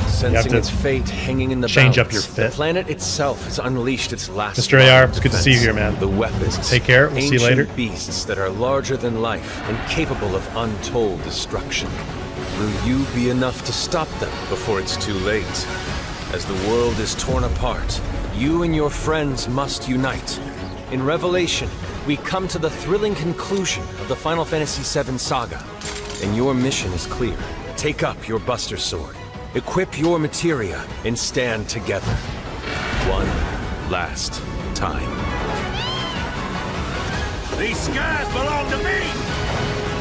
Sensing its fate hanging in the change up balance, your fit. the planet itself has unleashed its last Mr. line AR, of it's good to defense. see you here, man. The weapons. Take care. We'll see you ancient later. beasts that are larger than life and capable of untold destruction. Will you be enough to stop them before it's too late? As the world is torn apart, you and your friends must unite. In Revelation, we come to the thrilling conclusion of the Final Fantasy VII saga, and your mission is clear. Take up your Buster Sword, equip your materia, and stand together. One last time. These skies belong to me!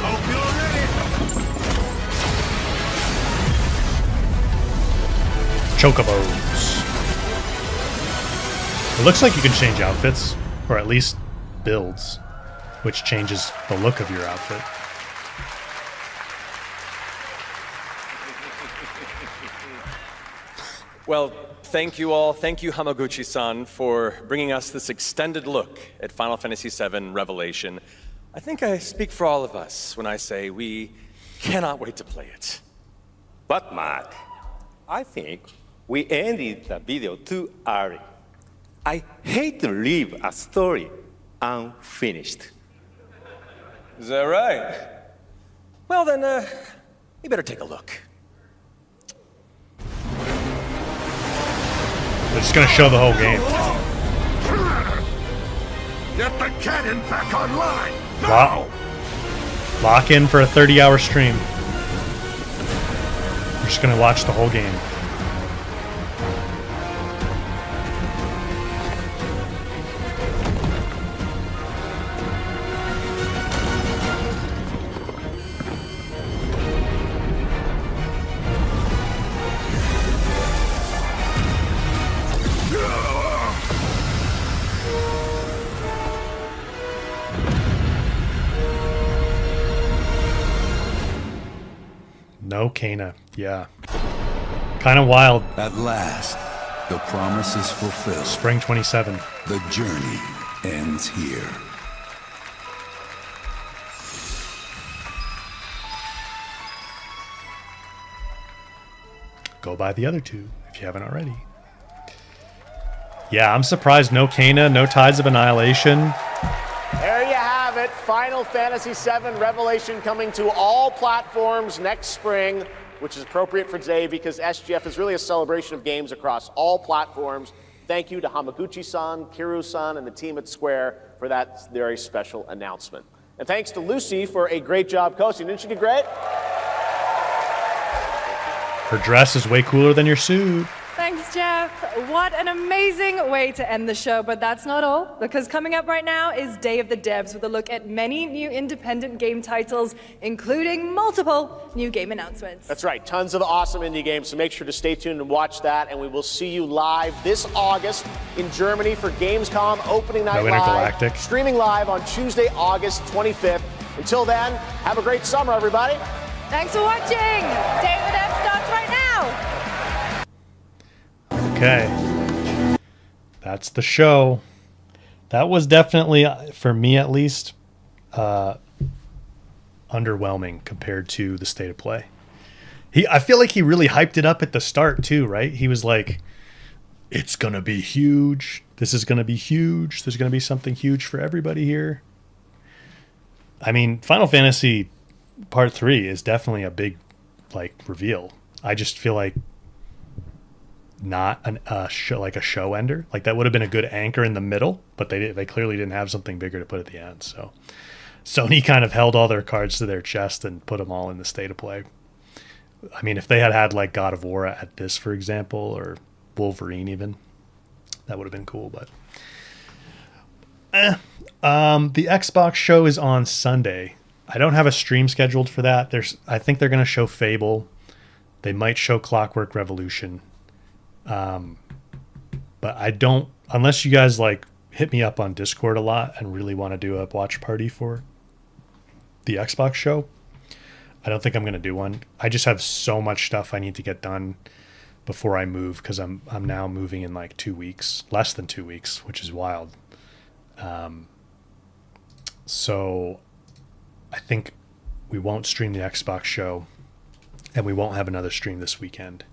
Hope you're ready! Chocobos. It looks like you can change outfits, or at least builds, which changes the look of your outfit. Well, thank you all. Thank you, Hamaguchi-san, for bringing us this extended look at Final Fantasy VII Revelation. I think I speak for all of us when I say we cannot wait to play it. But Mark, I think we ended the video too early. I hate to leave a story unfinished. Is that right? Well then, you better take a look. They're just gonna show the whole game. Get the cannon back online! Wow. Lock in for a 30-hour stream. We're just gonna watch the whole game. No Kana. Yeah. Kind of wild. At last, the promise is fulfilled. Spring 27. The journey ends here. Go buy the other two if you haven't already. Yeah, I'm surprised no Kana, no Tides of Annihilation. There you have it. Final Fantasy VII Revelation coming to all platforms next spring, which is appropriate for today because SGF is really a celebration of games across all platforms. Thank you to Hamaguchi-san, Kiru-san, and the team at Square for that very special announcement. And thanks to Lucy for a great job coaching. Didn't she do great? Her dress is way cooler than your suit. Thanks, Jeff. What an amazing way to end the show, but that's not all, because coming up right now is Day of the Devs with a look at many new independent game titles, including multiple new game announcements. That's right, tons of awesome indie games, so make sure to stay tuned and watch that, and we will see you live this August in Germany for Gamescom Opening Night No Live, Intergalactic. streaming live on Tuesday, August 25th. Until then, have a great summer, everybody. Thanks for watching. Day of the Devs starts right now. Okay. That's the show. That was definitely, for me at least, underwhelming compared to the state of play. I feel like he really hyped it up at the start too, right? He was like, it's going to be huge. This is going to be huge. There's going to be something huge for everybody here. I mean, Final Fantasy Part 3 is definitely a big reveal. I just feel like not a show ender. Like that would have been a good anchor in the middle, but they clearly didn't have something bigger to put at the end. So Sony kind of held all their cards to their chest and put them all in the state of play. I mean, if they had like God of War at this, for example, or Wolverine even, that would have been cool. But the Xbox show is on Sunday. I don't have a stream scheduled for that. I think they're going to show Fable. They might show Clockwork Revolution. But I don't, unless you guys like hit me up on Discord a lot and really want to do a watch party for the Xbox show, I don't think I'm going to do one. I just have so much stuff I need to get done before I move, because I'm now moving in like 2 weeks, less than 2 weeks, which is wild. So I think we won't stream the Xbox show, and we won't have another stream this weekend,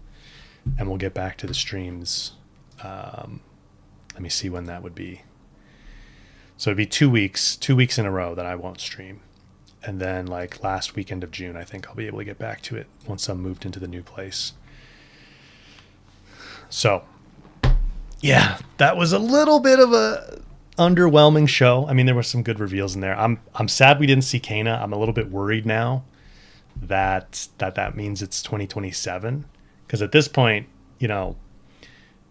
and we'll get back to the streams. Let me see when that would be. So it'd be 2 weeks in a row that I won't stream. And then like last weekend of June, I think I'll be able to get back to it once I'm moved into the new place. So yeah, that was a little bit of a underwhelming show. I mean, there were some good reveals in there. I'm sad we didn't see Kana. I'm a little bit worried now that means it's 2027. Because at this point, you know,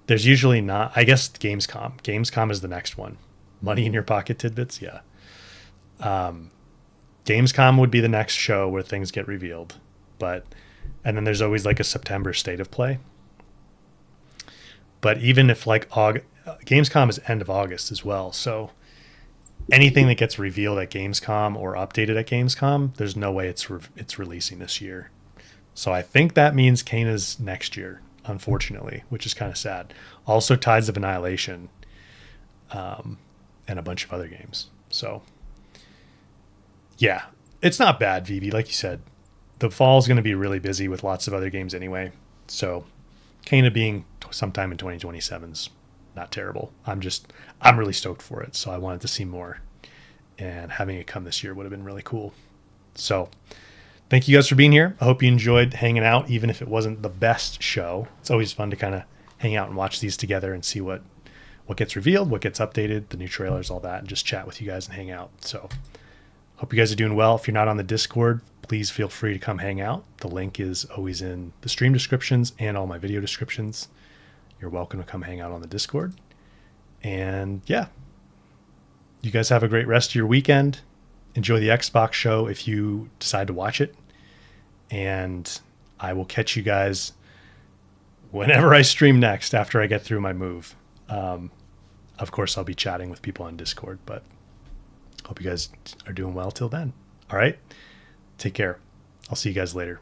there's usually not, I guess Gamescom. Gamescom is the next one. Money in your pocket tidbits, yeah. Gamescom would be the next show where things get revealed. And then there's always like a September state of play. But even if like Gamescom is end of August as well. So anything that gets revealed at Gamescom or updated at Gamescom, there's no way it's releasing this year. So I think that means Kana's next year, unfortunately, which is kind of sad. Also Tides of Annihilation, and a bunch of other games. So yeah, it's not bad, Vivi. Like you said, the fall is going to be really busy with lots of other games anyway. So Kana being sometime in 2027 is not terrible. I'm really stoked for it. So I wanted to see more, and having it come this year would have been really cool. So thank you guys for being here. I hope you enjoyed hanging out, even if it wasn't the best show. It's always fun to kind of hang out and watch these together and see what gets revealed, what gets updated, the new trailers, all that, and just chat with you guys and hang out. So hope you guys are doing well. If you're not on the Discord, please feel free to come hang out. The link is always in the stream descriptions and all my video descriptions. You're welcome to come hang out on the Discord. And yeah, you guys have a great rest of your weekend. Enjoy the Xbox show if you decide to watch it. And I will catch you guys whenever I stream next after I get through my move. Of course, I'll be chatting with people on Discord, but hope you guys are doing well till then. All right. Take care. I'll see you guys later.